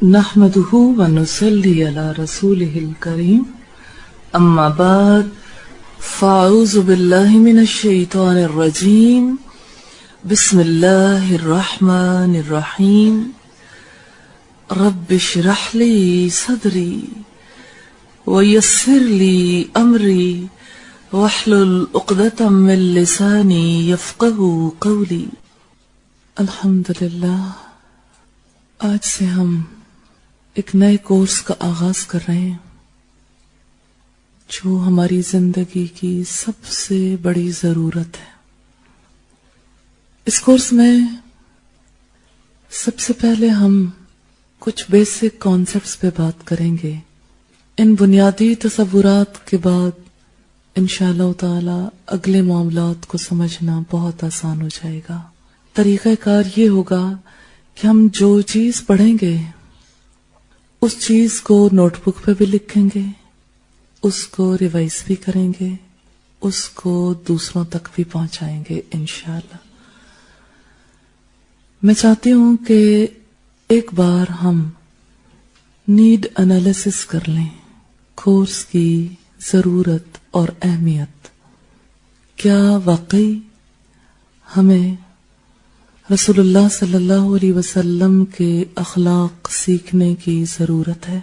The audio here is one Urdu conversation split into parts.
نحمده ونصلي على رسوله الكريم اما بعد فاعوذ بالله من الشيطان الرجيم بسم الله الرحمن الرحيم رب اشرح لي صدري ويسر لي امري واحلل عقدة من لساني يفقهوا قولي. الحمدللہ آج سے ہم ایک نئے کورس کا آغاز کر رہے ہیں جو ہماری زندگی کی سب سے بڑی ضرورت ہے. اس کورس میں سب سے پہلے ہم کچھ بیسک کانسیپٹس پہ بات کریں گے. ان بنیادی تصورات کے بعد انشاءاللہ تعالی اگلے معاملات کو سمجھنا بہت آسان ہو جائے گا. طریقہ کار یہ ہوگا کہ ہم جو چیز پڑھیں گے اس چیز کو نوٹ بک پہ بھی لکھیں گے، اس کو ریوائز بھی کریں گے، اس کو دوسروں تک بھی پہنچائیں گے انشاءاللہ. میں چاہتی ہوں کہ ایک بار ہم نیڈ انالیسس کر لیں کورس کی ضرورت اور اہمیت. کیا واقعی ہمیں رسول اللہ صلی اللہ علیہ وسلم کے اخلاق سیکھنے کی ضرورت ہے؟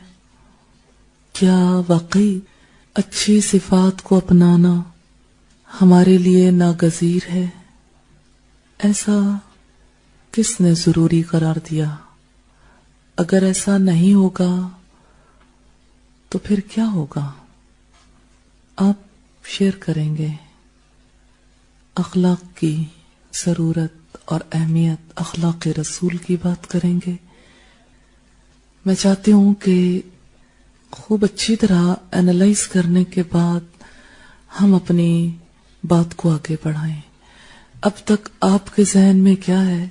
کیا واقعی اچھی صفات کو اپنانا ہمارے لیے ناگزیر ہے؟ ایسا کس نے ضروری قرار دیا؟ اگر ایسا نہیں ہوگا تو پھر کیا ہوگا؟ آپ شیئر کریں گے اخلاق کی ضرورت اور اہمیت، اخلاق رسول کی بات کریں گے. میں چاہتی ہوں کہ خوب اچھی طرح انالائز کرنے کے بعد ہم اپنی بات کو آگے بڑھائیں. اب تک آپ کے ذہن میں کیا ہے؟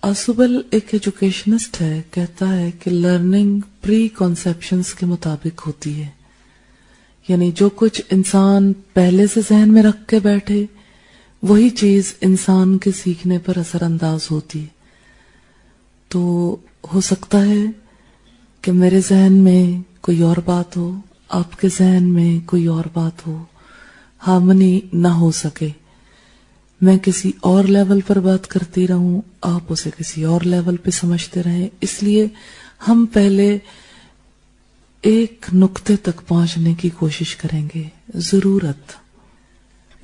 آسوبل ایک ایجوکیشنسٹ ہے، کہتا ہے کہ لرننگ پری کنسیپشنز کے مطابق ہوتی ہے، یعنی جو کچھ انسان پہلے سے ذہن میں رکھ کے بیٹھے وہی چیز انسان کے سیکھنے پر اثر انداز ہوتی. تو ہو سکتا ہے کہ میرے ذہن میں کوئی اور بات ہو، آپ کے ذہن میں کوئی اور بات ہو، ہارمنی نہ ہو سکے. میں کسی اور لیول پر بات کرتی رہوں، آپ اسے کسی اور لیول پہ سمجھتے رہیں. اس لیے ہم پہلے ایک نقطے تک پہنچنے کی کوشش کریں گے. ضرورت.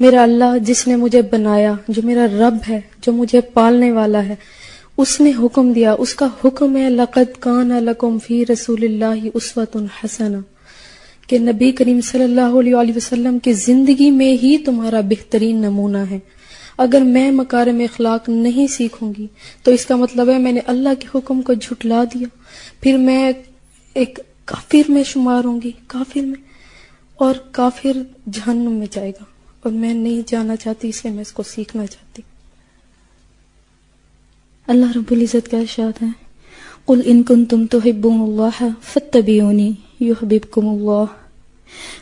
میرا اللہ جس نے مجھے بنایا، جو میرا رب ہے، جو مجھے پالنے والا ہے، اس نے حکم دیا. اس کا حکم ہے لَقَدْ كَانَ لَكُمْ فِي رَسُولِ اللَّهِ أُسْوَةٌ حَسَنَةٌ، کہ نبی کریم صلی اللہ علیہ وسلم کی زندگی میں ہی تمہارا بہترین نمونہ ہے. اگر میں مکارم اخلاق نہیں سیکھوں گی تو اس کا مطلب ہے میں نے اللہ کے حکم کو جھٹلا دیا، پھر میں ایک کافر میں شمار ہوں گی، کافر میں، اور کافر جہنم میں جائے گا، اور میں نہیں جانا چاہتی، اس لیے میں اس کو سیکھنا چاہتی. اللہ رب العزت کا ارشاد ہے قُلْ إِن كُنتُمْ تُحِبُّونَ اللَّهَ فَاتَّبِعُونِي يُحْبِبْكُمُ اللَّهُ.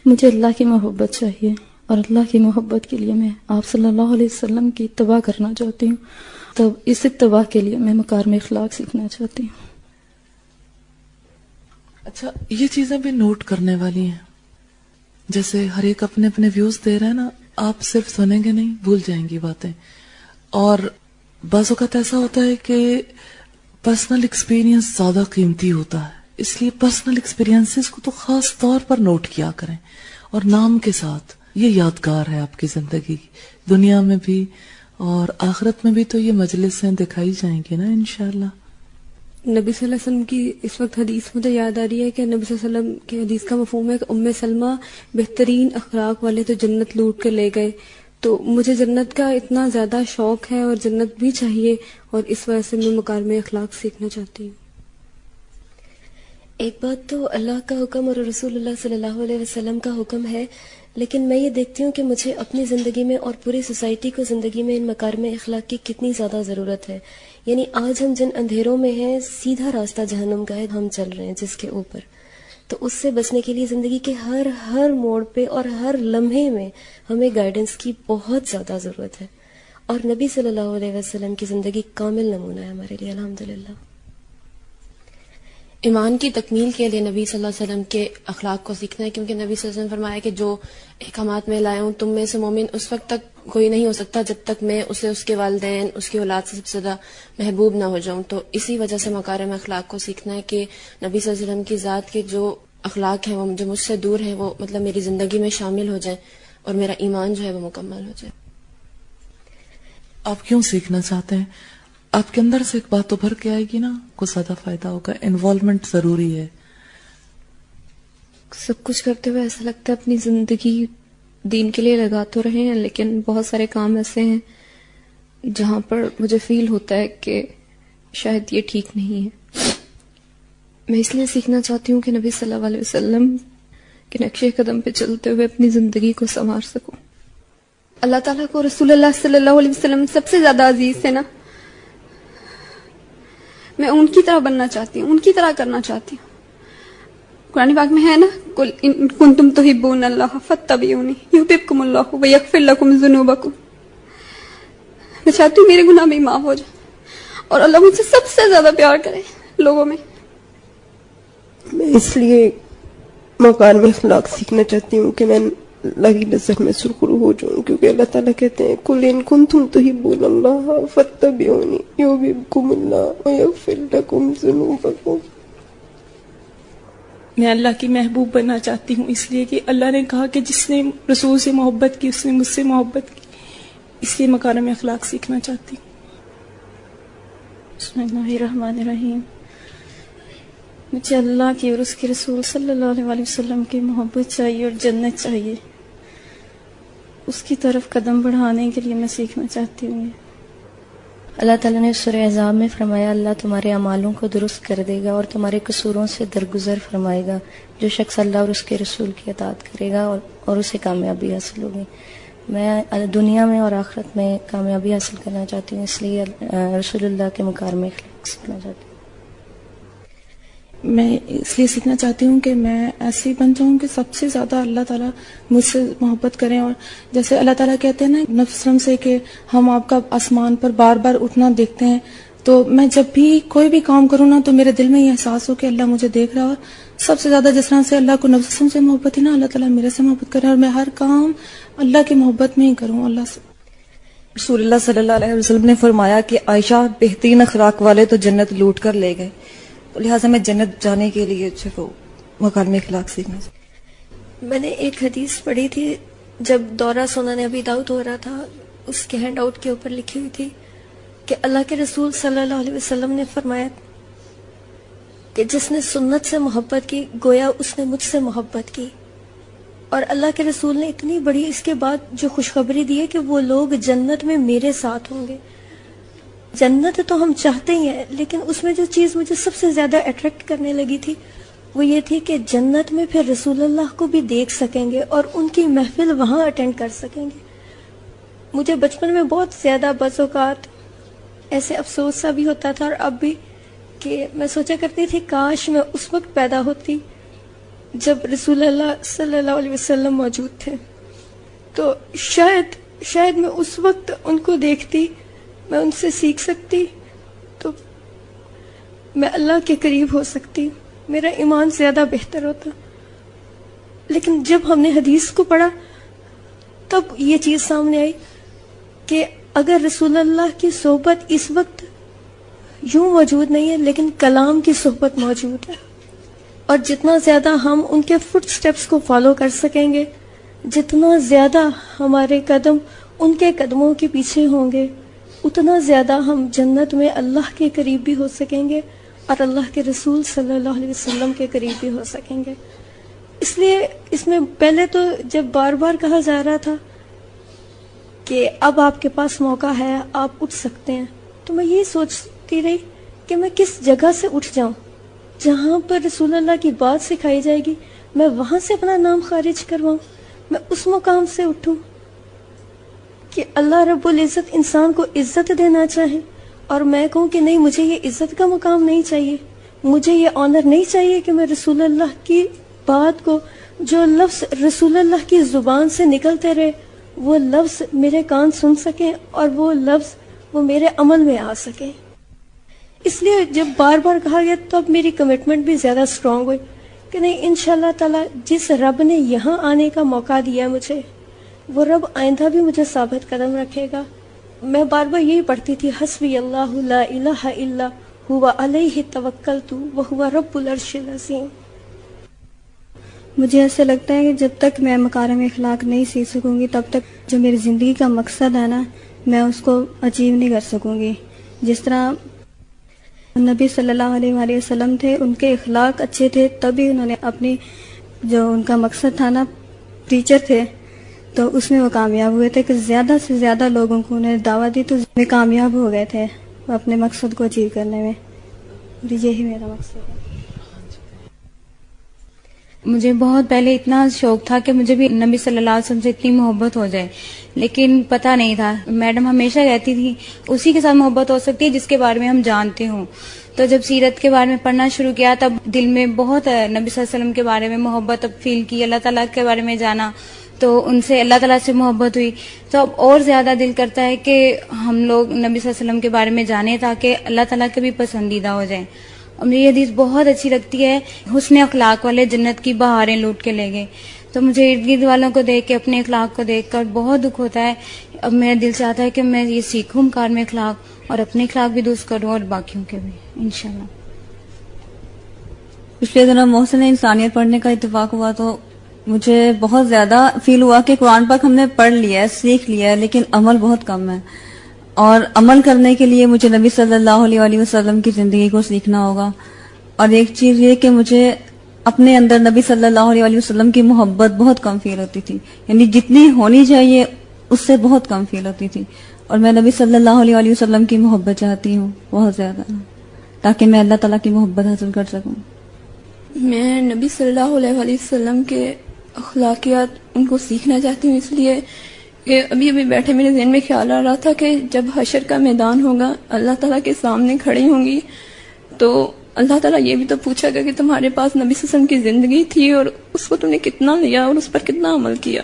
مجھے اللہ کی محبت چاہیے، اور اللہ کی محبت کے لیے میں آپ صلی اللہ علیہ وسلم کی اتباع کرنا چاہتی ہوں. تب اس اتباع کے لیے میں مکارم اخلاق سیکھنا چاہتی ہوں. اچھا، یہ چیزیں بھی نوٹ کرنے والی ہیں. جیسے ہر ایک اپنے اپنے ویوز دے رہا ہے نا، آپ صرف سنیں گے نہیں، بھول جائیں گی باتیں. اور بعض اوقات ایسا ہوتا ہے کہ پرسنل ایکسپیرینس زیادہ قیمتی ہوتا ہے، اس لیے پرسنل ایکسپیرینسز کو تو خاص طور پر نوٹ کیا کریں، اور نام کے ساتھ. یہ یادگار ہے آپ کی زندگی کی، دنیا میں بھی اور آخرت میں بھی. تو یہ مجلسیں دکھائی جائیں گی نا انشاءاللہ. نبی صلی اللہ علیہ وسلم کی اس وقت حدیث مجھے یاد آ رہی ہے کہ نبی صلی اللہ علیہ وسلم کی حدیث کا مفہوم ہے کہ ام سلمہ بہترین اخلاق والے تو جنت لوٹ کے لے گئے. تو مجھے جنت کا اتنا زیادہ شوق ہے اور جنت بھی چاہیے، اور اس وجہ سے میں مکارم اخلاق سیکھنا چاہتی ہوں. ایک بات تو اللہ کا حکم اور رسول اللہ صلی اللہ علیہ وسلم کا حکم ہے، لیکن میں یہ دیکھتی ہوں کہ مجھے اپنی زندگی میں اور پوری سوسائٹی کو زندگی میں ان مکارم اخلاق کی کتنی زیادہ ضرورت ہے. یعنی آج ہم جن اندھیروں میں ہیں، سیدھا راستہ جہنم کا ہے ہم چل رہے ہیں جس کے اوپر. تو اس سے بچنے کے لیے زندگی کے ہر موڑ پہ اور ہر لمحے میں ہمیں گائیڈنس کی بہت زیادہ ضرورت ہے. اور نبی صلی اللہ علیہ وسلم کی زندگی کامل نمونہ ہے ہمارے لیے الحمدللہ. ایمان کی تکمیل کے لیے نبی صلی اللہ علیہ وسلم کے اخلاق کو سیکھنا ہے، کیونکہ نبی صلی اللہ علیہ وسلم نے فرمایا کہ جو احکامات میں لایا ہوں تم میں سے مومن اس وقت تک کوئی نہیں ہو سکتا جب تک میں اسے اس کے والدین اس کی اولاد سے سب سے زیادہ محبوب نہ ہو جاؤں. تو اسی وجہ سے مکارم اخلاق کو سیکھنا ہے کہ نبی صلی اللہ علیہ وسلم کی ذات کے جو اخلاق ہیں وہ جو مجھ سے دور ہیں وہ مطلب میری زندگی میں شامل ہو جائیں اور میرا ایمان جو ہے وہ مکمل ہو جائے. آپ کیوں سیکھنا چاہتے ہیں؟ آپ کے اندر سے ایک بات تو بھر کے آئے گی نا، کو زیادہ فائدہ ہوگا. انوالومنٹ ضروری ہے. سب کچھ کرتے ہوئے ایسا لگتا ہے اپنی زندگی دین کے لیے لگا تو رہے ہیں، لیکن بہت سارے کام ایسے ہیں جہاں پر مجھے فیل ہوتا ہے کہ شاید یہ ٹھیک نہیں ہے. میں اس لیے سیکھنا چاہتی ہوں کہ نبی صلی اللہ علیہ وسلم کے نقش قدم پہ چلتے ہوئے اپنی زندگی کو سنوار سکوں. اللہ تعالیٰ کو رسول اللہ صلی اللہ علیہ وسلم سب سے زیادہ عزیز ہے نا. میں ان کی طرح بننا چاہتی ہوں، ان کی طرح کرنا چاہتی ہوں. قرآن پاک میں ہے نا، قل ان کنتم تحبون اللہ فاتبعونی یحببکم اللہ ویغفر لکم ذنوبکم. میں چاہتی ہوں میرے گناہ بھی معاف ہو جائے اور اللہ مجھ سے سب سے زیادہ پیار کرے لوگوں میں. میں اس لیے مکارم اخلاق سیکھنا چاہتی ہوں کہ میں اللہ کی نظر میں سرخرو ہو جاؤں، کیونکہ اللہ تعالیٰ کہتے ہیں قل ان کنتم تحبون اللہ فاتبعونی یحببکم اللہ ویغفر لکم ذنوبکم. میں اللہ کی محبوب بننا چاہتی ہوں، اس لیے کہ اللہ نے کہا کہ جس نے رسول سے محبت کی اس نے مجھ سے محبت کی، اس لیے مکارم اخلاق سیکھنا چاہتی ہوں. بسم اللہ الرحمن الرحیم. مجھے اللہ کی اور اس کے رسول صلی اللہ علیہ وسلم کی محبت چاہیے اور جنت چاہیے. اس کی طرف قدم بڑھانے کے لیے میں سیکھنا چاہتی ہوں. اللہ تعالیٰ نے سورہ احزاب میں فرمایا اللہ تمہارے اعمالوں کو درست کر دے گا اور تمہارے قصوروں سے درگزر فرمائے گا. جو شخص اللہ اور اس کے رسول کی اطاعت کرے گا اور اسے کامیابی حاصل ہوگی. میں دنیا میں اور آخرت میں کامیابی حاصل کرنا چاہتی ہوں، اس لیے رسول اللہ کے مکارم اخلاق سیکھنا چاہتی ہوں. میں اس لیے سیکھنا چاہتی ہوں کہ میں ایسی بن جاؤں کہ سب سے زیادہ اللہ تعالیٰ مجھ سے محبت کریں. اور جیسے اللہ تعالیٰ کہتے ہیں نا نبی صلی اللہ علیہ وسلم سے کہ ہم آپ کا آسمان پر بار بار اٹھنا دیکھتے ہیں، تو میں جب بھی کوئی بھی کام کروں نا تو میرے دل میں یہ احساس ہو کہ اللہ مجھے دیکھ رہا. اور سب سے زیادہ جس طرح سے اللہ کو نبی صلی اللہ علیہ وسلم سے محبت ہے نا، اللہ تعالیٰ میرے سے محبت کرے اور میں ہر کام اللہ کی محبت میں ہی کروں اللہ سے. رسول اللہ صلی اللہ علیہ وسلم نے فرمایا کہ عائشہ بہترین اخلاق والے تو جنت لوٹ کر لے گئے، لہٰذا میں جنت جانے کے لیے مکارم اخلاق سیکھنا چاہتی. میں نے ایک حدیث پڑھی تھی جب دورہ سنن ابی داؤد ہو رہا تھا، اس کے ہینڈ آؤٹ کے اوپر لکھی ہوئی تھی کہ اللہ کے رسول صلی اللہ علیہ وسلم نے فرمایا کہ جس نے سنت سے محبت کی گویا اس نے مجھ سے محبت کی. اور اللہ کے رسول نے اتنی بڑی اس کے بعد جو خوشخبری دی ہے کہ وہ لوگ جنت میں میرے ساتھ ہوں گے. جنت تو ہم چاہتے ہی ہیں، لیکن اس میں جو چیز مجھے سب سے زیادہ اٹریکٹ کرنے لگی تھی وہ یہ تھی کہ جنت میں پھر رسول اللہ کو بھی دیکھ سکیں گے اور ان کی محفل وہاں اٹینڈ کر سکیں گے. مجھے بچپن میں بہت زیادہ بعض اوقات ایسے افسوس سا بھی ہوتا تھا اور اب بھی کہ میں سوچا کرتی تھی کاش میں اس وقت پیدا ہوتی جب رسول اللہ صلی اللہ علیہ وسلم موجود تھے، تو شاید میں اس وقت ان کو دیکھتی، میں ان سے سیکھ سکتی، تو میں اللہ کے قریب ہو سکتی، میرا ایمان زیادہ بہتر ہوتا. لیکن جب ہم نے حدیث کو پڑھا تب یہ چیز سامنے آئی کہ اگر رسول اللہ کی صحبت اس وقت یوں موجود نہیں ہے لیکن کلام کی صحبت موجود ہے، اور جتنا زیادہ ہم ان کے فٹ سٹیپس کو فالو کر سکیں گے، جتنا زیادہ ہمارے قدم ان کے قدموں کے پیچھے ہوں گے، اتنا زیادہ ہم جنت میں اللہ کے قریب بھی ہو سکیں گے اور اللہ کے رسول صلی اللہ علیہ وسلم کے قریب بھی ہو سکیں گے. اس لیے اس میں پہلے تو جب بار بار کہا جا رہا تھا کہ اب آپ کے پاس موقع ہے، آپ اٹھ سکتے ہیں، تو میں یہ سوچتی رہی کہ میں کس جگہ سے اٹھ جاؤں جہاں پر رسول اللہ کی بات سکھائی جائے گی، میں وہاں سے اپنا نام خارج کرواؤں، میں اس مقام سے اٹھوں کہ اللہ رب العزت انسان کو عزت دینا چاہے اور میں کہوں کہ نہیں، مجھے یہ عزت کا مقام نہیں چاہیے، مجھے یہ آنر نہیں چاہیے کہ میں رسول اللہ کی بات کو، جو لفظ رسول اللہ کی زبان سے نکلتے رہے وہ لفظ میرے کان سن سکیں اور وہ لفظ وہ میرے عمل میں آ سکیں. اس لیے جب بار بار کہا گیا تو اب میری کمٹمنٹ بھی زیادہ اسٹرانگ ہوئی کہ نہیں انشاءاللہ تعالی جس رب نے یہاں آنے کا موقع دیا مجھے وہ رب آئندہ بھی مجھے ثابت قدم رکھے گا. میں بار بار یہی پڑھتی تھی حسبی اللہ لا الہ الا ہوا علیہ توکلت وہو رب العرش العظیم. مجھے ایسا لگتا ہے کہ جب تک میں مکارم اخلاق نہیں سیکھ سکوں گی تب تک جو میری زندگی کا مقصد ہے نا میں اس کو اچیو نہیں کر سکوں گی. جس طرح نبی صلی اللہ علیہ وآلہ وسلم تھے، ان کے اخلاق اچھے تھے تبھی انہوں نے اپنی جو ان کا مقصد تھا نا ٹیچر تھے تو اس میں وہ کامیاب ہوئے تھے کہ زیادہ سے زیادہ لوگوں کو انہیں دعوت دی تو وہ کامیاب ہو گئے تھے اپنے مقصد کو اچیو کرنے میں. یہی میرا مقصد ہے. مجھے بہت پہلے اتنا شوق تھا کہ مجھے بھی نبی صلی اللہ علیہ وسلم سے اتنی محبت ہو جائے، لیکن پتہ نہیں تھا. میڈم ہمیشہ کہتی تھی اسی کے ساتھ محبت ہو سکتی ہے جس کے بارے میں ہم جانتے ہوں. تو جب سیرت کے بارے میں پڑھنا شروع کیا تب دل میں بہت نبی صلی اللہ علیہ وسلم کے بارے میں محبت فیل کی، اللہ تعالیٰ کے بارے میں جانا تو ان سے اللہ تعالیٰ سے محبت ہوئی. تو اب اور زیادہ دل کرتا ہے کہ ہم لوگ نبی صلی اللہ علیہ وسلم کے بارے میں جانیں تاکہ اللہ تعالیٰ کے بھی پسندیدہ ہو جائیں. اور مجھے یہ حدیث بہت اچھی لگتی ہے، حسن اخلاق والے جنت کی بہاریں لوٹ کے لے گئے. تو مجھے ارد گرد والوں کو دیکھ کے اپنے اخلاق کو دیکھ کر بہت دکھ ہوتا ہے. اب میرا دل چاہتا ہے کہ میں یہ سیکھوں مکارم اخلاق اور اپنے اخلاق بھی درست کروں اور باقیوں کے بھی انشاءاللہ. پچھلے دنوں محسن انسانیت پڑھنے کا اتفاق ہوا تو مجھے بہت زیادہ فیل ہوا کہ قرآن پاک ہم نے پڑھ لیا ہے، سیکھ لیا ہے، لیکن عمل بہت کم ہے. اور عمل کرنے کے لیے مجھے نبی صلی اللہ علیہ وآلہ وسلم کی زندگی کو سیکھنا ہوگا. اور ایک چیز یہ کہ مجھے اپنے اندر نبی صلی اللہ علیہ وآلہ وسلم کی محبت بہت کم فیل ہوتی تھی، یعنی جتنی ہونی چاہیے اس سے بہت کم فیل ہوتی تھی. اور میں نبی صلی اللہ علیہ وآلہ وسلم کی محبت چاہتی ہوں بہت زیادہ، تاکہ میں اللہ تعالیٰ کی محبت حاصل کر سکوں. میں نبی صلی اللہ علیہ وآلہ وسلم کے اخلاقیات ان کو سیکھنا چاہتی ہوں، اس لیے کہ ابھی بیٹھے میرے ذہن میں خیال آ رہا تھا کہ جب حشر کا میدان ہوگا اللہ تعالیٰ کے سامنے کھڑی ہوں گی تو اللہ تعالیٰ یہ بھی تو پوچھا گا کہ تمہارے پاس نبی صلی اللہ علیہ وسلم کی زندگی تھی اور اس کو تم نے کتنا لیا اور اس پر کتنا عمل کیا.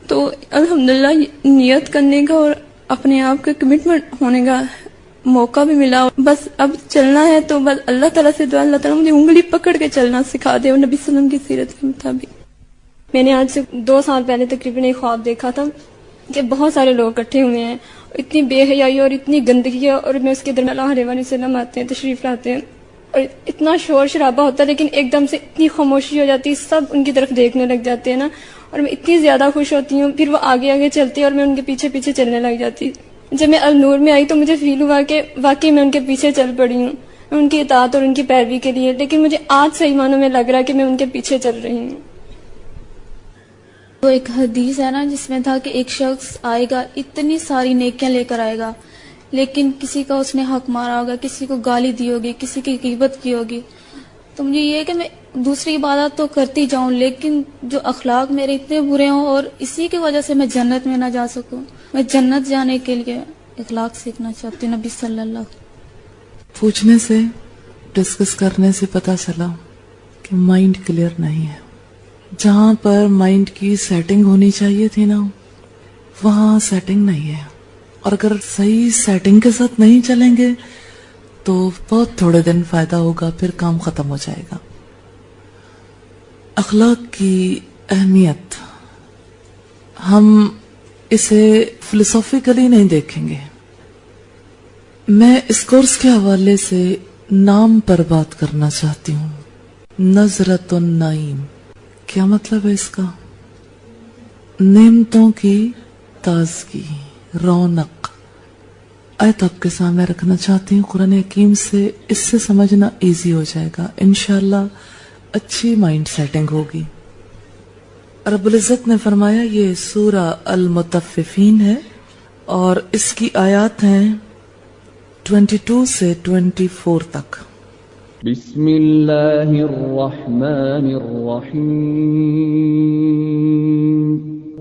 تو الحمدللہ نیت کرنے کا اور اپنے آپ کا کمٹمنٹ ہونے کا موقع بھی ملا. بس اب چلنا ہے تو بس اللہ تعالیٰ سے دعا اللہ تعالیٰ مجھے انگلی پکڑ کے چلنا سکھا دے اور نبی صلی اللہ علیہ وسلم کی سیرت کے مطابق. میں نے آج سے 2 سال پہلے تقریباً ایک خواب دیکھا تھا کہ بہت سارے لوگ اکٹھے ہوئے ہیں، اتنی بے حیائی اور اتنی گندگی ہے اور میں اس کے درمیان اللہ علیہ وسلم آتے ہیں، تشریف لاتے ہیں اور اتنا شور شرابہ ہوتا ہے لیکن ایک دم سے اتنی خاموشی ہو جاتی ہے، سب ان کی طرف دیکھنے لگ جاتے ہیں نا اور میں اتنی زیادہ خوش ہوتی ہوں. پھر وہ آگے آگے چلتی ہے اور میں ان کے پیچھے پیچھے چلنے لگ جاتی. جب میں النور میں آئی تو مجھے فیل ہوا کہ واقعی میں ان کے پیچھے چل پڑی ہوں ان کی اطاعت اور ان کی پیروی کے لیے، لیکن مجھے آج صحیح معنوں میں لگ رہا ہے کہ میں ان کے پیچھے چل رہی ہوں. وہ ایک حدیث ہے نا جس میں تھا کہ ایک شخص آئے گا اتنی ساری نیکیاں لے کر آئے گا لیکن کسی کا اس نے حق مارا ہوگا، کسی کو گالی دی ہوگی، کسی کی غیبت کی ہوگی. تو مجھے یہ ہے کہ میں دوسری عبادات تو کرتی جاؤں لیکن جو اخلاق میرے اتنے برے ہوں اور اسی کی وجہ سے میں جنت میں نہ جا سکوں. میں جنت جانے کے لیے اخلاق سیکھنا چاہتی ہوں نبی صلی اللہ علیہ وسلم. پوچھنے سے ڈسکس کرنے سے پتا چلا کہ مائنڈ کلیئر نہیں ہے. جہاں پر مائنڈ کی سیٹنگ ہونی چاہیے تھی نا وہاں سیٹنگ نہیں ہے، اور اگر صحیح سیٹنگ کے ساتھ نہیں چلیں گے تو بہت تھوڑے دن فائدہ ہوگا، پھر کام ختم ہو جائے گا. اخلاق کی اہمیت ہم اسے فلسافیکلی نہیں دیکھیں گے. میں اس کورس کے حوالے سے نام پر بات کرنا چاہتی ہوں. نظرۃ النعیم کیا مطلب ہے اس کا؟ نعمتوں کی تازگی، رونق. آیت آپ کے سامنے رکھنا چاہتی ہوں قرآن حکیم سے، اس سے سمجھنا ایزی ہو جائے گا انشاءاللہ. اچھی مائنڈ سیٹنگ ہوگی. رب العزت نے فرمایا یہ سورہ المطففین ہے اور اس کی آیات ہیں 22 سے 24 تک. بسم اللہ الرحمن الرحیم.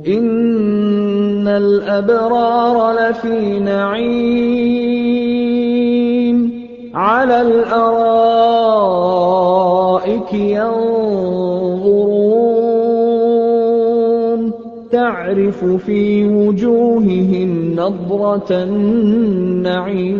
ان الابرار لفی نعیم علی الارائک ينظرون تعرف فی وجوہہم نظرۃ النعیم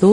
2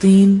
3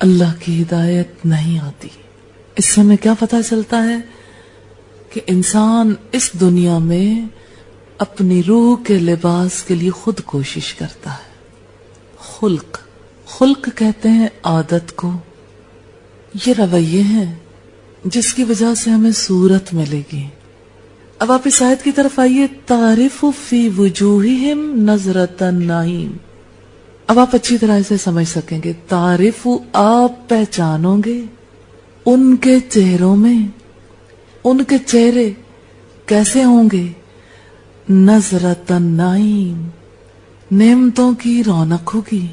اللہ کی ہدایت نہیں آتی. اس سے ہمیں کیا پتہ چلتا ہے کہ انسان اس دنیا میں اپنی روح کے لباس کے لیے خود کوشش کرتا ہے. خلق کہتے ہیں عادت کو. یہ رویے ہیں جس کی وجہ سے ہمیں صورت ملے گی. اب آپ اس آیت کی طرف آئیے. تعرف فی وجوہہم نظرۃ النعیم. اب آپ اچھی طرح سے سمجھ سکیں گے. تعرف، آپ پہچانو گے ان کے چہروں میں. ان کے چہرے کیسے ہوں گے؟ نظرۃ النعیم، نعمتوں کی رونق ہوگی.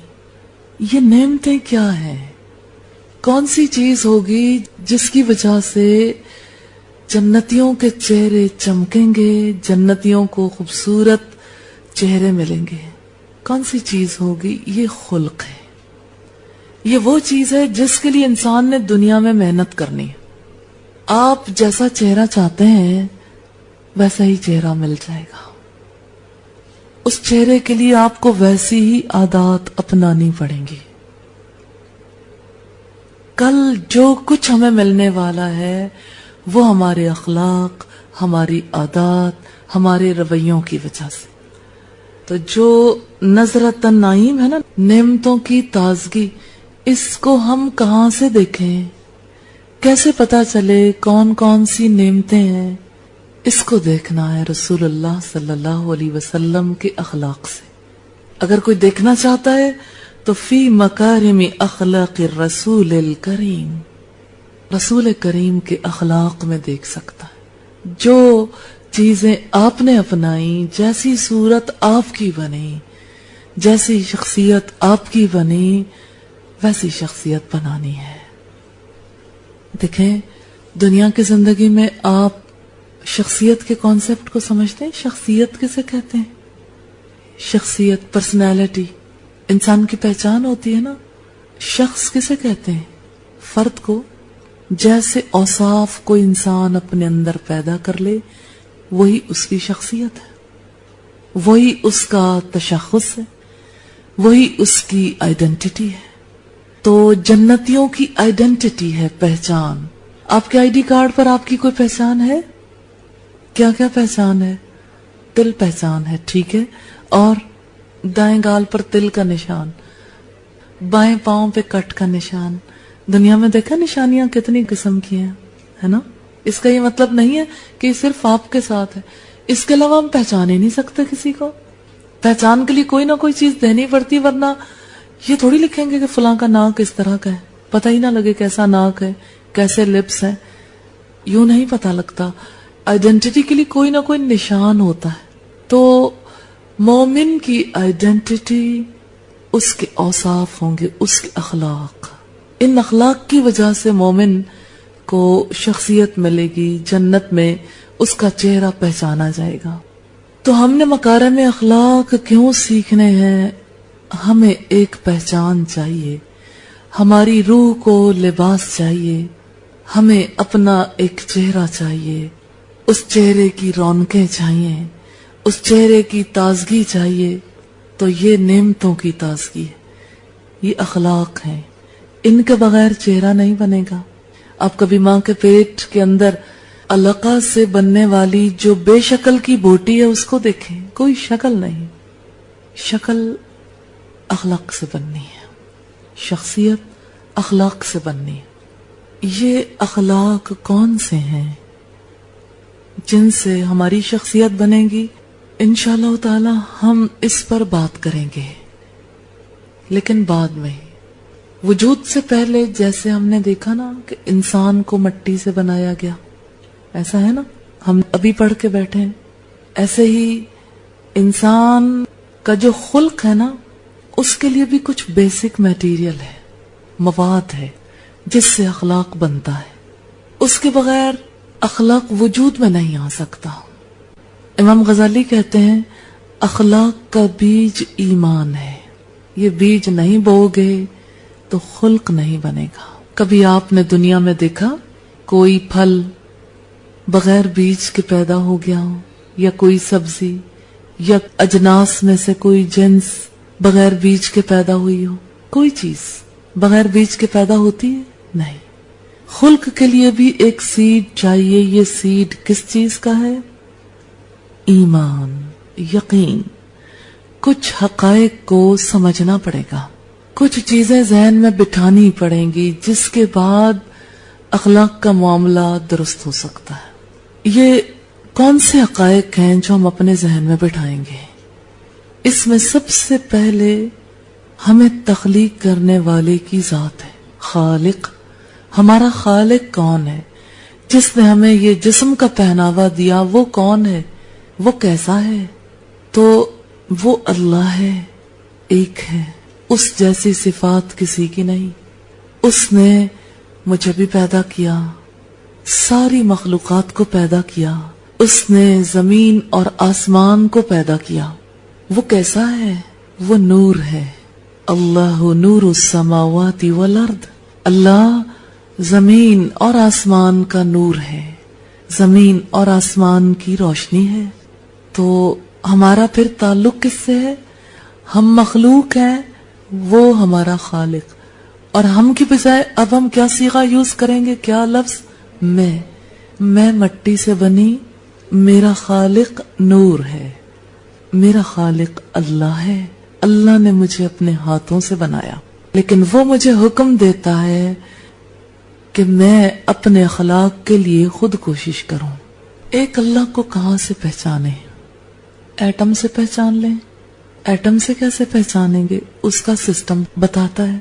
یہ نعمتیں کیا ہیں؟ کون سی چیز ہوگی جس کی وجہ سے جنتیوں کے چہرے چمکیں گے، جنتیوں کو خوبصورت چہرے ملیں گے؟ کون سی چیز ہوگی؟ یہ خلق ہے. یہ وہ چیز ہے جس کے لیے انسان نے دنیا میں محنت کرنی ہے. آپ جیسا چہرہ چاہتے ہیں ویسا ہی چہرہ مل جائے گا. اس چہرے کے لیے آپ کو ویسی ہی عادات اپنانی پڑیں گی. کل جو کچھ ہمیں ملنے والا ہے وہ ہمارے اخلاق، ہماری عادات، ہمارے رویوں کی وجہ سے. تو جو نظرۃ النعیم ہے نا، نعمتوں کی تازگی، اس کو ہم کہاں سے دیکھیں؟ کیسے پتا چلے کون کون سی نعمتیں ہیں؟ اس کو دیکھنا ہے رسول اللہ صلی اللہ علیہ وسلم کے اخلاق سے. اگر کوئی دیکھنا چاہتا ہے تو فی مکارم اخلاق الرسول الکریم، رسول کریم کے اخلاق میں دیکھ سکتا ہے. جو چیزیں آپ نے اپنائی، جیسی صورت آپ کی بنی، جیسی شخصیت آپ کی بنی، ویسی شخصیت بنانی ہے. دیکھیں دنیا کی زندگی میں آپ شخصیت کے کانسیپٹ کو سمجھتے ہیں؟ شخصیت کسے کہتے ہیں؟ شخصیت، پرسنالٹی، انسان کی پہچان ہوتی ہے نا. شخص کسے کہتے ہیں؟ فرد کو. جیسے اوصاف کوئی انسان اپنے اندر پیدا کر لے وہی اس کی شخصیت ہے، وہی اس کا تشخص ہے، وہی اس کی آئیڈینٹی ہے. تو جنتیوں کی آئیڈینٹی ہے، پہچان. آپ کے آئی ڈی کارڈ پر آپ کی کوئی پہچان ہے؟ کیا کیا پہچان ہے؟ تل پہچان ہے، ٹھیک ہے. اور دائیں گال پر تل کا نشان، بائیں پاؤں پہ کٹ کا نشان. دنیا میں دیکھا نشانیاں کتنی قسم کی ہیں، ہے نا. اس کا یہ مطلب نہیں ہے کہ صرف آپ کے ساتھ ہے. اس کے علاوہ ہم پہچان ہی نہیں سکتے کسی کو. پہچان کے لیے کوئی نہ کوئی چیز دینی پڑتی، ورنہ یہ تھوڑی لکھیں گے کہ فلاں کا ناک اس طرح کا ہے، پتہ ہی نہ لگے کیسا ناک ہے، کیسے لپس ہیں. یوں نہیں پتہ لگتا. آئیڈینٹی کے لیے کوئی نہ کوئی نشان ہوتا ہے. تو مومن کی آئیڈینٹی اس کے اوصاف ہوں گے، اس کے اخلاق. ان اخلاق کی وجہ سے مومن کو شخصیت ملے گی. جنت میں اس کا چہرہ پہچانا جائے گا. تو ہم نے مکارم اخلاق کیوں سیکھنے ہیں؟ ہمیں ایک پہچان چاہیے، ہماری روح کو لباس چاہیے، ہمیں اپنا ایک چہرہ چاہیے، اس چہرے کی رونقیں چاہیے، اس چہرے کی تازگی چاہیے. تو یہ نعمتوں کی تازگی ہے، یہ اخلاق ہیں. ان کے بغیر چہرہ نہیں بنے گا. آپ کبھی ماں کے پیٹ کے اندر علقہ سے بننے والی جو بے شکل کی بوٹی ہے اس کو دیکھیں، کوئی شکل نہیں. شکل اخلاق سے بننی ہے، شخصیت اخلاق سے بننی ہے. یہ اخلاق کون سے ہیں جن سے ہماری شخصیت بنے گی؟ انشاءاللہ تعالی ہم اس پر بات کریں گے، لیکن بعد میں. وجود سے پہلے جیسے ہم نے دیکھا نا کہ انسان کو مٹی سے بنایا گیا، ایسا ہے نا، ہم ابھی پڑھ کے بیٹھے ہیں. ایسے ہی انسان کا جو خلق ہے نا، اس کے لیے بھی کچھ بیسک میٹیریل ہے، مواد ہے جس سے اخلاق بنتا ہے. اس کے بغیر اخلاق وجود میں نہیں آ سکتا. امام غزالی کہتے ہیں اخلاق کا بیج ایمان ہے. یہ بیج نہیں بو گے تو خلق نہیں بنے گا. کبھی آپ نے دنیا میں دیکھا کوئی پھل بغیر بیج کے پیدا ہو گیا ہو، یا کوئی سبزی یا اجناس میں سے کوئی جنس بغیر بیج کے پیدا ہوئی ہو؟ کوئی چیز بغیر بیج کے پیدا ہوتی ہے؟ نہیں. خلق کے لیے بھی ایک سیڈ چاہیے. یہ سیڈ کس چیز کا ہے؟ ایمان، یقین. کچھ حقائق کو سمجھنا پڑے گا، کچھ چیزیں ذہن میں بٹھانی پڑیں گی، جس کے بعد اخلاق کا معاملہ درست ہو سکتا ہے. یہ کون سے حقائق ہیں جو ہم اپنے ذہن میں بٹھائیں گے؟ اس میں سب سے پہلے ہمیں تخلیق کرنے والے کی ذات ہے. خالق. ہمارا خالق کون ہے؟ جس نے ہمیں یہ جسم کا پہناوا دیا وہ کون ہے؟ وہ کیسا ہے؟ تو وہ اللہ ہے، ایک ہے. اس جیسی صفات کسی کی نہیں. اس نے مجھے بھی پیدا کیا، ساری مخلوقات کو پیدا کیا. اس نے زمین اور آسمان کو پیدا کیا. وہ کیسا ہے؟ وہ نور ہے. اللہ نور السماوات والارض. اللہ زمین اور آسمان کا نور ہے، زمین اور آسمان کی روشنی ہے. تو ہمارا پھر تعلق کس سے ہے؟ ہم مخلوق ہیں، وہ ہمارا خالق. اور ہم کی بجائے اب ہم کیا صیغہ یوز کریں گے؟ کیا لفظ؟ میں مٹی سے بنی، میرا خالق نور ہے، میرا خالق اللہ ہے. اللہ نے مجھے اپنے ہاتھوں سے بنایا، لیکن وہ مجھے حکم دیتا ہے کہ میں اپنے اخلاق کے لیے خود کوشش کروں. ایک اللہ کو کہاں سے پہچانے؟ ایٹم سے پہچان لیں. ایٹم سے کیسے پہچانیں گے؟ اس کا سسٹم بتاتا ہے.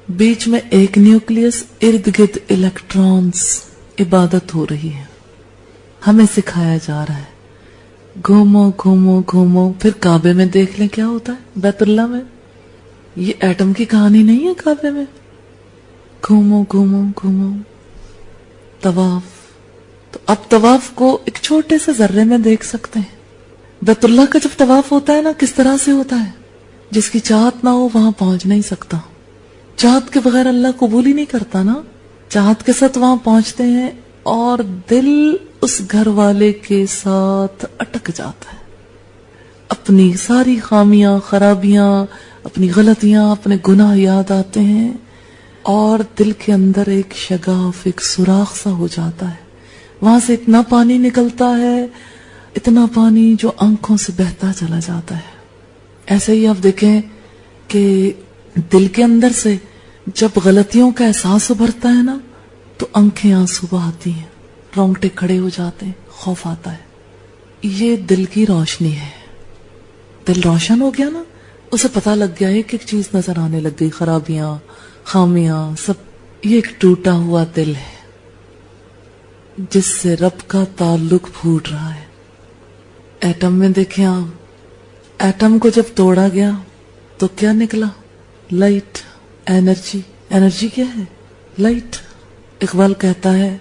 بیچ میں ایک نیوکلیس، ارد گرد الیکٹرانز. عبادت ہو رہی ہے، ہمیں سکھایا جا رہا ہے گھومو گھومو گھومو. پھر کعبے میں دیکھ لیں کیا ہوتا ہے بیت اللہ میں. یہ ایٹم کی کہانی نہیں ہے. کعبے میں گھومو گھومو گھومو. طواف. تو اب طواف کو ایک چھوٹے سے ذرے میں دیکھ سکتے ہیں. بیت اللہ کا جب طواف ہوتا ہے نا، کس طرح سے ہوتا ہے؟ جس کی چاہت نہ ہو وہاں پہنچ نہیں سکتا. چاہت کے بغیر اللہ قبول ہی نہیں کرتا نا. چاہت کے ساتھ وہاں پہنچتے ہیں اور دل اس گھر والے کے ساتھ اٹک جاتا ہے. اپنی ساری خامیاں، خرابیاں، اپنی غلطیاں، اپنے گناہ یاد آتے ہیں اور دل کے اندر ایک شگاف، ایک سوراخ سا ہو جاتا ہے. وہاں سے اتنا پانی نکلتا ہے، اتنا پانی جو آنکھوں سے بہتا چلا جاتا ہے. ایسے ہی آپ دیکھیں کہ دل کے اندر سے جب غلطیوں کا احساس ابھرتا ہے نا، تو آنکھیں آنسو بہاتی ہیں، رونگٹے کھڑے ہو جاتے ہیں، خوف آتا ہے. یہ دل کی روشنی ہے. دل روشن ہو گیا نا، اسے پتہ لگ گیا ایک ایک چیز نظر آنے لگ گئی، خرابیاں، خامیاں، سب. یہ ایک ٹوٹا ہوا دل ہے جس سے رب کا تعلق پھوٹ رہا ہے. ایٹم میں دیکھیں آپ، ایٹم کو جب توڑا گیا تو کیا نکلا؟ Light, energy. انرجی کیا ہے؟ لائٹ. اقبال کہتا ہے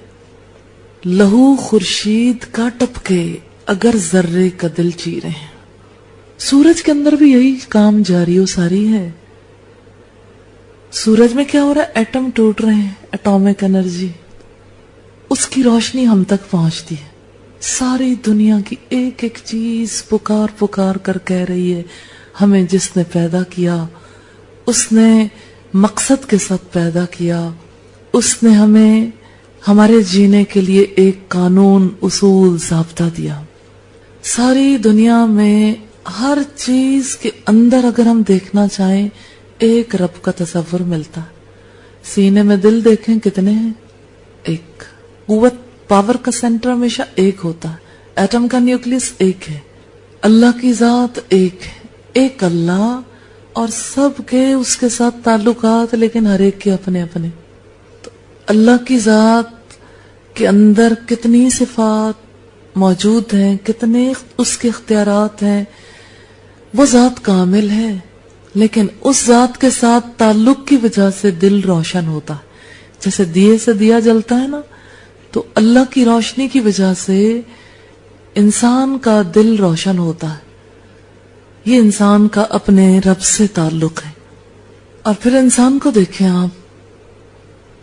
لہو خورشید کا ٹپکے اگر ذرے کا دل چیرے ہیں. سورج کے اندر بھی یہی کام جاری و ساری ہے. سورج میں کیا ہو رہا ہے؟ ایٹم ٹوٹ رہے ہیں، اٹامک انرجی. اس کی روشنی ہم تک پہنچتی ہے. ساری دنیا کی ایک ایک چیز پکار پکار کر کہہ رہی ہے ہمیں جس نے پیدا کیا، اس نے مقصد کے ساتھ پیدا کیا، اس نے ہمیں ہمارے جینے کے لیے ایک قانون، اصول، ضابطہ دیا. ساری دنیا میں ہر چیز کے اندر اگر ہم دیکھنا چاہیں ایک رب کا تصور ملتا. سینے میں دل دیکھیں کتنے ہیں؟ ایک. قوت، پاور کا سینٹر ہمیشہ ایک ہوتا ہے. ایٹم کا نیوکلیس ایک ہے. اللہ کی ذات ایک ہے. ایک اللہ اور سب کے اس کے ساتھ تعلقات، لیکن ہر ایک کے اپنے اپنے. تو اللہ کی ذات کے اندر کتنی صفات موجود ہیں، کتنے اس کے اختیارات ہیں. وہ ذات کامل ہے، لیکن اس ذات کے ساتھ تعلق کی وجہ سے دل روشن ہوتا ہے. جیسے دیے سے دیا جلتا ہے نا، تو اللہ کی روشنی کی وجہ سے انسان کا دل روشن ہوتا ہے. یہ انسان کا اپنے رب سے تعلق ہے. اور پھر انسان کو دیکھیں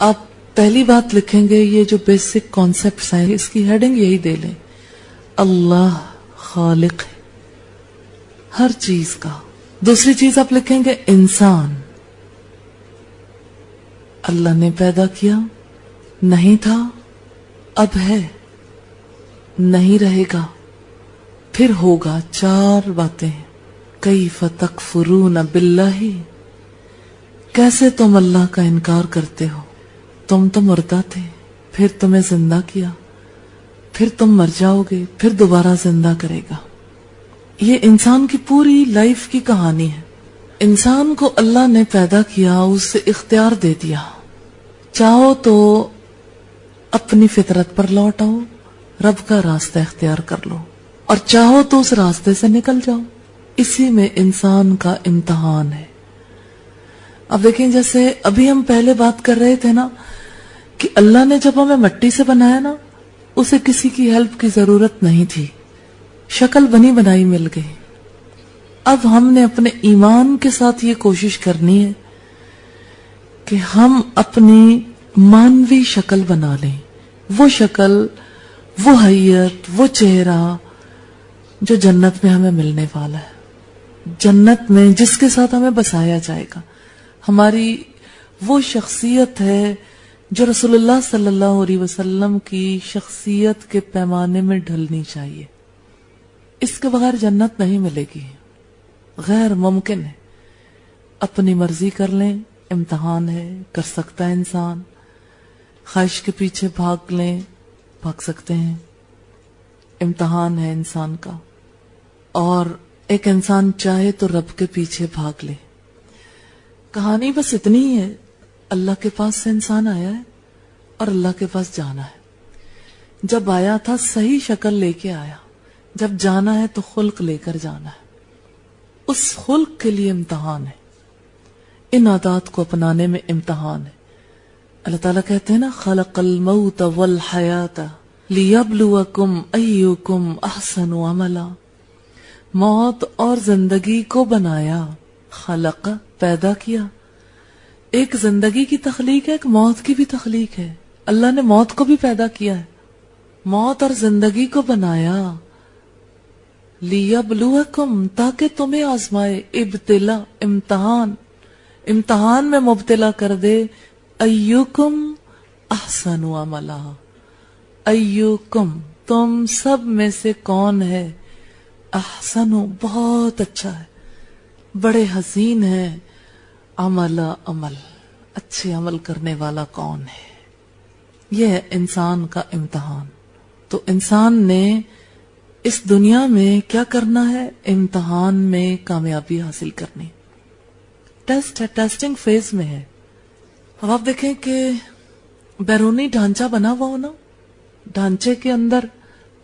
آپ پہلی بات لکھیں گے، یہ جو بیسک کانسیپٹس ہیں اس کی ہیڈنگ یہی دے لیں، اللہ خالق ہے ہر چیز کا. دوسری چیز آپ لکھیں گے انسان. اللہ نے پیدا کیا، نہیں تھا، اب ہے، نہیں رہے گا، پھر ہوگا. 4 باتیں. کیف تکفرون باللہ، کیسے تم اللہ کا انکار کرتے ہو؟ تم تو مردہ تھے، پھر تمہیں زندہ کیا، پھر تم مر جاؤ گے، پھر دوبارہ زندہ کرے گا. یہ انسان کی پوری لائف کی کہانی ہے. انسان کو اللہ نے پیدا کیا، اسے اختیار دے دیا. چاہو تو اپنی فطرت پر لوٹ آؤ، رب کا راستہ اختیار کر لو، اور چاہو تو اس راستے سے نکل جاؤ. اسی میں انسان کا امتحان ہے. اب دیکھیں، جیسے ابھی ہم پہلے بات کر رہے تھے نا کہ اللہ نے جب ہمیں مٹی سے بنایا نا، اسے کسی کی ہیلپ کی ضرورت نہیں تھی، شکل بنی بنائی مل گئی. اب ہم نے اپنے ایمان کے ساتھ یہ کوشش کرنی ہے کہ ہم اپنی مانوی شکل بنا لیں، وہ شکل، وہ حیت، وہ چہرہ جو جنت میں ہمیں ملنے والا ہے، جنت میں جس کے ساتھ ہمیں بسایا جائے گا. ہماری وہ شخصیت ہے جو رسول اللہ صلی اللہ علیہ وسلم کی شخصیت کے پیمانے میں ڈھلنی چاہیے. اس کے بغیر جنت نہیں ملے گی، غیر ممکن ہے. اپنی مرضی کر لیں، امتحان ہے، کر سکتا ہے انسان. خواہش کے پیچھے بھاگ لیں، بھاگ سکتے ہیں، امتحان ہے انسان کا. اور ایک انسان چاہے تو رب کے پیچھے بھاگ لے. کہانی بس اتنی ہی ہے، اللہ کے پاس سے انسان آیا ہے اور اللہ کے پاس جانا ہے. جب آیا تھا صحیح شکل لے کے آیا، جب جانا ہے تو خلق لے کر جانا ہے. اس خلق کے لیے امتحان ہے، ان عادات کو اپنانے میں امتحان ہے. اللہ تعالیٰ کہتے ہیں نا، خلق الموت والحیات لیبلوکم ایکم احسن عملا. موت اور زندگی کو بنایا، خلق پیدا کیا. ایک زندگی کی تخلیق ہے، ایک موت کی بھی تخلیق ہے. اللہ نے موت کو بھی پیدا کیا ہے، موت اور زندگی کو بنایا. لیبلوکم، تاکہ تمہیں آزمائے. ابتلا، امتحان، امتحان میں مبتلا کر دے. ایکم احسن عملا، ایکم تم سب میں سے کون ہے، احسن بہت اچھا ہے، بڑے حسین ہے، عملا عمل اچھے عمل کرنے والا کون ہے. یہ ہے انسان کا امتحان. تو انسان نے اس دنیا میں کیا کرنا ہے؟ امتحان میں کامیابی حاصل کرنی. ٹیسٹ ہے، ٹیسٹنگ فیز میں ہے. اب آپ دیکھیں کہ بیرونی ڈھانچہ بنا ہوا ہو نا، ڈھانچے کے اندر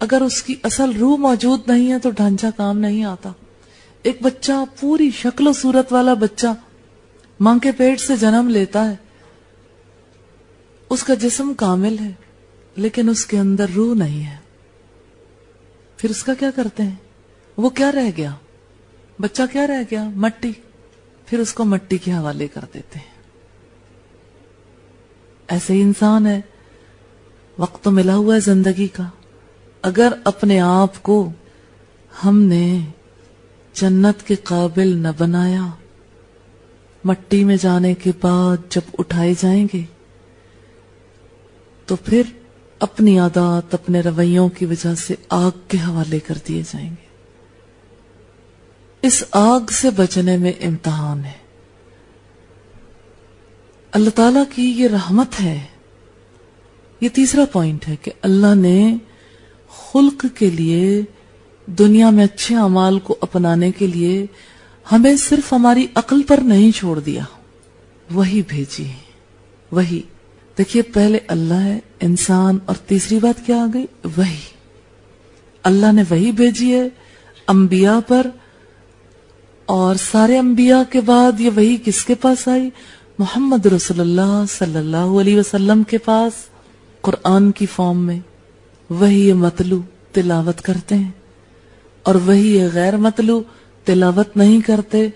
اگر اس کی اصل روح موجود نہیں ہے تو ڈھانچہ کام نہیں آتا. ایک بچہ، پوری شکل و صورت والا بچہ ماں کے پیٹ سے جنم لیتا ہے، اس کا جسم کامل ہے لیکن اس کے اندر روح نہیں ہے. پھر اس کا کیا کرتے ہیں؟ وہ کیا رہ گیا؟ بچہ کیا رہ گیا؟ مٹی. پھر اس کو مٹی کے حوالے کر دیتے ہیں. ایسے ہی انسان ہے، وقت تو ملا ہوا ہے زندگی کا. اگر اپنے آپ کو ہم نے جنت کے قابل نہ بنایا، مٹی میں جانے کے بعد جب اٹھائے جائیں گے تو پھر اپنی عادات، اپنے رویوں کی وجہ سے آگ کے حوالے کر دیے جائیں گے. اس آگ سے بچنے میں امتحان ہے. اللہ تعالیٰ کی یہ رحمت ہے. یہ تیسرا پوائنٹ ہے کہ اللہ نے خلق کے لیے، دنیا میں اچھے اعمال کو اپنانے کے لیے ہمیں صرف ہماری عقل پر نہیں چھوڑ دیا، وہی بھیجی. وہی دیکھیے، پہلے اللہ ہے، انسان، اور تیسری بات کیا آ گئی؟ وہی. اللہ نے وہی بھیجی ہے انبیاء پر، اور سارے انبیاء کے بعد یہ وہی کس کے پاس آئی؟ محمد رسول اللہ صلی اللہ علیہ وسلم کے پاس، قرآن کی فارم میں. وہی مطلوع تلاوت کرتے ہیں، اور وہی غیر مطلوع تلاوت نہیں کرتے،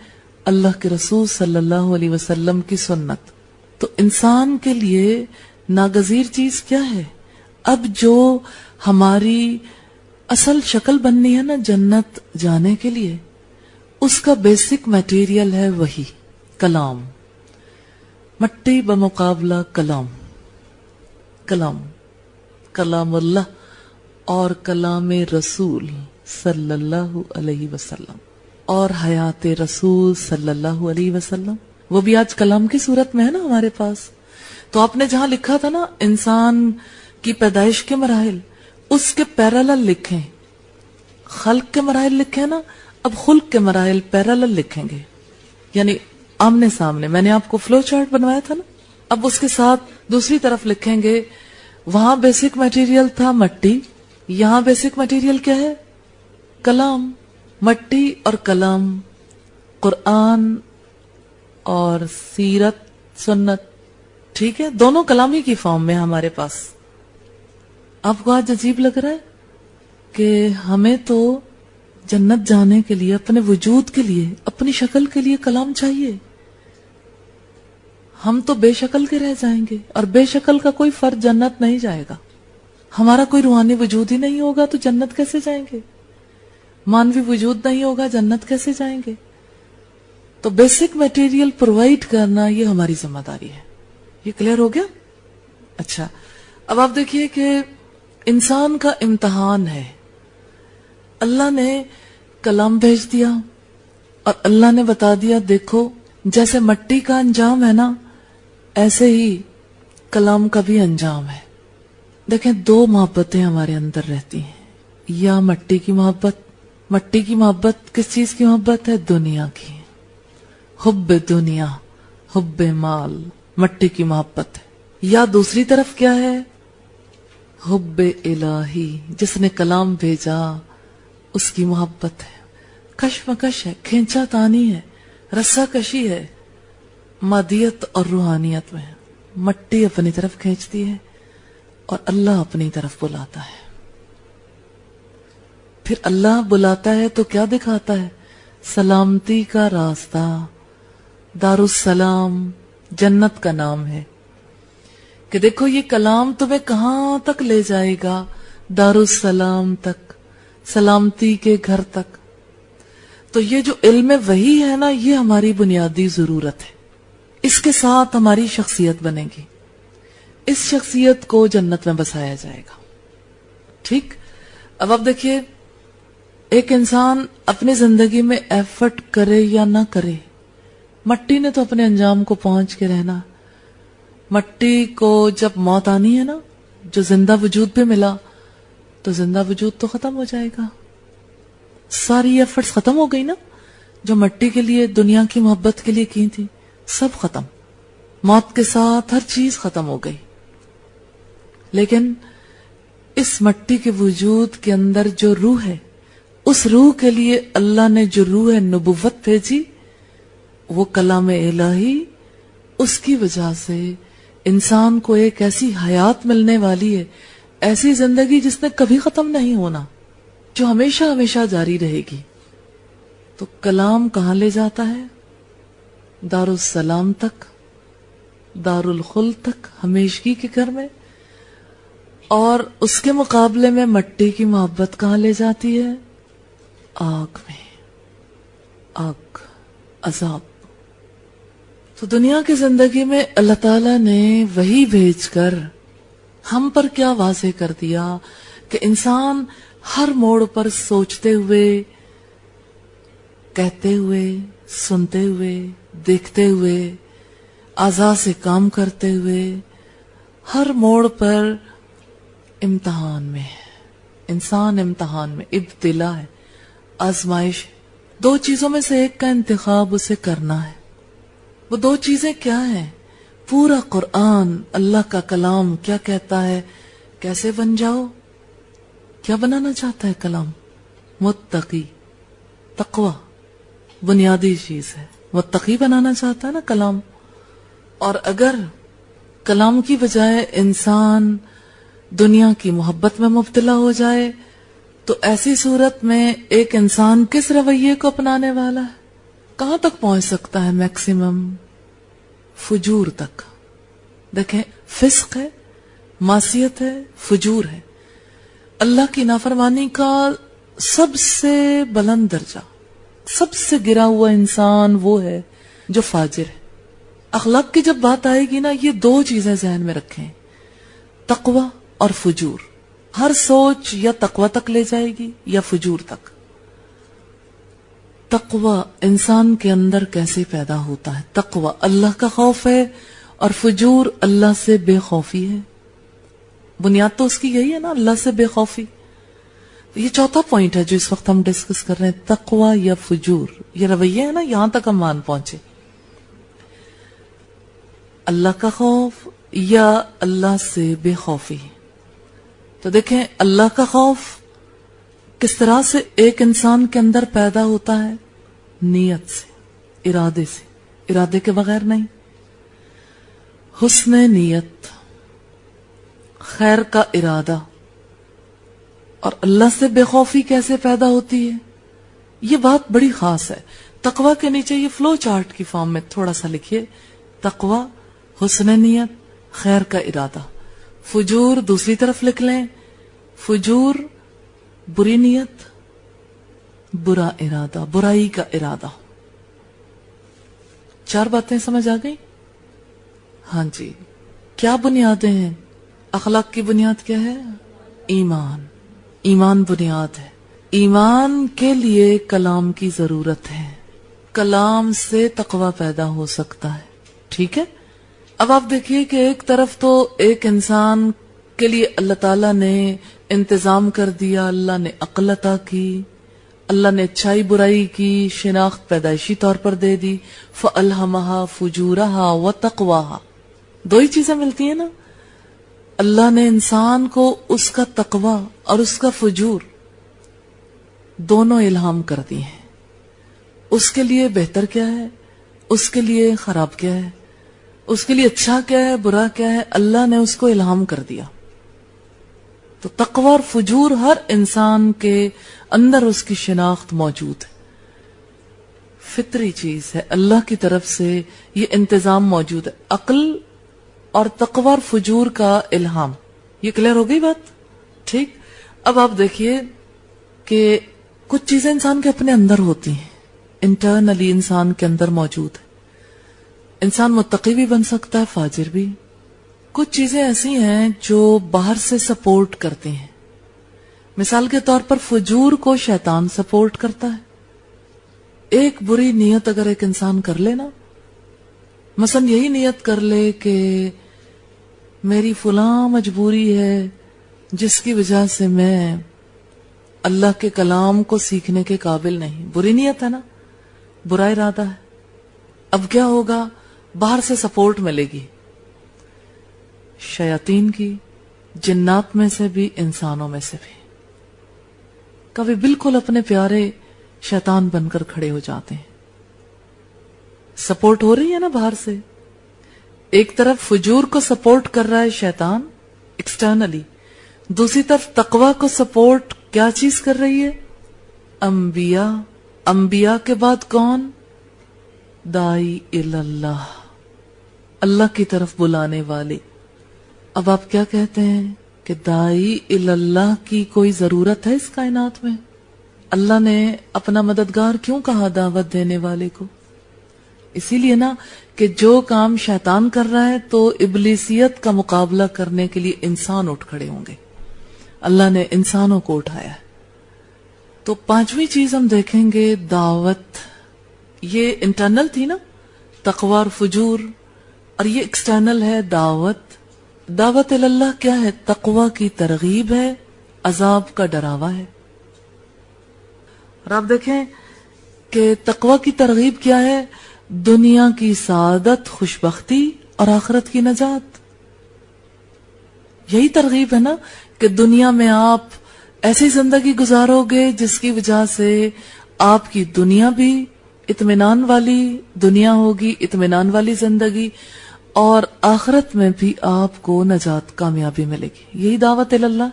اللہ کے رسول صلی اللہ علیہ وسلم کی سنت. تو انسان کے لیے ناگزیر چیز کیا ہے؟ اب جو ہماری اصل شکل بننی ہے نا جنت جانے کے لیے، اس کا بیسک میٹیریل ہے وہی کلام. مٹی بمقابلہ کلام، کلام اللہ اور کلام رسول صلی اللہ علیہ وسلم اور حیات رسول صلی اللہ علیہ وسلم، وہ بھی آج کلام کی صورت میں ہے نا ہمارے پاس. تو آپ نے جہاں لکھا تھا نا انسان کی پیدائش کے مراحل، اس کے پیرالل لکھیں. خلق کے مراحل لکھیں نا، اب خلق کے مراحل پیرالل لکھیں گے، یعنی آمنے سامنے. میں نے آپ کو فلو چارٹ بنوایا تھا نا، اب اس کے ساتھ دوسری طرف لکھیں گے. وہاں بیسک میٹیریل تھا مٹی، یہاں بیسک میٹیریل کیا ہے؟ کلام. مٹی اور کلام، قرآن اور سیرت سنت، ٹھیک ہے، دونوں کلامی کی فارم میں ہمارے پاس. آپ کو آج عجیب لگ رہا ہے کہ ہمیں تو جنت جانے کے لیے، اپنے وجود کے لیے، اپنی شکل کے لیے کلام چاہیے. ہم تو بے شکل کے رہ جائیں گے، اور بے شکل کا کوئی فرد جنت نہیں جائے گا. ہمارا کوئی روحانی وجود ہی نہیں ہوگا تو جنت کیسے جائیں گے؟ مانوی وجود نہیں ہوگا، جنت کیسے جائیں گے؟ تو بیسک میٹیریل پرووائڈ کرنا یہ ہماری ذمہ داری ہے. یہ کلیئر ہو گیا؟ اچھا، اب آپ دیکھیے کہ انسان کا امتحان ہے. اللہ نے کلام بھیج دیا اور اللہ نے بتا دیا دیکھو جیسے مٹی کا انجام ہے نا، ایسے ہی کلام کا بھی انجام ہے. دیکھیں دو محبتیں ہمارے اندر رہتی ہیں، یا مٹی کی محبت. مٹی کی محبت کس چیز کی محبت ہے؟ دنیا کی. حب دنیا، حب مال، مٹی کی محبت ہے. یا دوسری طرف کیا ہے؟ حب الہی، جس نے کلام بھیجا اس کی محبت ہے. کشمکش ہے، کھینچا تانی ہے، رسا کشی ہے مادیت اور روحانیت میں. مٹی اپنی طرف کھینچتی ہے اور اللہ اپنی طرف بلاتا ہے. پھر اللہ بلاتا ہے تو کیا دکھاتا ہے؟ سلامتی کا راستہ. دارالسلام جنت کا نام ہے کہ دیکھو یہ کلام تمہیں کہاں تک لے جائے گا؟ دارالسلام تک، سلامتی کے گھر تک. تو یہ جو علم وحی ہے نا، یہ ہماری بنیادی ضرورت ہے. اس کے ساتھ ہماری شخصیت بنے گی، اس شخصیت کو جنت میں بسایا جائے گا. ٹھیک، اب آپ دیکھیے ایک انسان اپنی زندگی میں ایفرٹ کرے یا نہ کرے، مٹی نے تو اپنے انجام کو پہنچ کے رہنا. مٹی کو جب موت آنی ہے نا، جو زندہ وجود پہ ملا تو زندہ وجود تو ختم ہو جائے گا. ساری ایفرٹس ختم ہو گئی نا، جو مٹی کے لیے، دنیا کی محبت کے لیے کی تھی، سب ختم. موت کے ساتھ ہر چیز ختم ہو گئی. لیکن اس مٹی کے وجود کے اندر جو روح ہے، اس روح کے لیے اللہ نے جو روح نبوت بھیجی، وہ کلام الہی، اس کی وجہ سے انسان کو ایک ایسی حیات ملنے والی ہے، ایسی زندگی جس نے کبھی ختم نہیں ہونا، جو ہمیشہ ہمیشہ جاری رہے گی. تو کلام کہاں لے جاتا ہے؟ دارالسلام تک، دارالخلد تک، ہمیشگی کے گھر میں. اور اس کے مقابلے میں مٹی کی محبت کہاں لے جاتی ہے؟ آگ میں، آگ، عذاب. تو دنیا کی زندگی میں اللہ تعالیٰ نے وہی بھیج کر ہم پر کیا واضح کر دیا کہ انسان ہر موڑ پر سوچتے ہوئے، کہتے ہوئے، سنتے ہوئے، دیکھتے ہوئے، اعضاء سے کام کرتے ہوئے، ہر موڑ پر امتحان میں ہے. انسان امتحان میں، ابتلا ہے، آزمائش. دو چیزوں میں سے ایک کا انتخاب اسے کرنا ہے. وہ دو چیزیں کیا ہیں؟ پورا قرآن، اللہ کا کلام کیا کہتا ہے؟ کیسے بن جاؤ؟ کیا بنانا چاہتا ہے کلام؟ متقی، تقوی بنیادی چیز ہے. متقی بنانا چاہتا ہے نا کلام. اور اگر کلام کی بجائے انسان دنیا کی محبت میں مبتلا ہو جائے تو ایسی صورت میں ایک انسان کس رویے کو اپنانے والا ہے؟ کہاں تک پہنچ سکتا ہے؟ میکسیمم فجور تک. دیکھیں، فسق ہے، معصیت ہے، فجور ہے. اللہ کی نافرمانی کا سب سے بلند درجہ، سب سے گرا ہوا انسان وہ ہے جو فاجر ہے. اخلاق کی جب بات آئے گی نا، یہ دو چیزیں ذہن میں رکھیں، تقوی اور فجور. ہر سوچ یا تقوی تک لے جائے گی یا فجور تک. تقوی انسان کے اندر کیسے پیدا ہوتا ہے؟ تقوی اللہ کا خوف ہے اور فجور اللہ سے بے خوفی ہے. بنیاد تو اس کی یہی ہے نا، اللہ سے بے خوفی. یہ چوتھا پوائنٹ ہے جو اس وقت ہم ڈسکس کر رہے ہیں، تقوی یا فجور. یہ رویہ ہے نا، یہاں تک ہم مان پہنچے. اللہ کا خوف یا اللہ سے بے خوفی. تو دیکھیں اللہ کا خوف کس طرح سے ایک انسان کے اندر پیدا ہوتا ہے؟ نیت سے، ارادے سے، ارادے کے بغیر نہیں. حسن نیت، خیر کا ارادہ. اور اللہ سے بے خوفی کیسے پیدا ہوتی ہے؟ یہ بات بڑی خاص ہے. تقوی کے نیچے یہ فلو چارٹ کی فارم میں تھوڑا سا لکھیے. تقوی، حسن نیت، خیر کا ارادہ. فجور دوسری طرف لکھ لیں، فجور بری نیت، برا ارادہ، برائی کا ارادہ. چار باتیں سمجھ آ گئی؟ ہاں جی. کیا بنیادیں ہیں؟ اخلاق کی بنیاد کیا ہے؟ ایمان. ایمان بنیاد ہے. ایمان کے لیے کلام کی ضرورت ہے. کلام سے تقوی پیدا ہو سکتا ہے. ٹھیک ہے. اب آپ دیکھیے کہ ایک طرف تو ایک انسان کے لیے اللہ تعالیٰ نے انتظام کر دیا، اللہ نے عقل عطا کی، اللہ نے اچھائی برائی کی شناخت پیدائشی طور پر دے دی. فَأَلْهَمَهَا فُجُورَهَا وَتَقْوَاهَا. دو ہی چیزیں ملتی ہیں نا. اللہ نے انسان کو اس کا تقوی اور اس کا فجور دونوں الہام کر دی ہیں. اس کے لیے بہتر کیا ہے، اس کے لیے خراب کیا ہے، اس کے لیے اچھا کیا ہے، برا کیا ہے، اللہ نے اس کو الہام کر دیا. تو تقوی اور فجور ہر انسان کے اندر اس کی شناخت موجود ہے. فطری چیز ہے، اللہ کی طرف سے یہ انتظام موجود ہے. عقل اور تقوی اور فجور کا الہام. یہ کلیئر ہو گئی بات؟ ٹھیک. اب آپ دیکھیے کہ کچھ چیزیں انسان کے اپنے اندر ہوتی ہیں، انٹرنلی انسان کے اندر موجود ہے. انسان متقی بھی بن سکتا ہے، فاجر بھی. کچھ چیزیں ایسی ہیں جو باہر سے سپورٹ کرتی ہیں. مثال کے طور پر فجور کو شیطان سپورٹ کرتا ہے. ایک بری نیت اگر ایک انسان کر لے نا، مثلا یہی نیت کر لے کہ میری فلاں مجبوری ہے جس کی وجہ سے میں اللہ کے کلام کو سیکھنے کے قابل نہیں. بری نیت ہے نا، برا ارادہ ہے. اب کیا ہوگا؟ باہر سے سپورٹ ملے گی، شیاطین کی، جنات میں سے بھی، انسانوں میں سے بھی. کبھی بالکل اپنے پیارے شیطان بن کر کھڑے ہو جاتے ہیں. سپورٹ ہو رہی ہے نا باہر سے. ایک طرف فجور کو سپورٹ کر رہا ہے شیطان ایکسٹرنلی، دوسری طرف تقوی کو سپورٹ کیا چیز کر رہی ہے؟ انبیاء. انبیاء کے بعد کون؟ دائی اللہ، اللہ کی طرف بلانے والے. اب آپ کیا کہتے ہیں کہ دائی اللہ کی کوئی ضرورت ہے اس کائنات میں؟ اللہ نے اپنا مددگار کیوں کہا دعوت دینے والے کو؟ اسی لیے نا کہ جو کام شیطان کر رہا ہے تو ابلیسیت کا مقابلہ کرنے کے لیے انسان اٹھ کھڑے ہوں گے. اللہ نے انسانوں کو اٹھایا ہے. تو پانچویں چیز ہم دیکھیں گے دعوت. یہ انٹرنل تھی نا، تقوی اور فجور، اور یہ ایکسٹرنل ہے دعوت. دعوت اللہ کیا ہے؟ تقوی کی ترغیب ہے، عذاب کا ڈراوا ہے. اور آپ دیکھیں کہ تقوی کی ترغیب کیا ہے؟ دنیا کی سعادت، خوشبختی اور آخرت کی نجات. یہی ترغیب ہے نا کہ دنیا میں آپ ایسی زندگی گزارو گے جس کی وجہ سے آپ کی دنیا بھی اطمینان والی دنیا ہوگی، اطمینان والی زندگی، اور آخرت میں بھی آپ کو نجات، کامیابی ملے گی. یہی دعوت اللہ.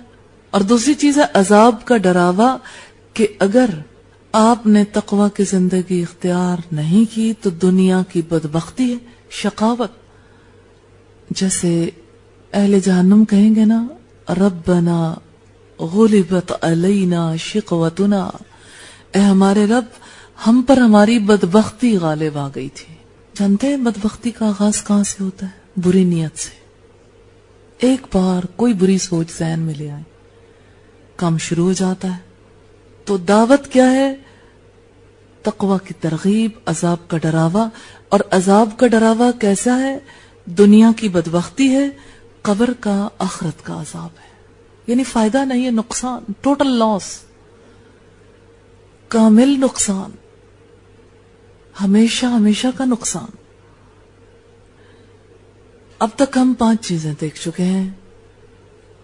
اور دوسری چیز ہے عذاب کا ڈراوا، کہ اگر آپ نے تقوی کی زندگی اختیار نہیں کی تو دنیا کی بدبختی ہے، شقاوت. جیسے اہل جہنم کہیں گے نا، ربنا غلبت علینا شقوتنا، اے ہمارے رب، ہم پر ہماری بدبختی غالب آ گئی تھی. جانتے ہیں بدبختی کا آغاز کہاں سے ہوتا ہے؟ بری نیت سے. ایک بار کوئی بری سوچ ذہن میں لے آئے, کام شروع ہو جاتا ہے. تو دعوت کیا ہے؟ تقوی کی ترغیب, عذاب کا ڈراوا. اور عذاب کا ڈراوا کیسا ہے؟ دنیا کی بدبختی ہے, قبر کا, آخرت کا عذاب ہے. یعنی فائدہ نہیں ہے, نقصان, ٹوٹل لاس, کامل نقصان, ہمیشہ ہمیشہ کا نقصان. اب تک ہم 5 چیزیں دیکھ چکے ہیں.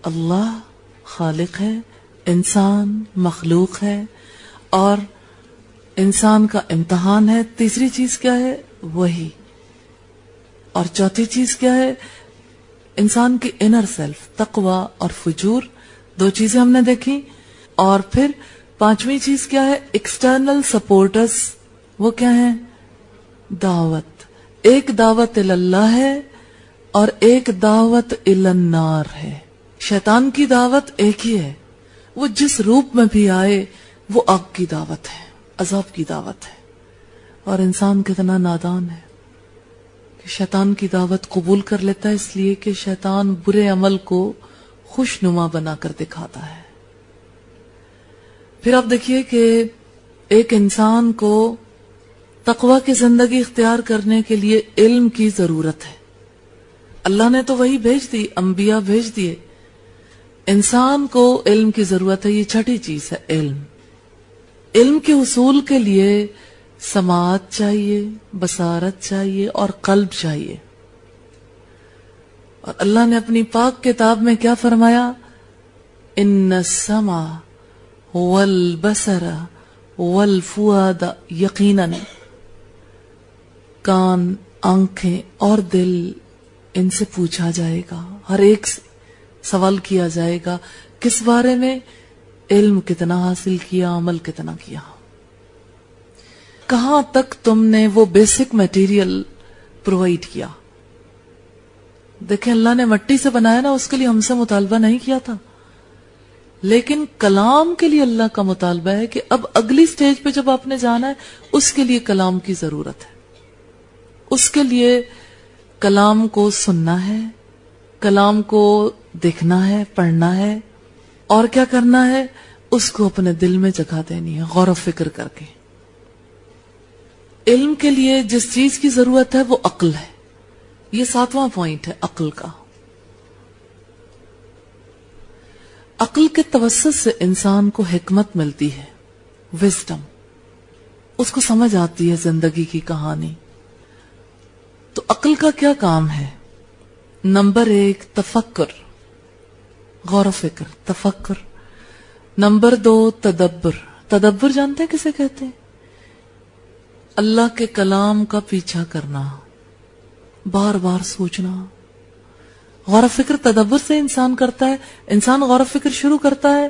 اللہ خالق ہے, انسان مخلوق ہے, اور انسان کا امتحان ہے. تیسری چیز کیا ہے؟ وہی. اور چوتھی چیز کیا ہے؟ انسان کی انر سیلف, تقوی اور فجور. 2 چیزیں ہم نے دیکھی. اور پھر 5ویں چیز کیا ہے؟ External supporters. وہ کیا ہیں؟ دعوت. ایک دعوت اللہ ہے اور ایک دعوت النار ہے. شیطان کی دعوت ایک ہی ہے, وہ جس روپ میں بھی آئے وہ آگ کی دعوت ہے, عذاب کی دعوت ہے. اور انسان کتنا نادان ہے کہ شیطان کی دعوت قبول کر لیتا ہے, اس لیے کہ شیطان برے عمل کو خوشنما بنا کر دکھاتا ہے. پھر آپ دیکھیے کہ ایک انسان کو تقوی کی زندگی اختیار کرنے کے لیے علم کی ضرورت ہے. اللہ نے تو وہی بھیج دی, انبیاء بھیج دیے. انسان کو علم کی ضرورت ہے. یہ 6ٹھی چیز ہے, علم. علم کے حصول کے لیے سماعت چاہیے, بصارت چاہیے اور قلب چاہیے. اور اللہ نے اپنی پاک کتاب میں کیا فرمایا؟ ان السمع والبصر والفؤاد, یقیناً کان, آنکھیں اور دل, ان سے پوچھا جائے گا. ہر ایک سے سوال کیا جائے گا. کس بارے میں؟ علم کتنا حاصل کیا, عمل کتنا کیا, کہاں تک تم نے وہ بیسک میٹیریل پرووائڈ کیا. دیکھیں, اللہ نے مٹی سے بنایا نا, اس کے لیے ہم سے مطالبہ نہیں کیا تھا, لیکن کلام کے لیے اللہ کا مطالبہ ہے کہ اب اگلی سٹیج پہ جب آپ نے جانا ہے, اس کے لیے کلام کی ضرورت ہے. اس کے لیے کلام کو سننا ہے, کلام کو دیکھنا ہے, پڑھنا ہے, اور کیا کرنا ہے؟ اس کو اپنے دل میں جگہ دینی ہے, غور و فکر کر کے. علم کے لیے جس چیز کی ضرورت ہے وہ عقل ہے. یہ 7واں پوائنٹ ہے, عقل کا. عقل کے توسط سے انسان کو حکمت ملتی ہے, وزڈم. اس کو سمجھ آتی ہے زندگی کی کہانی. تو عقل کا کیا کام ہے؟ نمبر 1 تفکر, غور و فکر, تفکر. نمبر 2 تدبر. تدبر جانتے ہیں کسے کہتے ہیں؟ اللہ کے کلام کا پیچھا کرنا, بار بار سوچنا. غور و فکر تدبر سے انسان کرتا ہے. انسان غور و فکر شروع کرتا ہے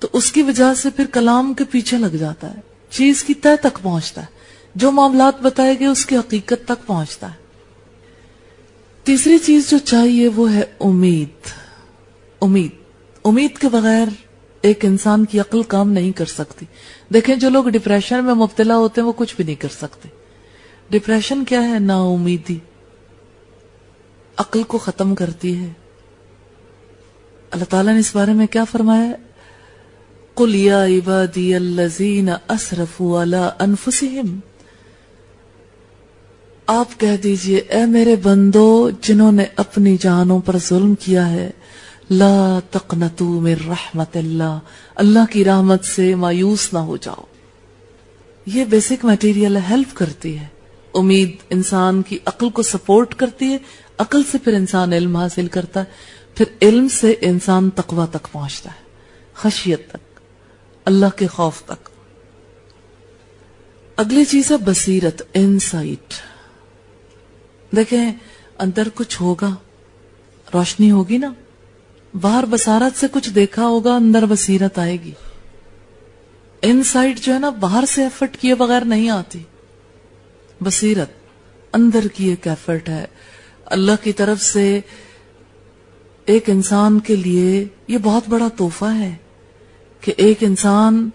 تو اس کی وجہ سے پھر کلام کے پیچھے لگ جاتا ہے, چیز کی تہ تک پہنچتا ہے, جو معاملات بتائے گئے اس کی حقیقت تک پہنچتا ہے. تیسری چیز جو چاہیے وہ ہے امید. امید, امید کے بغیر ایک انسان کی عقل کام نہیں کر سکتی. دیکھیں, جو لوگ ڈپریشن میں مبتلا ہوتے ہیں وہ کچھ بھی نہیں کر سکتے. ڈپریشن کیا ہے؟ نا امیدی, عقل کو ختم کرتی ہے. اللہ تعالیٰ نے اس بارے میں کیا فرمایا؟ قُلْ يَا عِبَادِيَ الَّذِينَ أَسْرَفُوا عَلَىٰ أَنفُسِهِمْ. آپ کہہ دیجئے, اے میرے بندو جنہوں نے اپنی جانوں پر ظلم کیا ہے, لا تقنطوا من رحمت اللہ, اللہ کی رحمت سے مایوس نہ ہو جاؤ. یہ بیسک میٹیریل ہیلپ کرتی ہے. امید انسان کی عقل کو سپورٹ کرتی ہے, عقل سے پھر انسان علم حاصل کرتا ہے, پھر علم سے انسان تقوی تک پہنچتا ہے, خشیت تک, اللہ کے خوف تک. اگلی چیز ہے بصیرت, انسائٹ. دیکھیں, اندر کچھ ہوگا, روشنی ہوگی نا, باہر بصارت سے کچھ دیکھا ہوگا, اندر بصیرت آئے گی. انسائٹ جو ہے نا, باہر سے ایفرٹ کیے بغیر نہیں آتی. بصیرت اندر کی ایک ایفرٹ ہے. اللہ کی طرف سے ایک انسان کے لیے یہ بہت بڑا تحفہ ہے کہ ایک انسان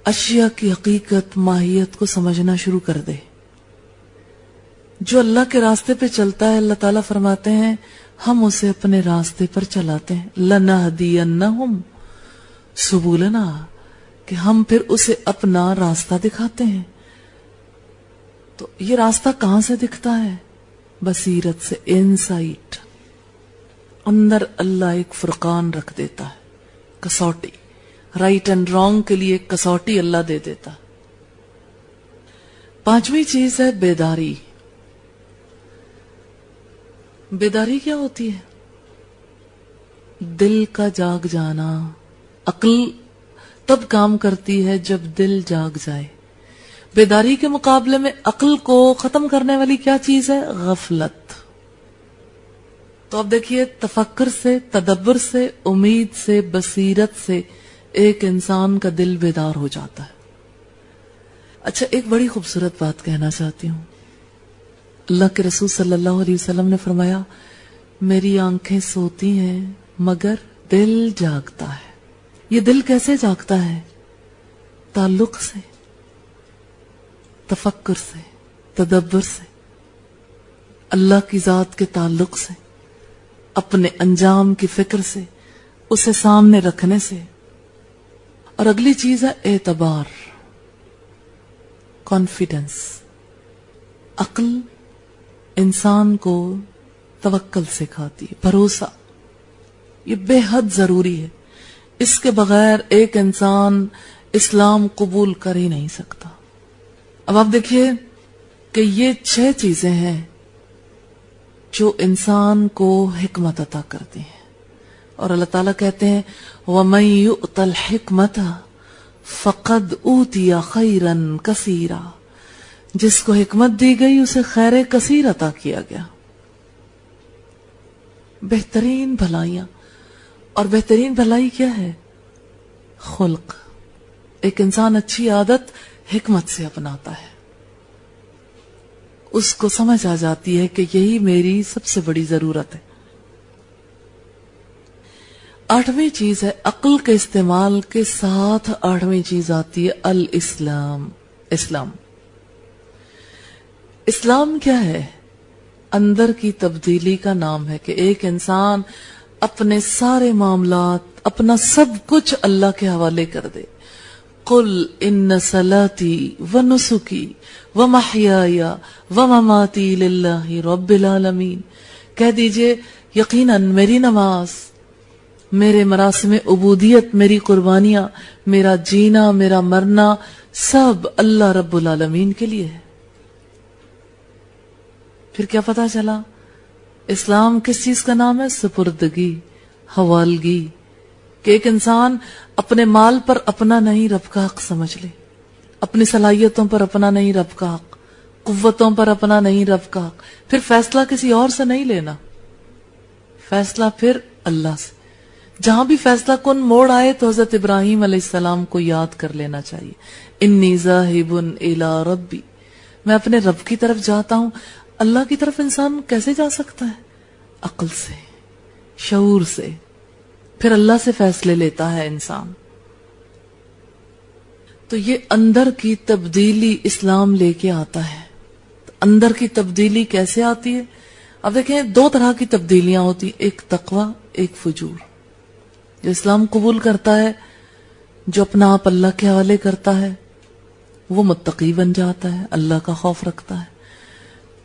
اشیاء کی حقیقت, ماہیت کو سمجھنا شروع کر دے. جو اللہ کے راستے پہ چلتا ہے اللہ تعالیٰ فرماتے ہیں ہم اسے اپنے راستے پر چلاتے ہیں. لَنَهْدِيَنَّهُمْ سُبُلَنَا، کہ ہم پھر اسے اپنا راستہ دکھاتے ہیں. تو یہ راستہ کہاں سے دکھتا ہے؟ بصیرت سے، انسائٹ. اندر اللہ ایک فرقان رکھ دیتا ہے، کسوٹی، رائٹ اینڈ رانگ کے لیے کسوٹی اللہ دے دیتا. پانچویں چیز ہے بیداری. بیداری کیا ہوتی ہے؟ دل کا جاگ جانا. عقل تب کام کرتی ہے جب دل جاگ جائے. بیداری کے مقابلے میں عقل کو ختم کرنے والی کیا چیز ہے؟ غفلت. تو اب دیکھیے، تفکر سے، تدبر سے، امید سے، بصیرت سے ایک انسان کا دل بیدار ہو جاتا ہے. اچھا، ایک بڑی خوبصورت بات کہنا چاہتی ہوں. اللہ کے رسول صلی اللہ علیہ وسلم نے فرمایا میری آنکھیں سوتی ہیں مگر دل جاگتا ہے. یہ دل کیسے جاگتا ہے؟ تعلق سے، تفکر سے، تدبر سے، اللہ کی ذات کے تعلق سے، اپنے انجام کی فکر سے، اسے سامنے رکھنے سے. اور اگلی چیز ہے اعتبار، کانفیڈنس. عقل انسان کو توکل سکھاتی ہے، بھروسہ. یہ بے حد ضروری ہے. اس کے بغیر ایک انسان اسلام قبول کر ہی نہیں سکتا. اب آپ دیکھیے کہ یہ 6 چیزیں ہیں جو انسان کو حکمت عطا کرتی ہیں. اور اللہ تعالیٰ کہتے ہیں وَمَن يُؤْتَ الْحِكْمَةَ فَقَدْ أُوتِيَ خَيْرًا كَثِيرًا. جس کو حکمت دی گئی اسے خیر کثیر عطا کیا گیا، بہترین بھلائیاں. اور بہترین بھلائی کیا ہے؟ خلق. ایک انسان اچھی عادت حکمت سے اپناتا ہے، اس کو سمجھ آ جاتی ہے کہ یہی میری سب سے بڑی ضرورت ہے. 8ویں چیز ہے عقل کے استعمال کے ساتھ 8ویں چیز آتی ہے الاسلام. اسلام. اسلام کیا ہے؟ اندر کی تبدیلی کا نام ہے کہ ایک انسان اپنے سارے معاملات، اپنا سب کچھ اللہ کے حوالے کر دے. قل ان صلاتي ونسكي ومحياي ومماتي لله رب العالمین. کہہ دیجئے یقیناً میری نماز، میرے مراسم عبودیت، میری قربانیاں، میرا جینا، میرا مرنا سب اللہ رب العالمین کے لیے ہے. پھر کیا پتا چلا؟ اسلام کس چیز کا نام ہے؟ سپردگی، حوالگی. کہ ایک انسان اپنے مال پر اپنا نہیں رب کا حق سمجھ لے، اپنی صلاحیتوں پر اپنا نہیں رب کا حق، قوتوں پر اپنا نہیں رب کا حق. پھر فیصلہ کسی اور سے نہیں لینا، فیصلہ پھر اللہ سے. جہاں بھی فیصلہ کن موڑ آئے تو حضرت ابراہیم علیہ السلام کو یاد کر لینا چاہیے. انی ذاہب الی ربی، میں اپنے رب کی طرف جاتا ہوں. اللہ کی طرف انسان کیسے جا سکتا ہے؟ عقل سے، شعور سے. پھر اللہ سے فیصلے لیتا ہے انسان. تو یہ اندر کی تبدیلی اسلام لے کے آتا ہے. اندر کی تبدیلی کیسے آتی ہے؟ اب دیکھیں 2 طرح کی تبدیلیاں ہوتی، ایک تقوی، ایک فجور. جو اسلام قبول کرتا ہے، جو اپنا آپ اللہ کے حوالے کرتا ہے، وہ متقی بن جاتا ہے، اللہ کا خوف رکھتا ہے.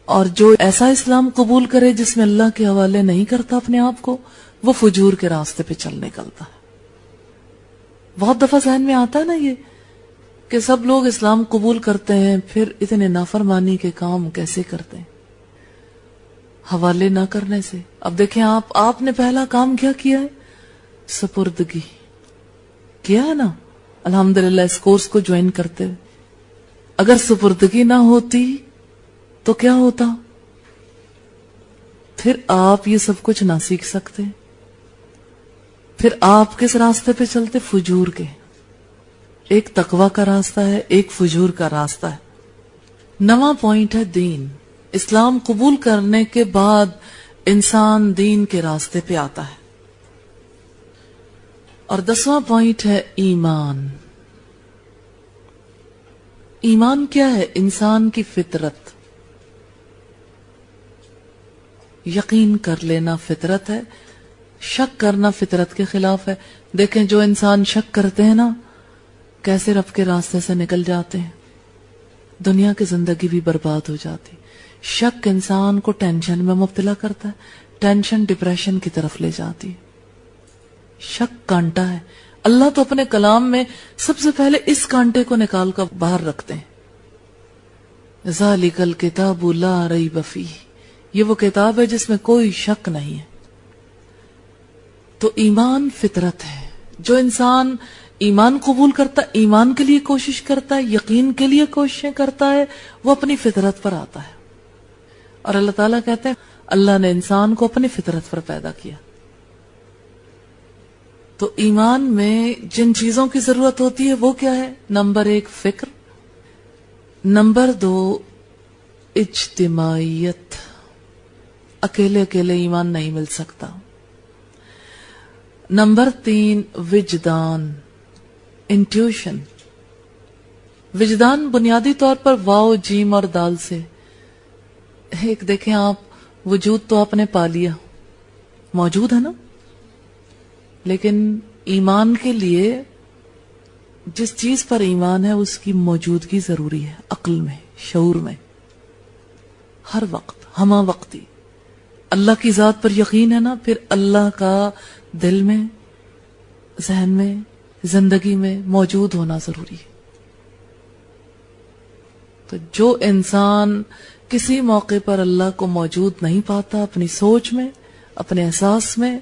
اور جو ایسا اسلام قبول کرے جس میں اللہ کے حوالے نہیں کرتا اپنے آپ کو، وہ فجور کے راستے پہ چل نکلتا ہے. بہت دفعہ ذہن میں آتا ہے نا یہ کہ سب لوگ اسلام قبول کرتے ہیں، پھر اتنے نافرمانی کے کام کیسے کرتے ہیں؟ حوالے نہ کرنے سے. اب دیکھیں آپ نے پہلا کام کیا کیا ہے؟ سپردگی کیا ہے نا. الحمدللہ اس کورس کو جوائن کرتے ہوئے اگر سپردگی نہ ہوتی تو کیا ہوتا؟ پھر آپ یہ سب کچھ نہ سیکھ سکتے. پھر آپ کس راستے پہ چلتے؟ فجور کے. ایک تقوی کا راستہ ہے، ایک فجور کا راستہ ہے. 9واں پوائنٹ ہے دین. اسلام قبول کرنے کے بعد انسان دین کے راستے پہ آتا ہے. اور 10واں پوائنٹ ہے ایمان. ایمان کیا ہے؟ انسان کی فطرت. یقین کر لینا فطرت ہے، شک کرنا فطرت کے خلاف ہے۔ دیکھیں جو انسان شک کرتے ہیں نا کیسے رب کے راستے سے نکل جاتے ہیں، دنیا کی زندگی بھی برباد ہو جاتی۔ شک انسان کو ٹینشن میں مبتلا کرتا ہے، ٹینشن ڈپریشن کی طرف لے جاتی ہے۔ شک کانٹا ہے، اللہ تو اپنے کلام میں سب سے پہلے اس کانٹے کو نکال کر باہر رکھتے ہیں۔ ذالک الکتاب لا ریب فیہ، یہ وہ کتاب ہے جس میں کوئی شک نہیں ہے۔ تو ایمان فطرت ہے، جو انسان ایمان قبول کرتا ہے، ایمان کے لیے کوشش کرتا ہے، یقین کے لیے کوششیں کرتا ہے، وہ اپنی فطرت پر آتا ہے۔ اور اللہ تعالیٰ کہتے ہیں اللہ نے انسان کو اپنی فطرت پر پیدا کیا۔ تو ایمان میں جن چیزوں کی ضرورت ہوتی ہے وہ کیا ہے؟ نمبر 1 فکر، نمبر 2 اجتماعیت، اکیلے اکیلے ایمان نہیں مل سکتا، نمبر 3 وجدان، انٹیوشن۔ وجدان بنیادی طور پر واو جیم اور دال سے، ایک دیکھیں آپ وجود تو آپ نے پا لیا، موجود ہے نا، لیکن ایمان کے لیے جس چیز پر ایمان ہے اس کی موجودگی ضروری ہے، عقل میں، شعور میں، ہر وقت، ہمہ وقتی۔ اللہ کی ذات پر یقین ہے نا، پھر اللہ کا دل میں، ذہن میں، زندگی میں موجود ہونا ضروری ہے۔ تو جو انسان کسی موقع پر اللہ کو موجود نہیں پاتا اپنی سوچ میں، اپنے احساس میں،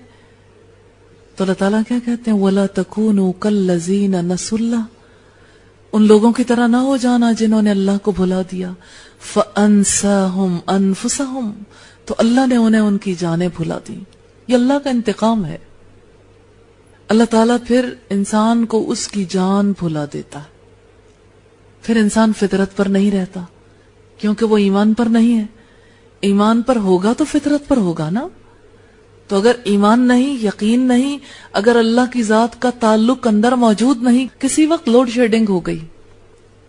تو اللہ تعالیٰ کیا کہتے ہیں؟ وَلَا تَكُونُوا كَالَّذِينَ نَسُوا اللَّهَ، ان لوگوں کی طرح نہ ہو جانا جنہوں نے اللہ کو بھلا دیا، فَأَنسَاهُمْ أَنفُسَهُمْ، تو اللہ نے انہیں ان کی جانیں بھلا دی۔ یہ اللہ کا انتقام ہے۔ اللہ تعالیٰ پھر انسان کو اس کی جان بھلا دیتا ہے، پھر انسان فطرت پر نہیں رہتا، کیونکہ وہ ایمان پر نہیں ہے۔ ایمان پر ہوگا تو فطرت پر ہوگا نا۔ تو اگر ایمان نہیں، یقین نہیں، اگر اللہ کی ذات کا تعلق اندر موجود نہیں، کسی وقت لوڈ شیڈنگ ہو گئی،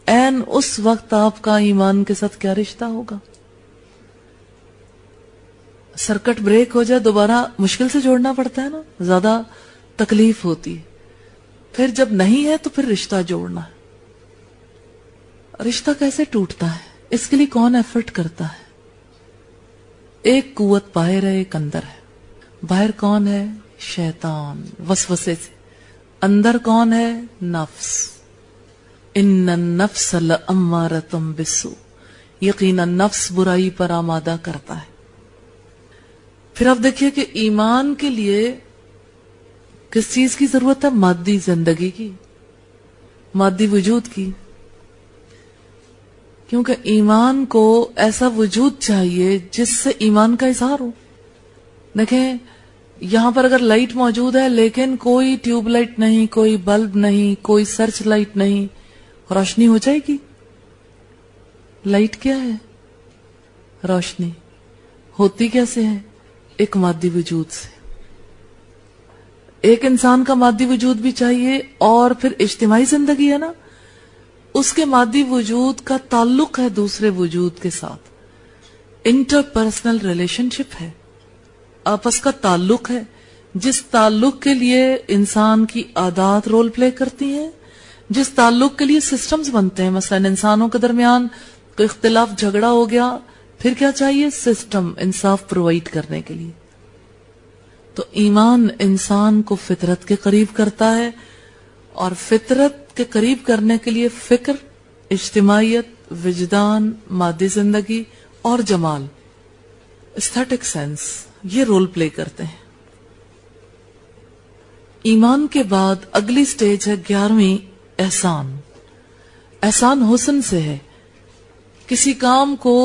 این اس وقت آپ کا ایمان کے ساتھ کیا رشتہ ہوگا؟ سرکٹ بریک ہو جائے دوبارہ مشکل سے جوڑنا پڑتا ہے نا، زیادہ تکلیف ہوتی ہے۔ پھر جب نہیں ہے تو پھر رشتہ جوڑنا ہے۔ رشتہ کیسے ٹوٹتا ہے؟ اس کے لیے کون ایفرٹ کرتا ہے؟ ایک قوت باہر ہے، ایک اندر ہے۔ باہر کون ہے؟ شیطان، وسوسے سے۔ اندر کون ہے؟ نفس۔ ان النفس لامارۃ بالسوء، یقیناً نفس برائی پر آمادہ کرتا ہے۔ پھر آپ دیکھیے کہ ایمان کے لیے کس چیز کی ضرورت ہے؟ مادی زندگی کی، مادی وجود کی، کیونکہ ایمان کو ایسا وجود چاہیے جس سے ایمان کا اظہار ہو۔ دیکھیں یہاں پر اگر لائٹ موجود ہے لیکن کوئی ٹیوب لائٹ نہیں، کوئی بلب نہیں، کوئی سرچ لائٹ نہیں، روشنی ہو جائے گی؟ لائٹ کیا ہے؟ روشنی ہوتی کیسے ہے؟ ایک مادی وجود سے۔ ایک انسان کا مادی وجود بھی چاہیے، اور پھر اجتماعی زندگی ہے نا، اس کے مادی وجود کا تعلق ہے دوسرے وجود کے ساتھ، انٹر پرسنل ریلیشن شپ ہے، آپس کا تعلق ہے، جس تعلق کے لیے انسان کی عادات رول پلے کرتی ہیں، جس تعلق کے لیے سسٹمز بنتے ہیں۔ مثلا انسانوں کے درمیان کوئی اختلاف، جھگڑا ہو گیا، پھر کیا چاہیے؟ سسٹم، انصاف پرووائڈ کرنے کے لیے۔ تو ایمان انسان کو فطرت کے قریب کرتا ہے، اور فطرت کے قریب کرنے کے لیے فکر، اجتماعیت، وجدان، مادی زندگی اور جمال، ایستھیٹک سینس، یہ رول پلے کرتے ہیں۔ ایمان کے بعد اگلی سٹیج ہے 11ویں، احسان۔ احسان حسن سے ہے، کسی کام کو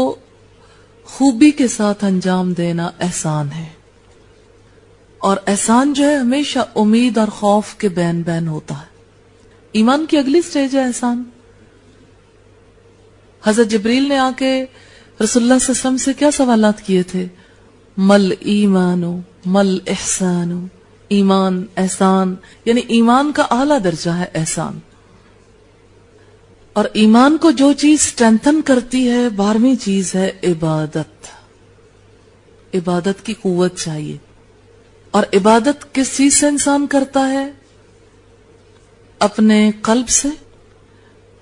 خوبی کے ساتھ انجام دینا احسان ہے، اور احسان جو ہے ہمیشہ امید اور خوف کے بین بین ہوتا ہے۔ ایمان کی اگلی سٹیج ہے احسان۔ حضرت جبریل نے آ کے رسول اللہ صلی اللہ علیہ وسلم سے کیا سوالات کیے تھے؟ مل ایمانو مل احسانو، ایمان، احسان، یعنی ایمان کا اعلیٰ درجہ ہے احسان۔ اور ایمان کو جو چیز سٹرینتھن کرتی ہے، 12ویں چیز ہے عبادت۔ عبادت کی قوت چاہیے. اور عبادت کس چیز سے انسان کرتا ہے؟ اپنے قلب سے،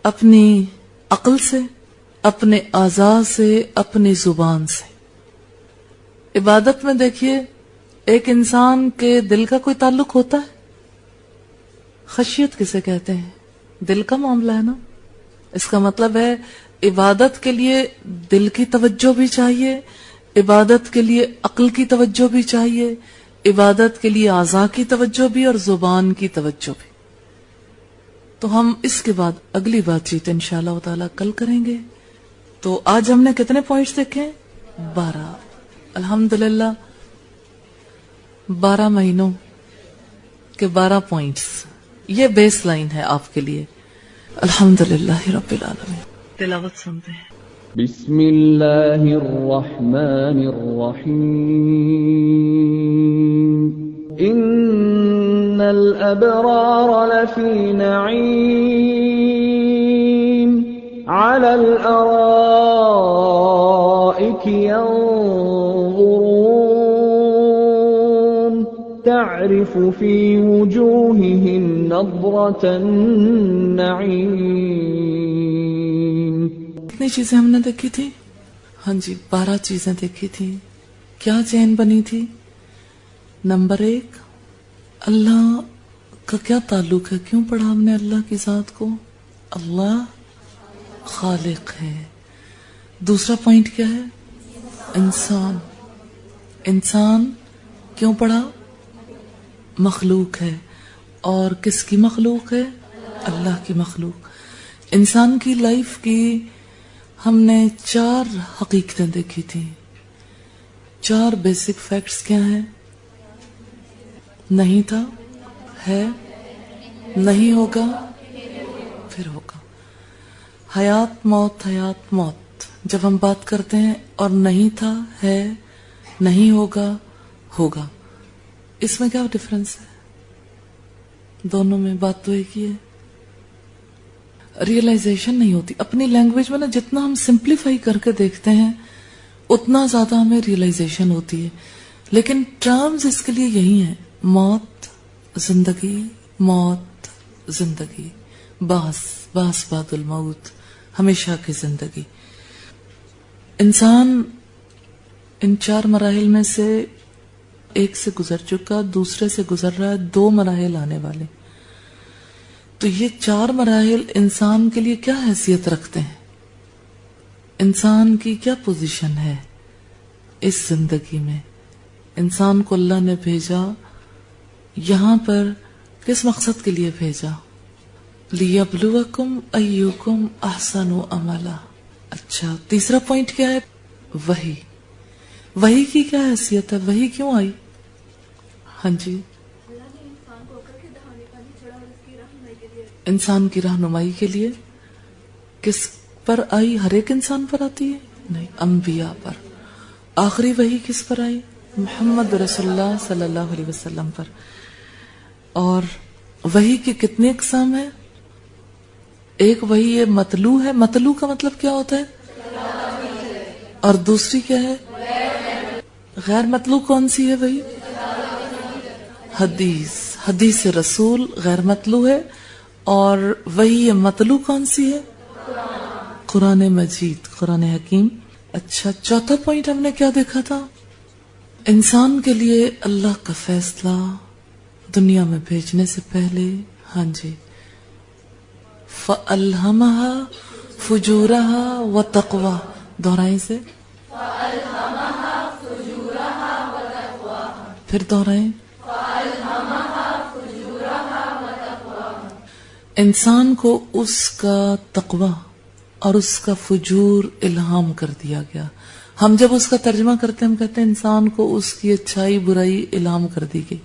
اپنی عقل سے، اپنے اعضاء سے، اپنی زبان سے. عبادت میں دیکھیے ایک انسان کے دل کا کوئی تعلق ہوتا ہے. خشیت کسے کہتے ہیں؟ دل کا معاملہ ہے نا. اس کا مطلب ہے عبادت کے لیے دل کی توجہ بھی چاہیے، عبادت کے لیے عقل کی توجہ بھی چاہیے، عبادت کے لیے اعضاء کی توجہ بھی اور زبان کی توجہ بھی. تو ہم اس کے بعد اگلی بات چیت انشاءاللہ تعالی کل کریں گے. تو آج ہم نے کتنے پوائنٹس دیکھے؟ 12. الحمدللہ 12 مہینوں کے 12 پوائنٹس. یہ بیس لائن ہے آپ کے لیے. الحمدللہ رب العالمین. تلاوت سنتے ہیں. بسم اللہ الرحمن الرحیم. ان الابرار لفی نعیم علی الارائک ينظرون تعرف في وجوههم نظرة النعيم. کتنی چیزیں ہم نے دیکھی تھی؟ ہاں جی 12 چیزیں دیکھی تھی. کیا چین بنی تھی؟ نمبر 1 اللہ کا کیا تعلق ہے؟ کیوں پڑھا ہم نے اللہ کی ذات کو؟ اللہ خالق ہے. دوسرا پوائنٹ کیا ہے؟ انسان. انسان کیوں پڑھا؟ مخلوق ہے. اور کس کی مخلوق ہے؟ اللہ کی مخلوق. انسان کی لائف کی ہم نے 4 حقیقتیں دیکھی تھی. 4 بیسک فیکٹس کیا ہیں؟ نہیں تھا، ہے، نہیں ہوگا، پھر ہوگا. حیات موت، حیات موت. جب ہم بات کرتے ہیں اور نہیں تھا، ہے، نہیں ہوگا، ہوگا، اس میں کیا ڈفرنس ہے؟ دونوں میں بات تو ایک ہی ہے. ریئلائزیشن نہیں ہوتی. اپنی لینگویج میں نا جتنا ہم سمپلیفائی کر کے دیکھتے ہیں اتنا زیادہ ہمیں ریئلائزیشن ہوتی ہے. لیکن ٹرمز اس کے لیے یہی ہیں: موت، زندگی، موت، زندگی، باس بعد الموت، ہمیشہ کی زندگی. انسان ان 4 مراحل میں سے ایک سے گزر چکا، دوسرے سے گزر رہا ہے، 2 مراحل آنے والے. تو یہ 4 مراحل انسان کے لیے کیا حیثیت رکھتے ہیں؟ انسان کی کیا پوزیشن ہے اس زندگی میں؟ انسان کو اللہ نے بھیجا یہاں پر کس مقصد کے لیے بھیجا؟ لِيَبْلُوَكُمْ أَيُّكُمْ أَحْسَنُ عَمَلًا. اچھا تیسرا پوائنٹ کیا ہے؟ وحی. وحی کی کیا حیثیت ہے؟ وحی کیوں آئی؟ ہاں جی انسان کی رہنمائی کے لیے. کس پر آئی؟ ہر ایک انسان پر آتی ہے؟ نہیں، انبیاء پر. آخری وحی کس پر آئی؟ محمد رسول اللہ صلی اللہ علیہ وسلم پر. اور وحی کی کتنی اقسام ہیں؟ ایک وحی مطلوع ہے. مطلوع کا مطلب کیا ہوتا ہے؟ اور دوسری کیا ہے؟ غیر مطلوع. کون سی ہے وحی؟ حدیث. حدیث رسول غیر مطلوع ہے. اور وہی مطلوع کون سی ہے؟ قرآن مجید، قرآن حکیم. اچھا چوتھا پوائنٹ ہم نے کیا دیکھا تھا؟ انسان کے لیے اللہ کا فیصلہ دنیا میں بھیجنے سے پہلے. ہاں جی فَأَلْهَمَهَا فُجُورَهَا وَتَقْوَاهَا. دہرائیں سے. فَأَلْهَمَهَا فُجُورَهَا وَتَقْوَاهَا. پھر دہرائیں. انسان کو اس کا تقوی اور اس کا فجور الہام کر دیا گیا. ہم جب اس کا ترجمہ کرتے ہیں ہم کہتے ہیں انسان کو اس کی اچھائی برائی الہام کر دی گئی.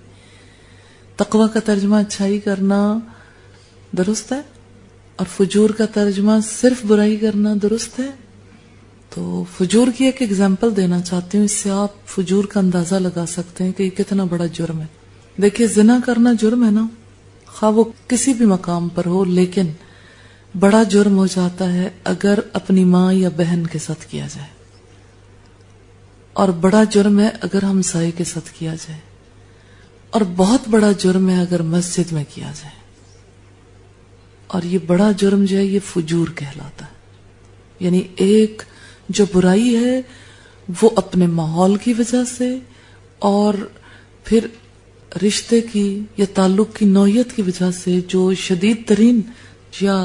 تقوی کا ترجمہ اچھائی کرنا درست ہے اور فجور کا ترجمہ صرف برائی کرنا درست ہے. تو فجور کی ایک ایگزامپل دینا چاہتی ہوں، اس سے آپ فجور کا اندازہ لگا سکتے ہیں کہ یہ کتنا بڑا جرم ہے. دیکھیے زنا کرنا جرم ہے نا، خواہ وہ کسی بھی مقام پر ہو، لیکن بڑا جرم ہو جاتا ہے اگر اپنی ماں یا بہن کے ساتھ کیا جائے. اور بڑا جرم ہے اگر ہمسائے کے ساتھ کیا جائے، اور بہت بڑا جرم ہے اگر مسجد میں کیا جائے. اور یہ بڑا جرم جو ہے یہ فجور کہلاتا ہے. یعنی ایک جو برائی ہے وہ اپنے ماحول کی وجہ سے اور پھر رشتے کی یا تعلق کی نوعیت کی وجہ سے جو شدید ترین یا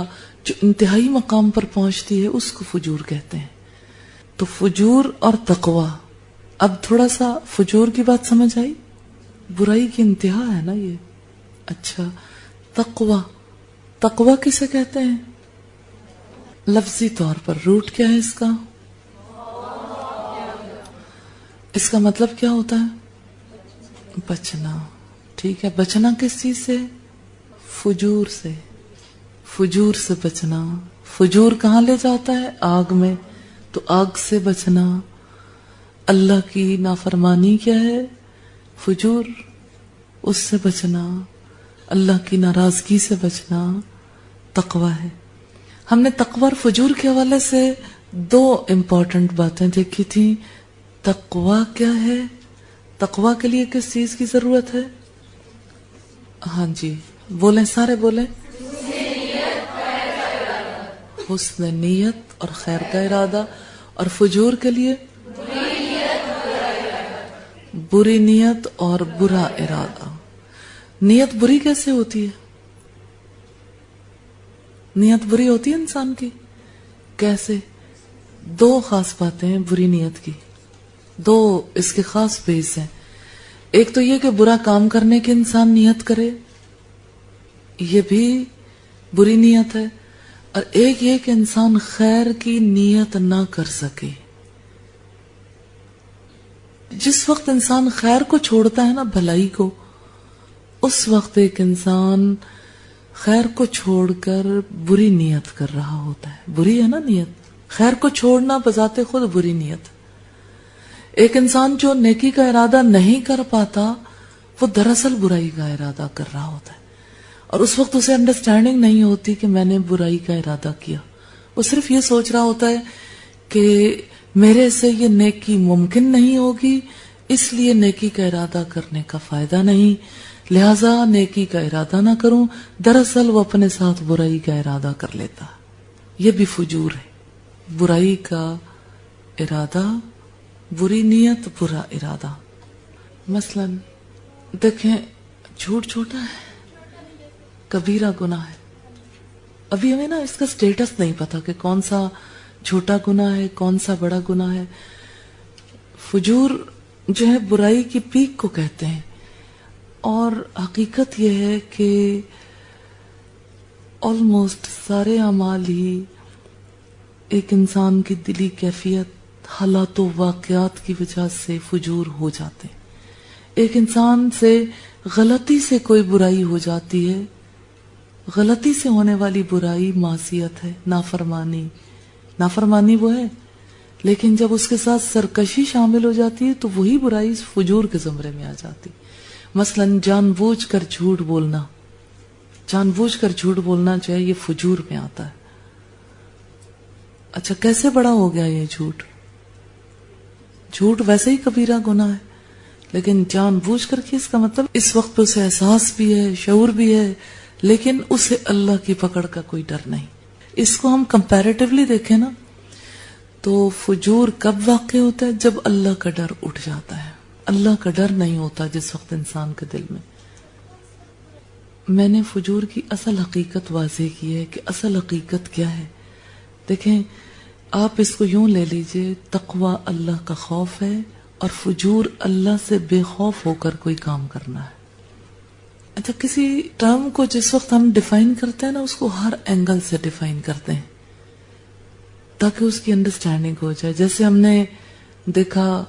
جو انتہائی مقام پر پہنچتی ہے اس کو فجور کہتے ہیں. تو فجور اور تقوی. اب تھوڑا سا فجور کی بات سمجھ آئی؟ برائی کی انتہا ہے نا یہ. اچھا تقوی، تقوی کسے کہتے ہیں؟ لفظی طور پر روٹ کیا ہے اس کا؟ اس کا مطلب کیا ہوتا ہے؟ بچنا. ٹھیک ہے، بچنا کس چیز سے؟ فجور سے. فجور سے بچنا. فجور کہاں لے جاتا ہے؟ آگ میں. تو آگ سے بچنا. اللہ کی نافرمانی کیا ہے؟ فجور. اس سے بچنا، اللہ کی ناراضگی سے بچنا تقوی ہے. ہم نے تقوی اور فجور کے حوالے سے 2 امپورٹنٹ باتیں دیکھی تھی. تقوی کیا ہے؟ تقوی کے لیے کس چیز کی ضرورت ہے؟ ہاں جی بولیں، سارے بولیں. حسن نیت اور خیر کا ارادہ. اور فجور کے لیے بری نیت اور برا ارادہ. نیت بری کیسے ہوتی ہے؟ نیت بری ہوتی ہے انسان کی کیسے؟ 2 خاص باتیں ہیں بری نیت کی، 2 اس کے خاص بیس ہیں. ایک تو یہ کہ برا کام کرنے کی انسان نیت کرے، یہ بھی بری نیت ہے. اور ایک یہ کہ انسان خیر کی نیت نہ کر سکے. جس وقت انسان خیر کو چھوڑتا ہے نا، بھلائی کو، اس وقت ایک انسان خیر کو چھوڑ کر بری نیت کر رہا ہوتا ہے. بری ہے نا نیت، خیر کو چھوڑنا بذات خود بری نیت. ایک انسان جو نیکی کا ارادہ نہیں کر پاتا وہ دراصل برائی کا ارادہ کر رہا ہوتا ہے. اور اس وقت اسے انڈرسٹینڈنگ نہیں ہوتی کہ میں نے برائی کا ارادہ کیا. وہ صرف یہ سوچ رہا ہوتا ہے کہ میرے سے یہ نیکی ممکن نہیں ہوگی، اس لیے نیکی کا ارادہ کرنے کا فائدہ نہیں، لہذا نیکی کا ارادہ نہ کروں. دراصل وہ اپنے ساتھ برائی کا ارادہ کر لیتا. یہ بھی فجور ہے. برائی کا ارادہ، بری نیت، برا ارادہ. مثلا دیکھیں، جھوٹ چھوٹا ہے، کبیرہ گناہ ہے. ابھی ہمیں نا اس کا سٹیٹس نہیں پتا کہ کون سا چھوٹا گناہ ہے، کون سا بڑا گناہ ہے. فجور جو ہے برائی کی پیک کو کہتے ہیں. اور حقیقت یہ ہے کہ آلموسٹ سارے اعمال ہی ایک انسان کی دلی کیفیت، حالات و واقعات کی وجہ سے فجور ہو جاتے. ایک انسان سے غلطی سے کوئی برائی ہو جاتی ہے، غلطی سے ہونے والی برائی معصیت ہے، نافرمانی. نافرمانی وہ ہے، لیکن جب اس کے ساتھ سرکشی شامل ہو جاتی ہے تو وہی برائی فجور کے زمرے میں آ جاتی. مثلا جان بوجھ کر جھوٹ بولنا، جان بوجھ کر جھوٹ بولنا جو ہے یہ فجور میں آتا ہے. اچھا کیسے بڑا ہو گیا یہ جھوٹ؟ جھوٹ ویسے ہی کبیرہ گناہ ہے، لیکن جان بوجھ کر کے، اس کا مطلب اس وقت اسے احساس بھی ہے، شعور بھی ہے، لیکن اسے اللہ کی پکڑ کا کوئی ڈر نہیں. اس کو ہم کمپیریٹیولی دیکھیں نا تو فجور کب واقع ہوتا ہے؟ جب اللہ کا ڈر اٹھ جاتا ہے. اللہ کا ڈر نہیں ہوتا جس وقت انسان کے دل میں. میں نے فجور کی اصل حقیقت واضح کی ہے کہ اصل حقیقت کیا ہے. دیکھیں آپ اس کو یوں لے لیجئے، تقوی اللہ کا خوف ہے اور فجور اللہ سے بے خوف ہو کر کوئی کام کرنا ہے. اچھا کسی ٹرم کو جس وقت ہم ڈیفائن کرتے ہیں نا، اس کو ہر اینگل سے ڈیفائن کرتے ہیں تاکہ اس کی انڈرسٹینڈنگ ہو جائے. جیسے ہم نے دیکھا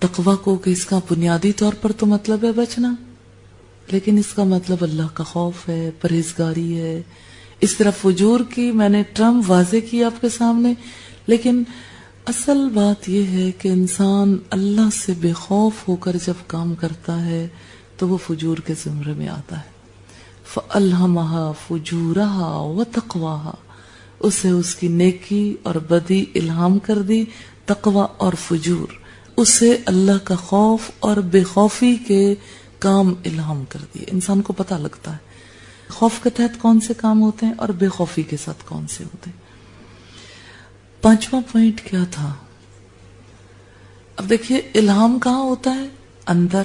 تقوی کو کہ اس کا بنیادی طور پر تو مطلب ہے بچنا، لیکن اس کا مطلب اللہ کا خوف ہے، پرہیزگاری ہے. اس طرح فجور کی میں نے ٹرم واضح کی آپ کے سامنے، لیکن اصل بات یہ ہے کہ انسان اللہ سے بے خوف ہو کر جب کام کرتا ہے تو وہ فجور کے زمرے میں آتا ہے. فَأَلْهَمَهَا فُجُورَهَا وَتَقْوَاهَا، اسے اس کی نیکی اور بدی الہام کر دی، تقوی اور فجور. اسے اللہ کا خوف اور بے خوفی کے کام الہام کر دیے. انسان کو پتہ لگتا ہے خوف کے تحت کون سے کام ہوتے ہیں اور بے خوفی کے ساتھ کون سے ہوتے ہیں. 5واں پوائنٹ کیا تھا؟ اب دیکھیے الہام کہاں ہوتا ہے؟ اندر.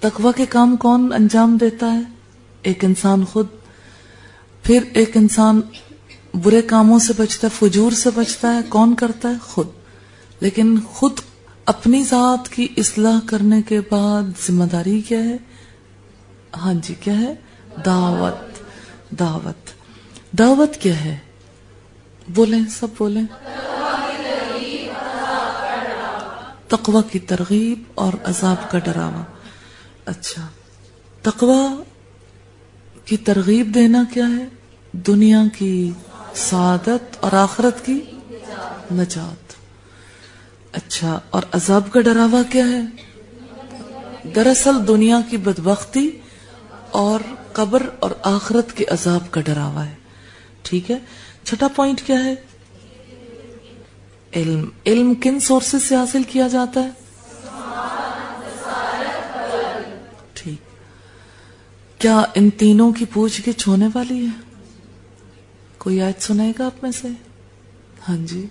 تقوی کے کام کون انجام دیتا ہے؟ ایک انسان خود. پھر ایک انسان برے کاموں سے بچتا ہے، فجور سے بچتا ہے، کون کرتا ہے؟ خود. لیکن خود اپنی ذات کی اصلاح کرنے کے بعد ذمہ داری کیا ہے؟ ہاں جی کیا ہے؟ دعوت. دعوت دعوت کیا ہے؟ بولیں سب بولیں. تقوی کی ترغیب اور عذاب کا ڈراوا. اچھا تقوی کی ترغیب دینا کیا ہے؟ دنیا کی سعادت اور آخرت کی نجات. اچھا اور عذاب کا ڈراوا کیا ہے؟ دراصل دنیا کی بدبختی اور قبر اور آخرت کے عذاب کا ڈراوا ہے. ٹھیک ہے. 6واں پوائنٹ کیا ہے؟ علم. علم کن سورسز سے حاصل کیا جاتا ہے؟ ٹھیک. کیا ان تینوں کی پوچھ گچھ ہونے والی ہے؟ کوئی آیت سنائے گا آپ میں سے؟ ہاں جی.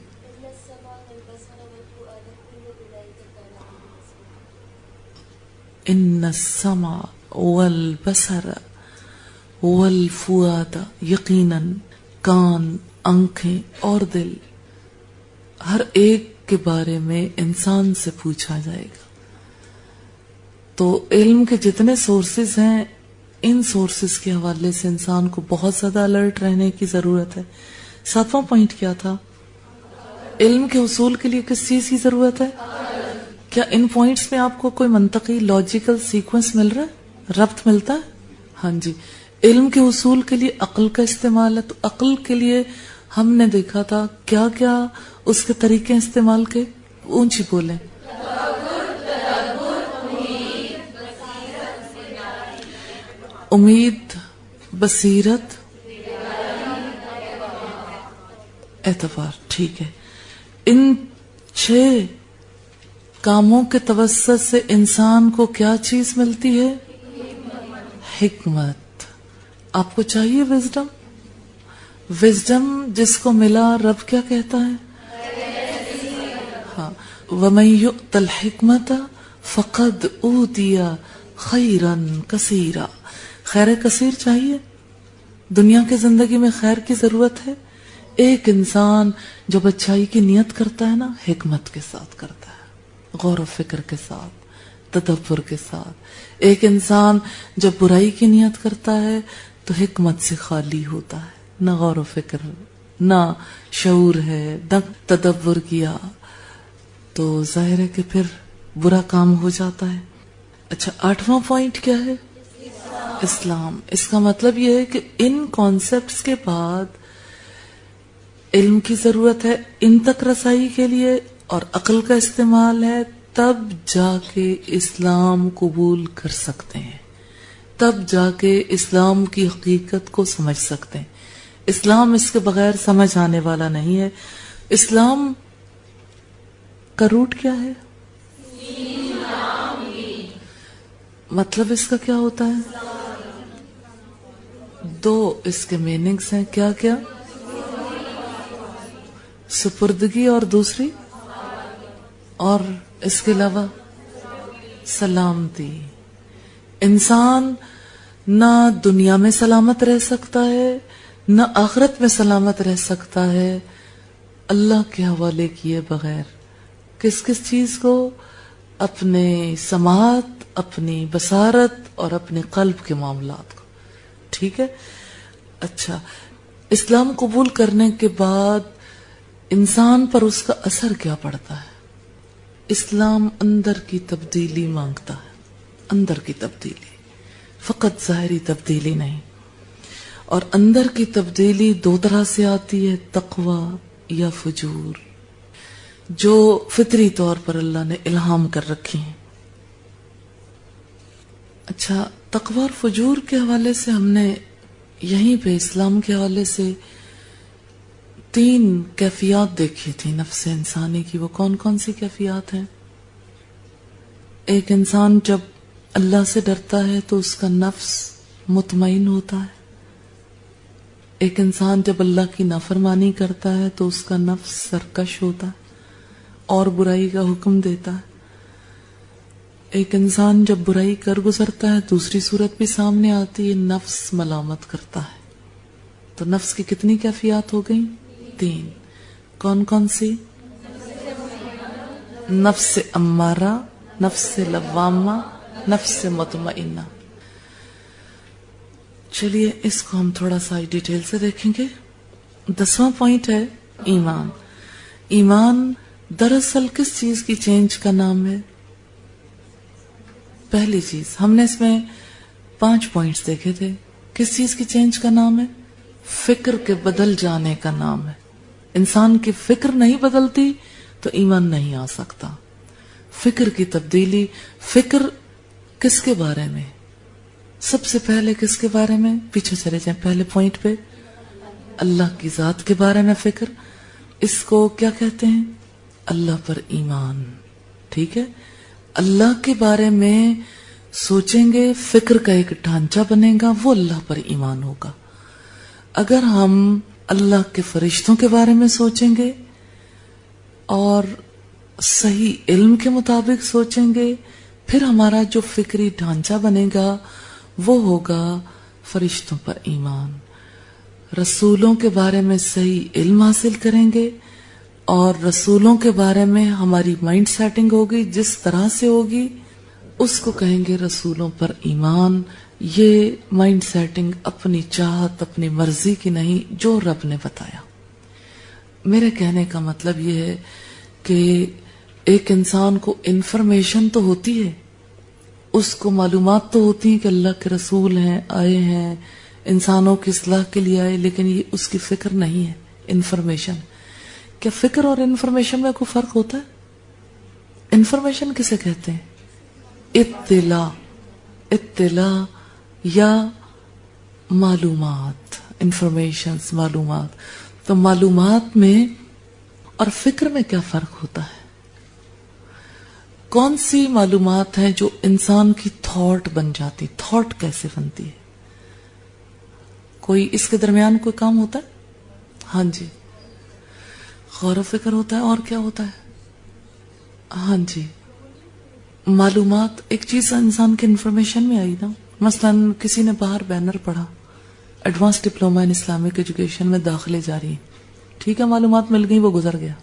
ان السمع والبصر والفؤاد، یقیناً کان، آنکھیں اور دل، ہر ایک کے بارے میں انسان سے پوچھا جائے گا. تو علم کے جتنے سورسز ہیں ان سورسز کے حوالے سے انسان کو بہت زیادہ الرٹ رہنے کی ضرورت ہے. 7واں پوائنٹ کیا تھا؟ علم کے حصول کے لیے کس چیز کی ضرورت ہے؟ کیا ان پوائنٹس میں آپ کو کوئی منطقی لاجیکل سیکوینس مل رہا ہے؟ ربط ملتا ہے؟ ہاں جی. علم کے حصول کے لیے عقل کا استعمال ہے. تو عقل کے لیے ہم نے دیکھا تھا کیا کیا اس کے طریقے استعمال کے. اونچی بولیں. امید، بصیرت، اعتبار. ٹھیک ہے. ان 6 کاموں کے توسط سے انسان کو کیا چیز ملتی ہے؟ حکمت. آپ کو چاہیے وزڈم. وزڈم جس کو ملا رب کیا کہتا ہے؟ ہاں. وَمَن يُؤْتَ الْحِكْمَةَ فَقَدْ أُوتِيَ خَيْرًا كَثِيرًا. خیر کثیر چاہیے. دنیا کی زندگی میں خیر کی ضرورت ہے. ایک انسان جب اچھائی کی نیت کرتا ہے نا، حکمت کے ساتھ کرتا ہے، غور و فکر کے ساتھ، تدبر کے ساتھ. ایک انسان جب برائی کی نیت کرتا ہے تو حکمت سے خالی ہوتا ہے، نہ غور و فکر، نہ شعور ہے، نہ تدبر کیا، تو ظاہر ہے کہ پھر برا کام ہو جاتا ہے. اچھا 8واں پوائنٹ کیا ہے؟ اسلام. اس کا مطلب یہ ہے کہ ان کانسیپٹس کے بعد علم کی ضرورت ہے ان تک رسائی کے لیے اور عقل کا استعمال ہے، تب جا کے اسلام قبول کر سکتے ہیں، تب جا کے اسلام کی حقیقت کو سمجھ سکتے ہیں. اسلام اس کے بغیر سمجھ آنے والا نہیں ہے. اسلام کا روٹ کیا ہے؟ مطلب اس کا کیا ہوتا ہے؟ 2 اس کے میننگز ہیں. کیا کیا؟ سپردگی اور دوسری، اور اس کے علاوہ سلامتی. انسان نہ دنیا میں سلامت رہ سکتا ہے نہ آخرت میں سلامت رہ سکتا ہے اللہ کے حوالے کیے بغیر. کس کس چیز کو؟ اپنے سماعت، اپنی بصارت اور اپنے قلب کے معاملات کو. ٹھیک ہے. اچھا اسلام قبول کرنے کے بعد انسان پر اس کا اثر کیا پڑتا ہے؟ اسلام اندر کی تبدیلی مانگتا ہے، اندر کی تبدیلی، فقط ظاہری تبدیلی نہیں. اور اندر کی تبدیلی 2 طرح سے آتی ہے، تقوی یا فجور، جو فطری طور پر اللہ نے الہام کر رکھی ہیں. اچھا تقوی اور فجور کے حوالے سے ہم نے یہیں پہ اسلام کے حوالے سے 3 کیفیات دیکھی تھی نفس انسانی کی. وہ کون کون سی کیفیات ہیں؟ ایک انسان جب اللہ سے ڈرتا ہے تو اس کا نفس مطمئن ہوتا ہے. ایک انسان جب اللہ کی نافرمانی کرتا ہے تو اس کا نفس سرکش ہوتا ہے اور برائی کا حکم دیتا ہے. ایک انسان جب برائی کر گزرتا ہے دوسری صورت بھی سامنے آتی ہے، نفس ملامت کرتا ہے. تو نفس کی کتنی کیفیات ہو گئیں؟ 3. کون کون سی؟ نفس امارہ، نفس لوامہ، نفس مطمئنہ. چلیے اس کو ہم تھوڑا سا ڈیٹیل سے دیکھیں گے. 10واں پوائنٹ ہے ایمان. ایمان دراصل کس چیز کی چینج کا نام ہے؟ پہلی چیز ہم نے اس میں 5 پوائنٹس دیکھے تھے. کس چیز کی چینج کا نام ہے؟ فکر کے بدل جانے کا نام ہے. انسان کی فکر نہیں بدلتی تو ایمان نہیں آ سکتا. فکر کی تبدیلی. فکر کس کے بارے میں؟ سب سے پہلے کس کے بارے میں؟ پیچھے چلے جائیں پہلے پوائنٹ پہ. اللہ کی ذات کے بارے میں فکر. اس کو کیا کہتے ہیں؟ اللہ پر ایمان. ٹھیک ہے، اللہ کے بارے میں سوچیں گے، فکر کا ایک ڈھانچہ بنے گا، وہ اللہ پر ایمان ہوگا. اگر ہم اللہ کے فرشتوں کے بارے میں سوچیں گے اور صحیح علم کے مطابق سوچیں گے، پھر ہمارا جو فکری ڈھانچہ بنے گا وہ ہوگا فرشتوں پر ایمان. رسولوں کے بارے میں صحیح علم حاصل کریں گے اور رسولوں کے بارے میں ہماری مائنڈ سیٹنگ ہوگی، جس طرح سے ہوگی اس کو کہیں گے رسولوں پر ایمان. یہ مائنڈ سیٹنگ اپنی چاہت اپنی مرضی کی نہیں، جو رب نے بتایا. میرے کہنے کا مطلب یہ ہے کہ ایک انسان کو انفارمیشن تو ہوتی ہے، اس کو معلومات تو ہوتی ہیں کہ اللہ کے رسول ہیں، آئے ہیں، انسانوں کی اصلاح کے لیے آئے، لیکن یہ اس کی فکر نہیں ہے، انفارمیشن. کیا فکر اور انفارمیشن میں کوئی فرق ہوتا ہے؟ انفارمیشن کسے کہتے ہیں؟ اطلاع یا معلومات. انفارمیشنز معلومات. تو معلومات میں اور فکر میں کیا فرق ہوتا ہے؟ کون سی معلومات ہیں جو انسان کی تھاٹ بن جاتی؟ تھاٹ کیسے بنتی ہے؟ کوئی اس کے درمیان کوئی کام ہوتا ہے؟ ہاں جی، غور و فکر ہوتا ہے. اور کیا ہوتا ہے؟ ہاں جی، معلومات. ایک چیز انسان کے انفارمیشن میں آئی نا، مثلا کسی نے باہر بینر پڑھا، advance diploma in Islamic education میں داخلے جاری ہیں. ٹھیک ہے، معلومات مل گئی، وہ گزر گیا.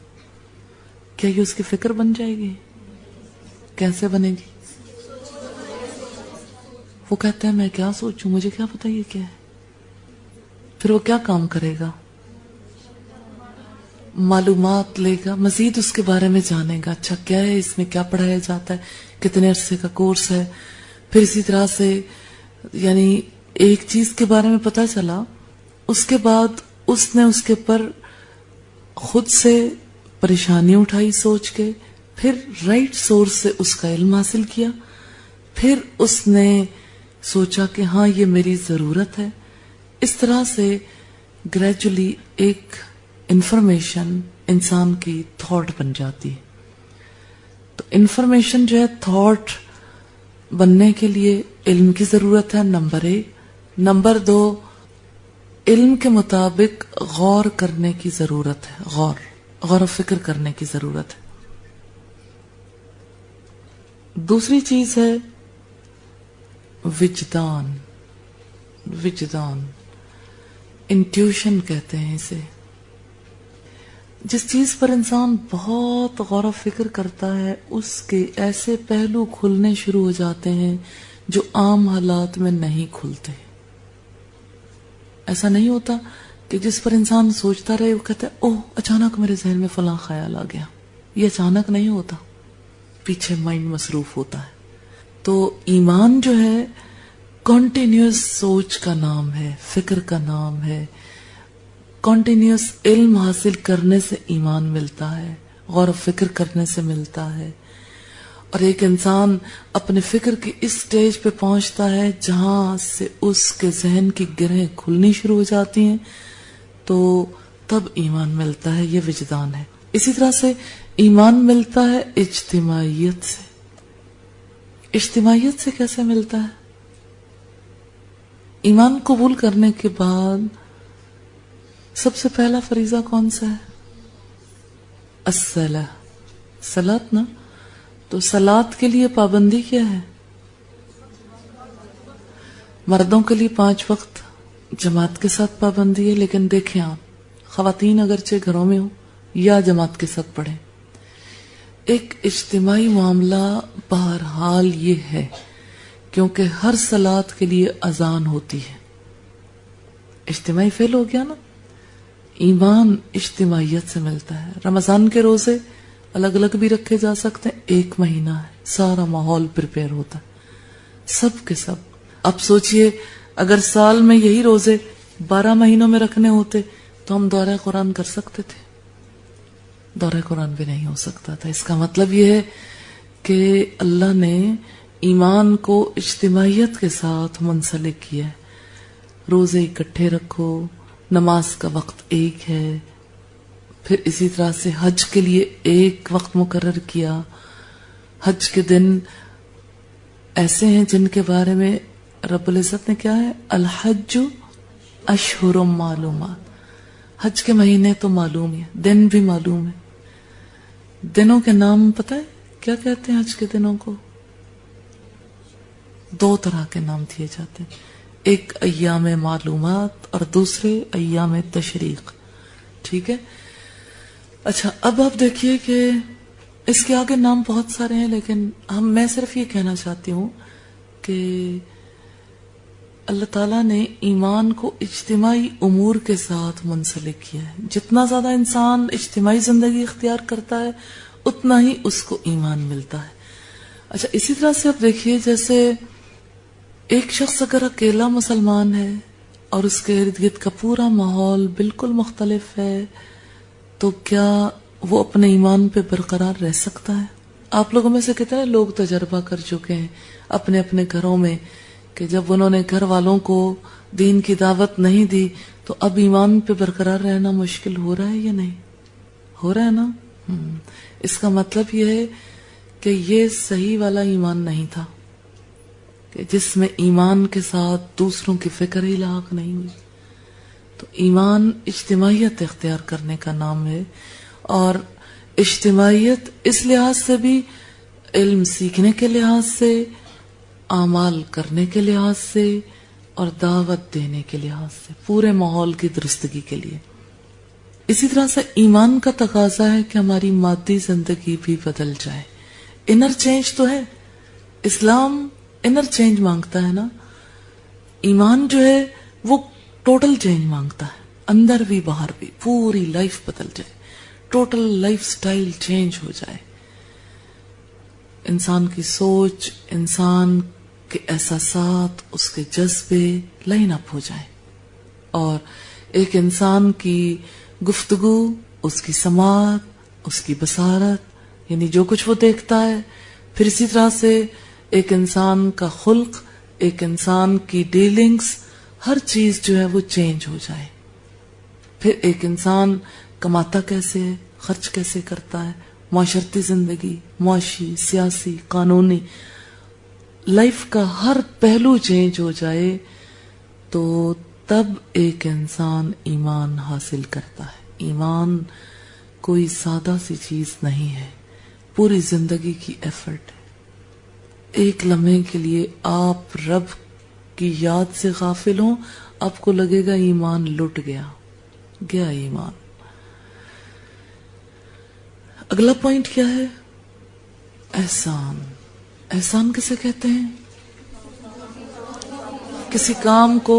کیا یہ اس کی فکر بن جائے گی؟ کیسے بنے گی؟ وہ کہتا ہے میں کیا سوچوں، مجھے کیا پتا یہ کیا ہے. پھر وہ کیا کام کرے گا؟ معلومات لے گا، مزید اس کے بارے میں جانے گا. اچھا کیا ہے اس میں، کیا پڑھایا جاتا ہے، کتنے عرصے کا کورس ہے. پھر اسی طرح سے یعنی ایک چیز کے بارے میں پتا چلا، اس کے بعد اس نے اس کے پر خود سے پریشانی اٹھائی سوچ کے، پھر رائٹ سورس سے اس کا علم حاصل کیا، پھر اس نے سوچا کہ ہاں یہ میری ضرورت ہے. اس طرح سے گریجولی ایک انفارمیشن انسان کی تھاٹ بن جاتی ہے. تو انفارمیشن جو ہے تھاٹ بننے کے لیے علم کی ضرورت ہے، نمبر 1. نمبر 2، علم کے مطابق غور کرنے کی ضرورت ہے، غور و فکر کرنے کی ضرورت ہے. دوسری چیز ہے وجدان، انٹیوشن کہتے ہیں اسے. جس چیز پر انسان بہت غور و فکر کرتا ہے اس کے ایسے پہلو کھلنے شروع ہو جاتے ہیں جو عام حالات میں نہیں کھلتے. ایسا نہیں ہوتا کہ جس پر انسان سوچتا رہے وہ کہتا ہے اوہ اچانک میرے ذہن میں فلاں خیال آ گیا. یہ اچانک نہیں ہوتا، پیچھے مائنڈ مصروف ہوتا ہے. تو ایمان جو ہے کنٹینیوس سوچ کا نام ہے، فکر کا نام ہے. کنٹینیوس علم حاصل کرنے سے ایمان ملتا ہے، غور و فکر کرنے سے ملتا ہے. اور ایک انسان اپنے فکر کی اس سٹیج پہ پہنچتا ہے جہاں سے اس کے ذہن کی گرہیں کھلنی شروع ہو جاتی ہیں، تو تب ایمان ملتا ہے. یہ وجدان ہے. اسی طرح سے ایمان ملتا ہے اجتماعیت سے. اجتماعیت سے کیسے ملتا ہے؟ ایمان قبول کرنے کے بعد سب سے پہلا فریضہ کون سا ہے؟ الصلاۃ، صلاۃ نا. تو صلاۃ کے لیے پابندی کیا ہے؟ مردوں کے لیے 5 وقت جماعت کے ساتھ پابندی ہے، لیکن دیکھیں آپ خواتین اگرچہ گھروں میں ہوں یا جماعت کے ساتھ پڑھیں، ایک اجتماعی معاملہ بہرحال یہ ہے، کیونکہ ہر صلاۃ کے لیے اذان ہوتی ہے. اجتماعی فعل ہو گیا نا. ایمان اجتماعیت سے ملتا ہے. رمضان کے روزے الگ الگ بھی رکھے جا سکتے ہیں، 1 مہینہ ہے، سارا ماحول پریپیئر ہوتا ہے سب کے سب. اب سوچئے اگر سال میں یہی روزے 12 مہینوں میں رکھنے ہوتے تو ہم دورہ قرآن کر سکتے تھے؟ دورہ قرآن بھی نہیں ہو سکتا تھا. اس کا مطلب یہ ہے کہ اللہ نے ایمان کو اجتماعیت کے ساتھ منسلک کیا ہے. روزے اکٹھے رکھو، نماز کا وقت ایک ہے، پھر اسی طرح سے حج کے لیے ایک وقت مقرر کیا. حج کے دن ایسے ہیں جن کے بارے میں رب العزت نے کیا ہے؟ الحج اشہر معلومات. حج کے مہینے تو معلوم ہے، دن بھی معلوم ہے. دنوں کے نام پتہ ہے کیا کہتے ہیں؟ حج کے دنوں کو 2 طرح کے نام دیے جاتے ہیں، ایک ایام معلومات اور دوسرے ایام تشریق. ٹھیک ہے. اچھا اب آپ دیکھیے کہ اس کے آگے نام بہت سارے ہیں، لیکن میں صرف یہ کہنا چاہتی ہوں کہ اللہ تعالیٰ نے ایمان کو اجتماعی امور کے ساتھ منسلک کیا ہے. جتنا زیادہ انسان اجتماعی زندگی اختیار کرتا ہے اتنا ہی اس کو ایمان ملتا ہے. اچھا اسی طرح سے آپ دیکھیے جیسے ایک شخص اگر اکیلا مسلمان ہے اور اس کے ارد گرد کا پورا ماحول بالکل مختلف ہے تو کیا وہ اپنے ایمان پہ برقرار رہ سکتا ہے؟ آپ لوگوں میں سے کتنے لوگ تجربہ کر چکے ہیں اپنے اپنے گھروں میں کہ جب انہوں نے گھر والوں کو دین کی دعوت نہیں دی تو اب ایمان پہ برقرار رہنا مشکل ہو رہا ہے یا نہیں؟ ہو رہا ہے نا. اس کا مطلب یہ ہے کہ یہ صحیح والا ایمان نہیں تھا، کہ جس میں ایمان کے ساتھ دوسروں کی فکر ہی لاحق نہیں ہوئی. تو ایمان اجتماعیت اختیار کرنے کا نام ہے، اور اجتماعیت اس لحاظ سے بھی علم سیکھنے کے لحاظ سے، اعمال کرنے کے لحاظ سے اور دعوت دینے کے لحاظ سے، پورے ماحول کی درستگی کے لیے. اسی طرح سے ایمان کا تقاضا ہے کہ ہماری مادی زندگی بھی بدل جائے. انر چینج تو ہے، اسلام انر چینج مانگتا ہے نا. ایمان جو ہے وہ ٹوٹل چینج مانگتا ہے، اندر بھی باہر بھی، پوری لائف بدل جائے، ٹوٹل لائف سٹائل چینج ہو جائے، انسان کی سوچ، انسان کے احساسات، اس کے جذبے لائن اپ ہو جائیں، اور ایک انسان کی گفتگو، اس کی سماعت، اس کی بصارت، یعنی جو کچھ وہ دیکھتا ہے، پھر اسی طرح سے ایک انسان کا خلق، ایک انسان کی ڈیلنگز، ہر چیز جو ہے وہ چینج ہو جائے. پھر ایک انسان کماتا کیسے ہے، خرچ کیسے کرتا ہے، معاشرتی زندگی، معاشی، سیاسی، قانونی، لائف کا ہر پہلو چینج ہو جائے تو تب ایک انسان ایمان حاصل کرتا ہے. ایمان کوئی سادہ سی چیز نہیں ہے، پوری زندگی کی ایفرٹ ہے. ایک لمحے کے لیے آپ رب کی یاد سے غافل ہوں، آپ کو لگے گا ایمان لٹ گیا ایمان. اگلا پوائنٹ کیا ہے؟ احسان. احسان کسے کہتے ہیں؟ کسی کام کو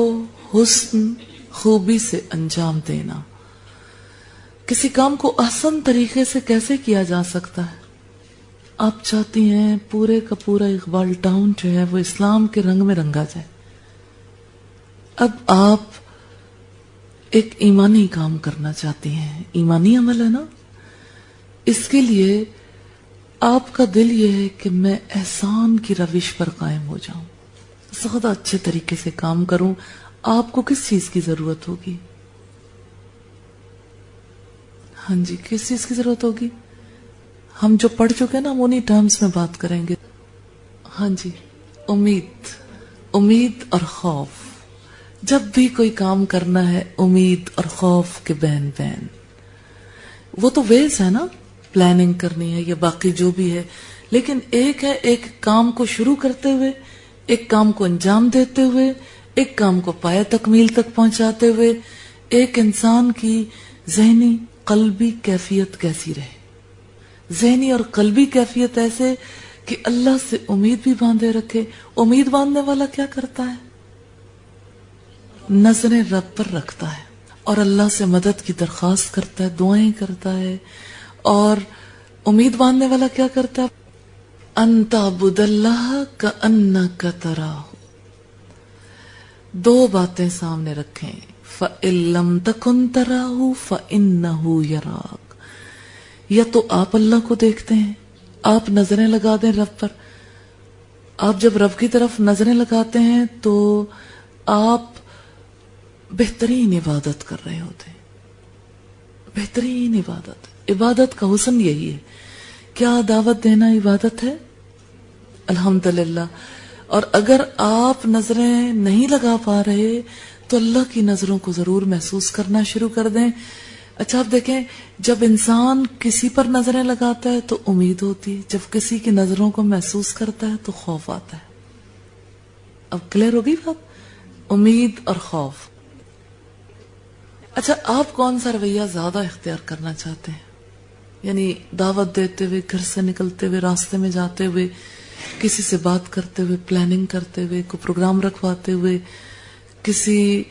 حسن، خوبی سے انجام دینا. کسی کام کو احسن طریقے سے کیسے کیا جا سکتا ہے؟ آپ چاہتی ہیں پورے کا پورا اقبال ٹاؤن جو ہے وہ اسلام کے رنگ میں رنگا جائے. اب آپ ایک ایمانی کام کرنا چاہتی ہیں، ایمانی عمل ہے نا. اس کے لیے آپ کا دل یہ ہے کہ میں احسان کی روش پر قائم ہو جاؤں، زیادہ اچھے طریقے سے کام کروں. آپ کو کس چیز کی ضرورت ہوگی؟ ہاں جی، کس چیز کی ضرورت ہوگی؟ ہم جو پڑھ چکے ہیں نا ہم انہی ٹرمز میں بات کریں گے. ہاں جی، امید اور خوف. جب بھی کوئی کام کرنا ہے امید اور خوف کے بین بین. وہ تو ویز ہے نا، پلاننگ کرنی ہے یا باقی جو بھی ہے، لیکن ایک ہے ایک کام کو شروع کرتے ہوئے، ایک کام کو انجام دیتے ہوئے، ایک کام کو پایہ تکمیل تک پہنچاتے ہوئے ایک انسان کی ذہنی قلبی کیفیت کیسی رہے. ذہنی اور قلبی کیفیت ایسے کہ اللہ سے امید بھی باندھے رکھے. امید باندھنے والا کیا کرتا ہے؟ نظریں رب پر رکھتا ہے اور اللہ سے مدد کی درخواست کرتا ہے، دعائیں کرتا ہے. اور امید باندھنے والا کیا کرتا ہے؟ ان تعبد اللہ کأنک تراہ. دو باتیں سامنے رکھیں، فَإِن لَمْ تَكُنْ تَرَاهُ فَإِنَّهُ يَرَاكَ. یا تو آپ اللہ کو دیکھتے ہیں، آپ نظریں لگا دیں رب پر. آپ جب رب کی طرف نظریں لگاتے ہیں تو آپ بہترین عبادت کر رہے ہوتے ہیں. بہترین عبادت کا حسن یہی ہے. کیا دعوت دینا عبادت ہے؟ الحمدللہ. اور اگر آپ نظریں نہیں لگا پا رہے تو اللہ کی نظروں کو ضرور محسوس کرنا شروع کر دیں. اچھا آپ دیکھیں، جب انسان کسی پر نظریں لگاتا ہے تو امید ہوتی ہے، جب کسی کی نظروں کو محسوس کرتا ہے تو خوف آتا ہے. اب کلیئر ہوگی بات؟ امید اور خوف. اچھا آپ کون سا رویہ زیادہ اختیار کرنا چاہتے ہیں؟ یعنی دعوت دیتے ہوئے، گھر سے نکلتے ہوئے، راستے میں جاتے ہوئے، کسی سے بات کرتے ہوئے، پلاننگ کرتے ہوئے، کوئی پروگرام رکھواتے ہوئے، کسی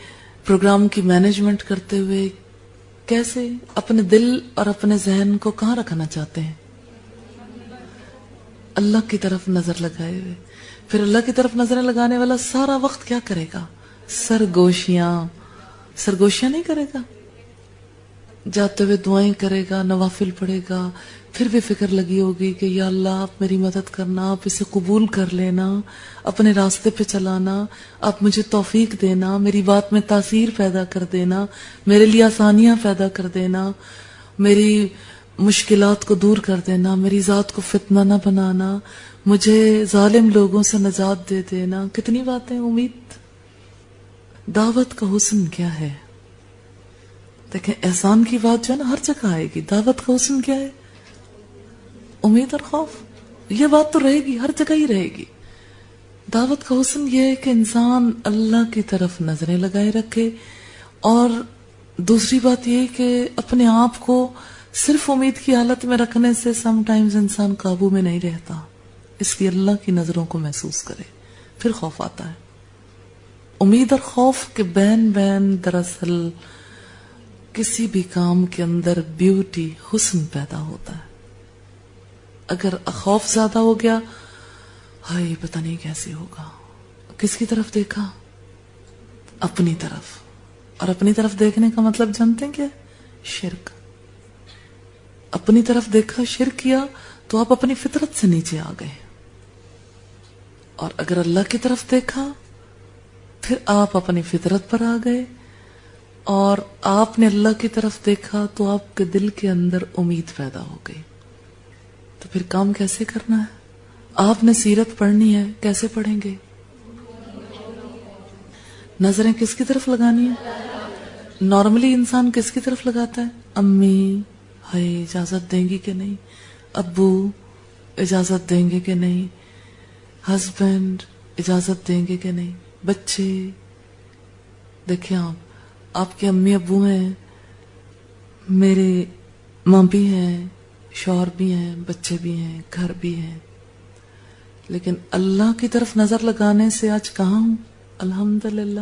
پروگرام کی مینجمنٹ کرتے ہوئے، کیسے اپنے دل اور اپنے ذہن کو کہاں رکھنا چاہتے ہیں؟ اللہ کی طرف نظر لگائے ہوئے. پھر اللہ کی طرف نظریں لگانے والا سارا وقت کیا کرے گا؟ سرگوشیاں نہیں کرے گا. جاتے ہوئے دعائیں کرے گا، نوافل پڑھے گا، پھر بھی فکر لگی ہوگی کہ یا اللہ آپ میری مدد کرنا، آپ اسے قبول کر لینا، اپنے راستے پہ چلانا، آپ مجھے توفیق دینا، میری بات میں تاثیر پیدا کر دینا، میرے لیے آسانیاں پیدا کر دینا، میری مشکلات کو دور کر دینا، میری ذات کو فتنہ نہ بنانا، مجھے ظالم لوگوں سے نجات دے دینا. کتنی باتیں. امید. دعوت کا حسن کیا ہے؟ دیکھیں احسان کی بات جو ہے نا ہر جگہ آئے گی. دعوت کا حسن کیا ہے؟ امید اور خوف. یہ بات تو رہے گی، ہر جگہ ہی رہے گی. دعوت کا حسن یہ ہے کہ انسان اللہ کی طرف نظریں لگائے رکھے. اور دوسری بات یہ کہ اپنے آپ کو صرف امید کی حالت میں رکھنے سے سم ٹائمز انسان قابو میں نہیں رہتا، اس لیے اللہ کی نظروں کو محسوس کرے، پھر خوف آتا ہے. امید اور خوف کے بین بین دراصل کسی بھی کام کے اندر بیوٹی، حسن پیدا ہوتا ہے. اگر خوف زیادہ ہو گیا، ہائے پتہ نہیں کیسے ہوگا. کس کی طرف دیکھا؟ اپنی طرف. اور اپنی طرف دیکھنے کا مطلب جانتے ہیں کیا؟ شرک. اپنی طرف دیکھا، شرک کیا تو آپ اپنی فطرت سے نیچے آ گئے. اور اگر اللہ کی طرف دیکھا پھر آپ اپنی فطرت پر آ گئے. اور آپ نے اللہ کی طرف دیکھا تو آپ کے دل کے اندر امید پیدا ہو گئی. تو پھر کام کیسے کرنا ہے؟ آپ نے سیرت پڑھنی ہے، کیسے پڑھیں گے؟ نظریں کس کی طرف لگانی ہے؟ نارملی انسان کس کی طرف لگاتا ہے؟ امی ہائے اجازت دیں گی کہ نہیں، ابو اجازت دیں گے کہ نہیں، ہسبینڈ اجازت دیں گے کہ نہیں، بچے. دیکھیں آپ کے امی ابو ہیں، میرے ماں بھی ہیں، شوہر بھی ہیں، بچے بھی ہیں، گھر بھی ہیں. لیکن اللہ کی طرف نظر لگانے سے آج کہاں ہوں؟ الحمدللہ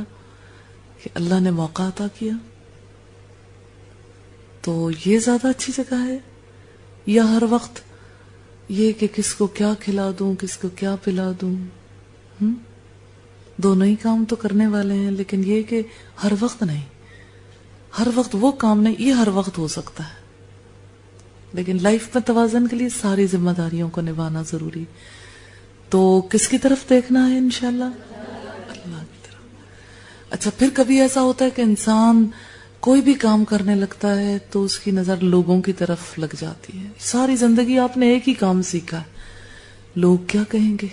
کہ اللہ نے موقع عطا کیا. تو یہ زیادہ اچھی جگہ ہے یا ہر وقت یہ کہ کس کو کیا کھلا دوں، کس کو کیا پلا دوں؟ دونوں ہی کام تو کرنے والے ہیں، لیکن یہ کہ ہر وقت نہیں، ہر وقت وہ کام نہیں، یہ ہر وقت ہو سکتا ہے. لیکن لائف میں توازن کے لیے ساری ذمہ داریوں کو نبھانا ضروری. تو کس کی طرف دیکھنا ہے؟ انشاءاللہ اللہ کی طرف. اچھا پھر کبھی ایسا ہوتا ہے کہ انسان کوئی بھی کام کرنے لگتا ہے تو اس کی نظر لوگوں کی طرف لگ جاتی ہے. ساری زندگی آپ نے ایک ہی کام سیکھا ہے، لوگ کیا کہیں گے،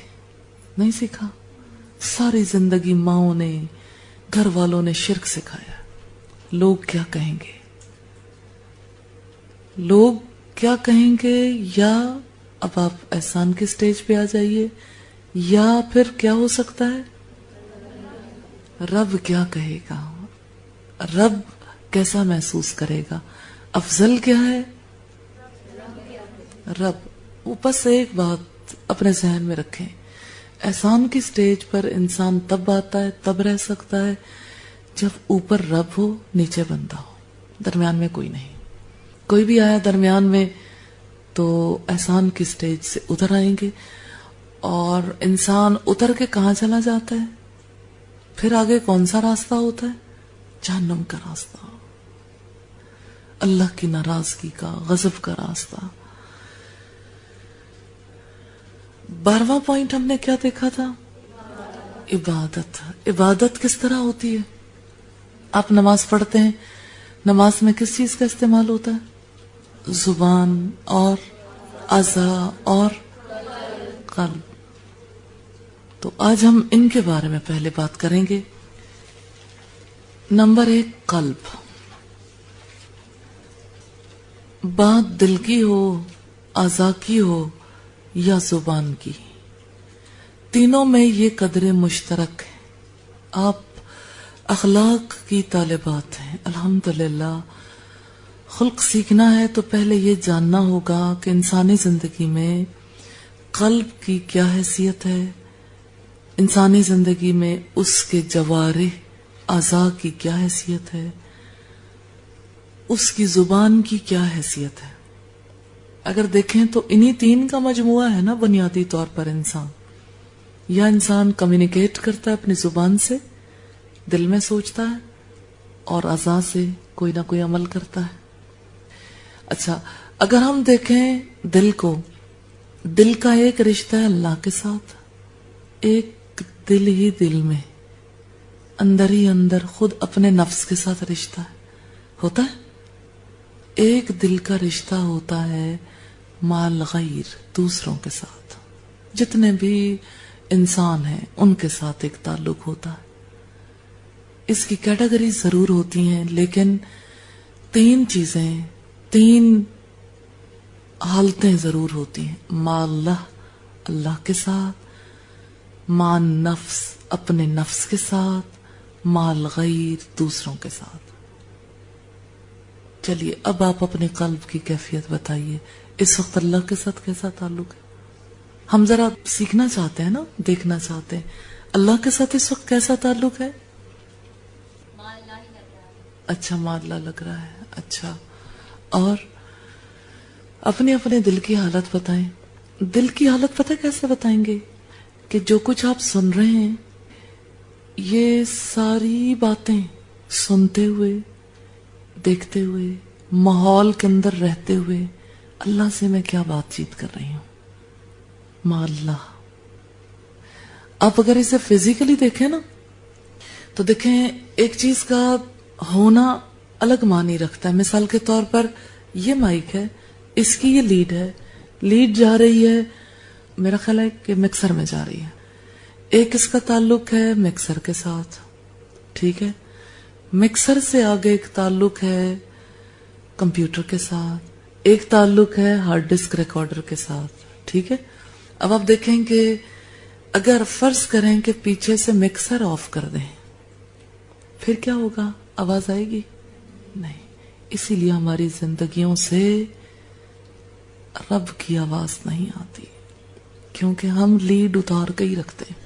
نہیں سیکھا. ساری زندگی ماؤں نے گھر والوں نے شرک سکھایا. لوگ کیا کہیں گے, لوگ کیا کہیں گے, یا اب آپ احسان کے سٹیج پہ آ جائیے, یا پھر کیا ہو سکتا ہے رب کیا کہے گا, رب کیسا محسوس کرے گا. افضل کیا ہے رب. وہ بس ایک بات اپنے ذہن میں رکھیں, احسان کی سٹیج پر انسان تب آتا ہے, تب رہ سکتا ہے جب اوپر رب ہو, نیچے بندہ ہو, درمیان میں کوئی نہیں. کوئی بھی آیا درمیان میں تو احسان کی سٹیج سے ادھر آئیں گے, اور انسان اتر کے کہاں چلا جاتا ہے, پھر آگے کون سا راستہ ہوتا ہے, جہنم کا راستہ, اللہ کی ناراضگی کا, غضب کا راستہ. 12واں پوائنٹ ہم نے کیا دیکھا تھا, عبادت. عبادت کس طرح ہوتی ہے؟ آپ نماز پڑھتے ہیں, نماز میں کس چیز کا استعمال ہوتا ہے؟ زبان اور اعضاء اور قلب. تو آج ہم ان کے بارے میں پہلے بات کریں گے. نمبر 1, قلب. بات دل کی ہو, اعضاء کی ہو یا زبان کی, تینوں میں یہ قدرے مشترک ہے. آپ اخلاق کی طالبات ہیں, الحمدللہ. خلق سیکھنا ہے تو پہلے یہ جاننا ہوگا کہ انسانی زندگی میں قلب کی کیا حیثیت ہے, انسانی زندگی میں اس کے جوارح اعضاء کی کیا حیثیت ہے, اس کی زبان کی کیا حیثیت ہے. اگر دیکھیں تو انہی 3 کا مجموعہ ہے نا بنیادی طور پر انسان. یا انسان کمیونیکیٹ کرتا ہے اپنی زبان سے, دل میں سوچتا ہے, اور اعضاء سے کوئی نہ کوئی عمل کرتا ہے. اچھا, اگر ہم دیکھیں دل کو, دل کا ایک رشتہ ہے اللہ کے ساتھ, ایک دل ہی دل میں اندر ہی اندر خود اپنے نفس کے ساتھ رشتہ ہوتا ہے. ایک دل کا رشتہ ہوتا ہے مال غیر, دوسروں کے ساتھ. جتنے بھی انسان ہیں ان کے ساتھ ایک تعلق ہوتا ہے. اس کی کیٹیگری ضرور ہوتی ہیں, لیکن 3 چیزیں, 3 حالتیں ضرور ہوتی ہیں. مع اللہ, اللہ کے ساتھ, مع نفس, اپنے نفس کے ساتھ, مال غیر, دوسروں کے ساتھ. چلیے اب آپ اپنے قلب کی کیفیت بتائیے, اس وقت اللہ کے ساتھ کیسا تعلق ہے؟ ہم ذرا سیکھنا چاہتے ہیں نا, دیکھنا چاہتے ہیں اللہ کے ساتھ اس وقت کیسا تعلق ہے. اچھا, ماں اللہ لگ رہا ہے. اچھا, اور اپنے اپنے دل کی حالت بتائیں. دل کی حالت پتہ کیسے بتائیں گے کہ جو کچھ آپ سن رہے ہیں, یہ ساری باتیں سنتے ہوئے, دیکھتے ہوئے, ماحول کے اندر رہتے ہوئے اللہ سے میں کیا بات چیت کر رہی ہوں. مع اللہ. آپ اگر اسے فزیکلی دیکھیں نا تو دیکھیں ایک چیز کا ہونا الگ معنی رکھتا ہے. مثال کے طور پر یہ مائک ہے, اس کی یہ لیڈ ہے, لیڈ جا رہی ہے, میرا خیال ہے کہ مکسر میں جا رہی ہے. ایک اس کا تعلق ہے مکسر کے ساتھ, ٹھیک ہے. مکسر سے آگے ایک تعلق ہے کمپیوٹر کے ساتھ, ایک تعلق ہے ہارڈ ڈسک ریکارڈر کے ساتھ, ٹھیک ہے. اب آپ دیکھیں کہ اگر فرض کریں کہ پیچھے سے مکسر آف کر دیں, پھر کیا ہوگا؟ آواز آئے گی؟ نہیں. اسی لیے ہماری زندگیوں سے رب کی آواز نہیں آتی, کیونکہ ہم لیڈ اتار کے ہی رکھتے ہیں.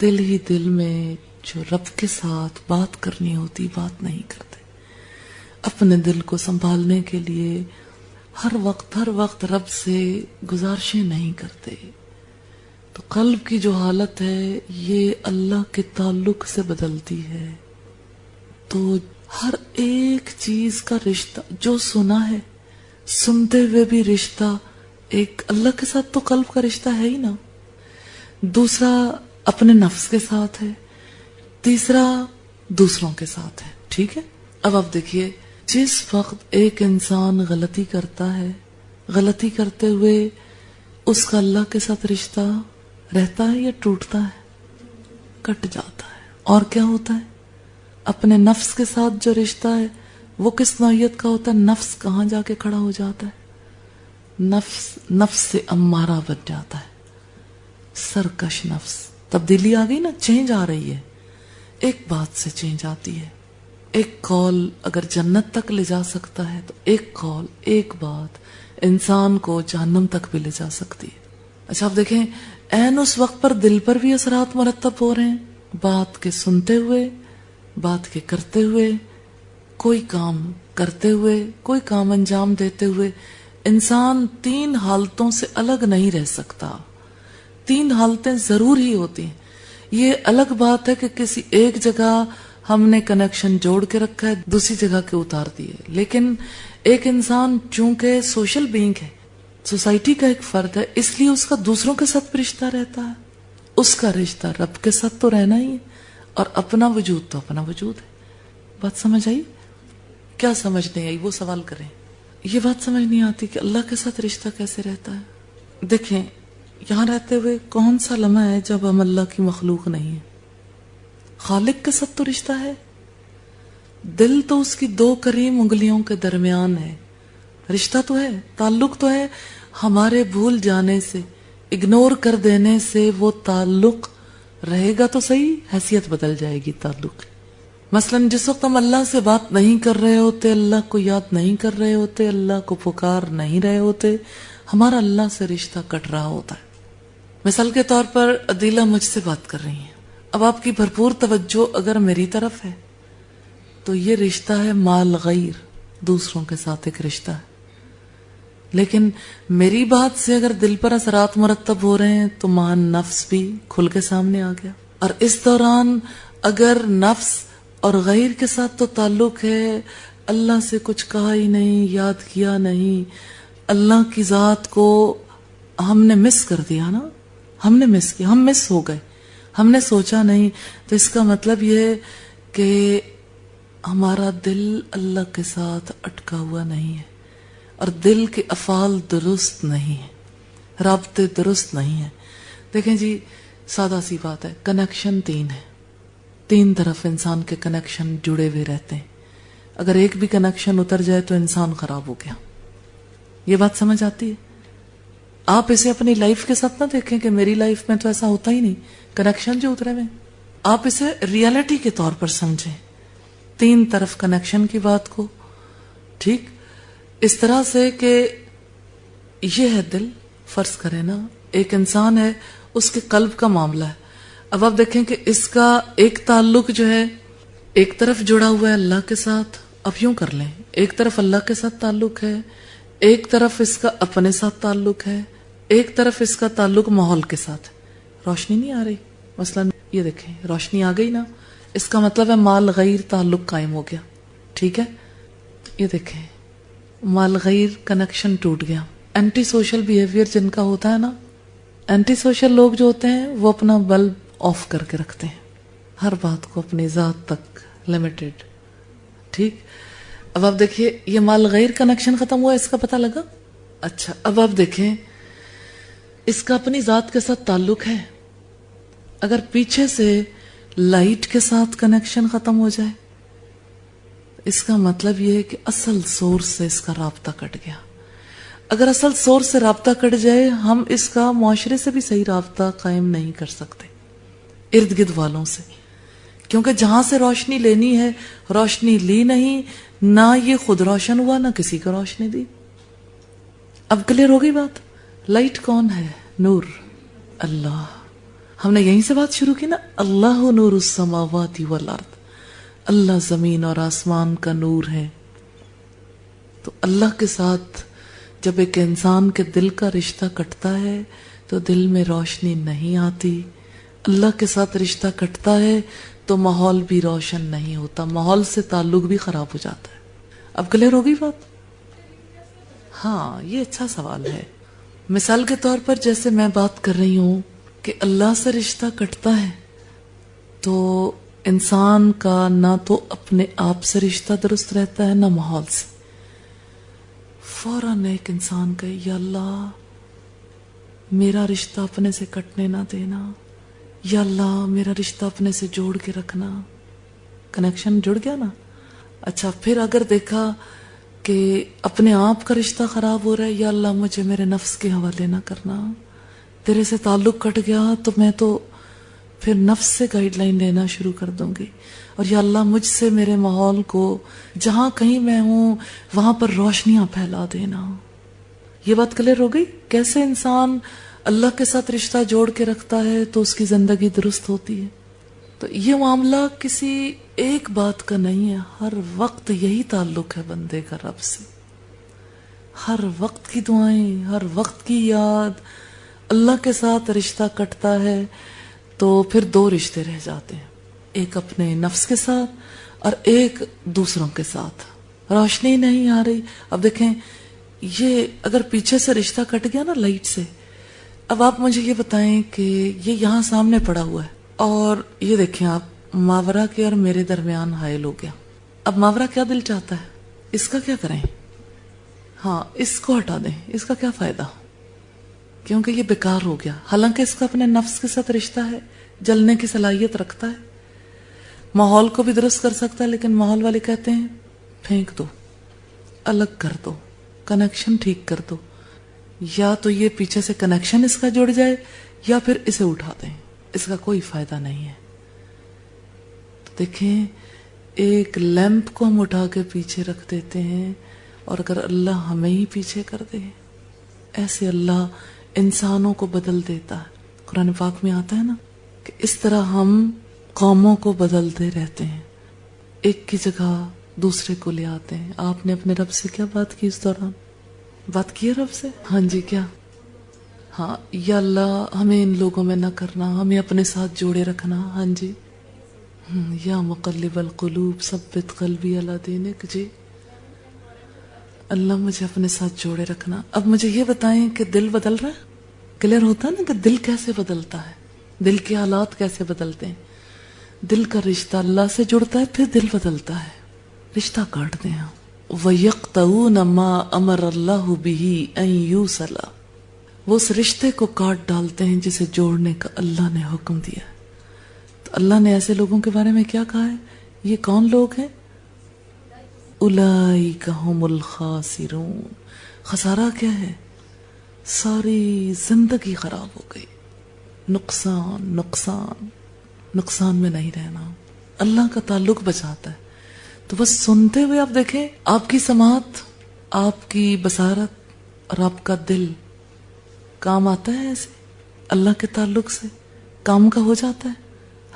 دل ہی دل میں جو رب کے ساتھ بات کرنی ہوتی بات نہیں کرتے. اپنے دل کو سنبھالنے کے لیے ہر وقت رب سے گزارشیں نہیں کرتے. تو قلب کی جو حالت ہے یہ اللہ کے تعلق سے بدلتی ہے. تو ہر ایک چیز کا رشتہ جو سنا ہے, سنتے ہوئے بھی رشتہ ایک اللہ کے ساتھ تو قلب کا رشتہ ہے ہی نا, دوسرا اپنے نفس کے ساتھ ہے, تیسرا دوسروں کے ساتھ ہے, ٹھیک ہے. اب آپ دیکھیے جس وقت ایک انسان غلطی کرتا ہے, غلطی کرتے ہوئے اس کا اللہ کے ساتھ رشتہ رہتا ہے یا ٹوٹتا ہے؟ کٹ جاتا ہے. اور کیا ہوتا ہے؟ اپنے نفس کے ساتھ جو رشتہ ہے وہ کس نوعیت کا ہوتا ہے؟ نفس کہاں جا کے کھڑا ہو جاتا ہے؟ نفس سے امارہ بن جاتا ہے، سرکش نفس. تبدیلی آ گئی نا، چینج آ رہی ہے. ایک بات سے چینج آتی ہے. ایک قول اگر جنت تک لے جا سکتا ہے تو ایک قول، ایک بات انسان کو جہنم تک بھی لے جا سکتی ہے. اچھا آپ دیکھیں، عین اس وقت پر دل پر بھی اثرات مرتب ہو رہے ہیں، بات کے سنتے ہوئے، بات کے کرتے ہوئے، کوئی کام کرتے ہوئے، کوئی کام انجام دیتے ہوئے. انسان 3 حالتوں سے الگ نہیں رہ سکتا. 3 حالتیں ضرور ہی ہوتی ہیں. یہ الگ بات ہے کہ کسی ایک جگہ ہم نے کنیکشن جوڑ کے رکھا ہے، دوسری جگہ کے اتار دیے. لیکن ایک انسان چونکہ سوشل بینگ ہے، سوسائٹی کا ایک فرد ہے، اس لیے اس کا دوسروں کے ساتھ بھی رشتہ رہتا ہے. اس کا رشتہ رب کے ساتھ تو رہنا ہی ہے، اور اپنا وجود تو اپنا وجود ہے. بات سمجھ آئی؟ کیا سمجھ نہیں آئی وہ سوال کریں. یہ بات سمجھ نہیں آتی کہ اللہ کے ساتھ رشتہ کیسے رہتا ہے. دیکھیں، یہاں رہتے ہوئے کون سا لمحہ ہے جب ہم اللہ کی مخلوق نہیں ہے؟ خالق کے ساتھ تو رشتہ ہے. دل تو اس کی 2 کریم انگلیوں کے درمیان ہے. رشتہ تو ہے، تعلق تو ہے. ہمارے بھول جانے سے، اگنور کر دینے سے وہ تعلق رہے گا تو صحیح، حیثیت بدل جائے گی تعلق. مثلا جس وقت ہم اللہ سے بات نہیں کر رہے ہوتے، اللہ کو یاد نہیں کر رہے ہوتے، اللہ کو پکار نہیں رہے ہوتے، ہمارا اللہ سے رشتہ کٹ رہا ہوتا ہے. مثال کے طور پر عدیلہ مجھ سے بات کر رہی ہیں، اب آپ کی بھرپور توجہ اگر میری طرف ہے تو یہ رشتہ ہے مال غیر، دوسروں کے ساتھ ایک رشتہ ہے. لیکن میری بات سے اگر دل پر اثرات مرتب ہو رہے ہیں تو مان نفس بھی کھل کے سامنے آ گیا. اور اس دوران اگر نفس اور غیر کے ساتھ تو تعلق ہے، اللہ سے کچھ کہا ہی نہیں، یاد کیا نہیں، اللہ کی ذات کو ہم نے مس کر دیا نا، ہم نے مس کیا، ہم مس ہو گئے، ہم نے سوچا نہیں. تو اس کا مطلب یہ ہے کہ ہمارا دل اللہ کے ساتھ اٹکا ہوا نہیں ہے، اور دل کے افعال درست نہیں ہیں، رابطے درست نہیں ہیں. دیکھیں جی، سادہ سی بات ہے، کنیکشن 3 ہے. 3 طرف انسان کے کنیکشن جڑے ہوئے رہتے ہیں. اگر ایک بھی کنیکشن اتر جائے تو انسان خراب ہو گیا. یہ بات سمجھ آتی ہے؟ آپ اسے اپنی لائف کے ساتھ نہ دیکھیں کہ میری لائف میں تو ایسا ہوتا ہی نہیں، کنیکشن جو اترے ہوئے، آپ اسے ریالٹی کے طور پر سمجھیں. 3 طرف کنیکشن کی بات کو، ٹھیک اس طرح سے کہ یہ ہے دل. فرض کریں نا ایک انسان ہے، اس کے قلب کا معاملہ ہے. اب آپ دیکھیں کہ اس کا ایک تعلق جو ہے ایک طرف جڑا ہوا ہے اللہ کے ساتھ. اب یوں کر لیں، ایک طرف اللہ کے ساتھ تعلق ہے، ایک طرف اس کا اپنے ساتھ تعلق ہے، ایک طرف اس کا تعلق ماحول کے ساتھ. روشنی نہیں آ رہی، مثلا یہ دیکھیں روشنی آ گئی نا، اس کا مطلب ہے مال غیر تعلق قائم ہو گیا. ٹھیک ہے، یہ دیکھیں مال غیر کنیکشن ٹوٹ گیا. اینٹی سوشل بیہیویئر جن کا ہوتا ہے نا، اینٹی سوشل لوگ جو ہوتے ہیں وہ اپنا بلب آف کر کے رکھتے ہیں، ہر بات کو اپنی ذات تک لمیٹڈ. ٹھیک، اب آپ دیکھیے یہ مال غیر کنیکشن ختم ہوا، اس کا پتہ لگا. اچھا اب آپ دیکھیں اس کا اپنی ذات کے ساتھ تعلق ہے. اگر پیچھے سے لائٹ کے ساتھ کنیکشن ختم ہو جائے، اس کا مطلب یہ ہے کہ اصل سورس سے اس کا رابطہ کٹ گیا. اگر اصل سورس سے رابطہ کٹ جائے، ہم اس کا معاشرے سے بھی صحیح رابطہ قائم نہیں کر سکتے، ارد گرد والوں سے، کیونکہ جہاں سے روشنی لینی ہے روشنی لی نہیں، نہ یہ خود روشن ہوا نہ کسی کو روشنی دی. اب کلیئر ہو گئی بات؟ لائٹ کون ہے؟ نور، اللہ. ہم نے یہیں سے بات شروع کی نا، اللہ نور السماوات والارض، اللہ زمین اور آسمان کا نور ہے. تو اللہ کے ساتھ جب ایک انسان کے دل کا رشتہ کٹتا ہے تو دل میں روشنی نہیں آتی. اللہ کے ساتھ رشتہ کٹتا ہے تو ماحول بھی روشن نہیں ہوتا، ماحول سے تعلق بھی خراب ہو جاتا ہے. اب کلیئر ہو گئی بات؟ ہاں یہ اچھا سوال ہے. مثال کے طور پر جیسے میں بات کر رہی ہوں کہ اللہ سے رشتہ کٹتا ہے تو انسان کا نہ تو اپنے آپ سے رشتہ درست رہتا ہے نہ ماحول سے. فوراً ایک انسان کہے یا اللہ میرا رشتہ اپنے سے کٹنے نہ دینا، یا اللہ میرا رشتہ اپنے سے جوڑ کے رکھنا. کنیکشن جڑ گیا نا. اچھا پھر اگر دیکھا کہ اپنے آپ کا رشتہ خراب ہو رہا ہے، یا اللہ مجھے میرے نفس کے حوالے نہ کرنا، تیرے سے تعلق کٹ گیا تو میں تو پھر نفس سے گائیڈ لائن لینا شروع کر دوں گی، اور یا اللہ مجھ سے میرے ماحول کو جہاں کہیں میں ہوں وہاں پر روشنیاں پھیلا دینا. یہ بات کلیئر ہو گئی کیسے انسان اللہ کے ساتھ رشتہ جوڑ کے رکھتا ہے تو اس کی زندگی درست ہوتی ہے. تو یہ معاملہ کسی ایک بات کا نہیں ہے، ہر وقت یہی تعلق ہے بندے کا رب سے. ہر وقت کی دعائیں، ہر وقت کی یاد. اللہ کے ساتھ رشتہ کٹتا ہے تو پھر دو رشتے رہ جاتے ہیں، ایک اپنے نفس کے ساتھ اور ایک دوسروں کے ساتھ. روشنی نہیں آ رہی. اب دیکھیں یہ اگر پیچھے سے رشتہ کٹ گیا نا لائٹ سے، اب آپ مجھے یہ بتائیں کہ یہ یہاں سامنے پڑا ہوا ہے اور یہ دیکھیں آپ ماورا کے اور میرے درمیان حائل ہو گیا. اب ماورا کیا دل چاہتا ہے، اس کا کیا کریں؟ ہاں اس کو ہٹا دیں، اس کا کیا فائدہ، کیونکہ یہ بیکار ہو گیا. حالانکہ اس کا اپنے نفس کے ساتھ رشتہ ہے، جلنے کی صلاحیت رکھتا ہے، ماحول کو بھی درست کر سکتا ہے، لیکن ماحول والے کہتے ہیں پھینک دو، الگ کر دو، کنیکشن ٹھیک کر دو. یا تو یہ پیچھے سے کنیکشن اس کا جڑ جائے یا پھر اسے اٹھا دیں، اس کا کوئی فائدہ نہیں ہے. تو دیکھیں ایک لیمپ کو ہم اٹھا کے پیچھے رکھ دیتے ہیں، اور اگر اللہ ہمیں ہی پیچھے کر دے، ایسے اللہ انسانوں کو بدل دیتا ہے. قرآن پاک میں آتا ہے نا کہ اس طرح ہم قوموں کو بدلتے رہتے ہیں، ایک کی جگہ دوسرے کو لے آتے ہیں. آپ نے اپنے رب سے کیا بات کی اس دوران؟ بات کی ہے رب سے؟ ہاں جی کیا؟ ہاں یا اللہ ہمیں ان لوگوں میں نہ کرنا، ہمیں اپنے ساتھ جوڑے رکھنا. ہاں جی یا مقلب القلوب ثبت قلبی علی دینک. جی اللہ مجھے اپنے ساتھ جوڑے رکھنا. اب مجھے یہ بتائیں کہ دل بدل رہا ہے؟ کلیئر ہوتا ہے نا کہ دل کیسے بدلتا ہے، دل کے حالات کیسے بدلتے ہیں. دل کا رشتہ اللہ سے جڑتا ہے پھر دل بدلتا ہے. رشتہ کاٹ دیں ہم. وَيَقْطَعُونَ مَا أَمَرَ اللَّهُ بِهِ أَن يُوصَلَ، وہ اس رشتے کو کاٹ ڈالتے ہیں جسے جوڑنے کا اللہ نے حکم دیا. تو اللہ نے ایسے لوگوں کے بارے میں کیا کہا ہے؟ یہ کون لوگ ہیں؟ اولئک هم الخاسرون. خسارہ کیا ہے؟ ساری زندگی خراب ہو گئی. نقصان نقصان نقصان میں نہیں رہنا. اللہ کا تعلق بچاتا ہے. تو بس سنتے ہوئے آپ دیکھیں آپ کی سماعت، آپ کی بصارت اور آپ کا دل کام آتا ہے ایسے اللہ کے تعلق سے کام کا ہو جاتا ہے.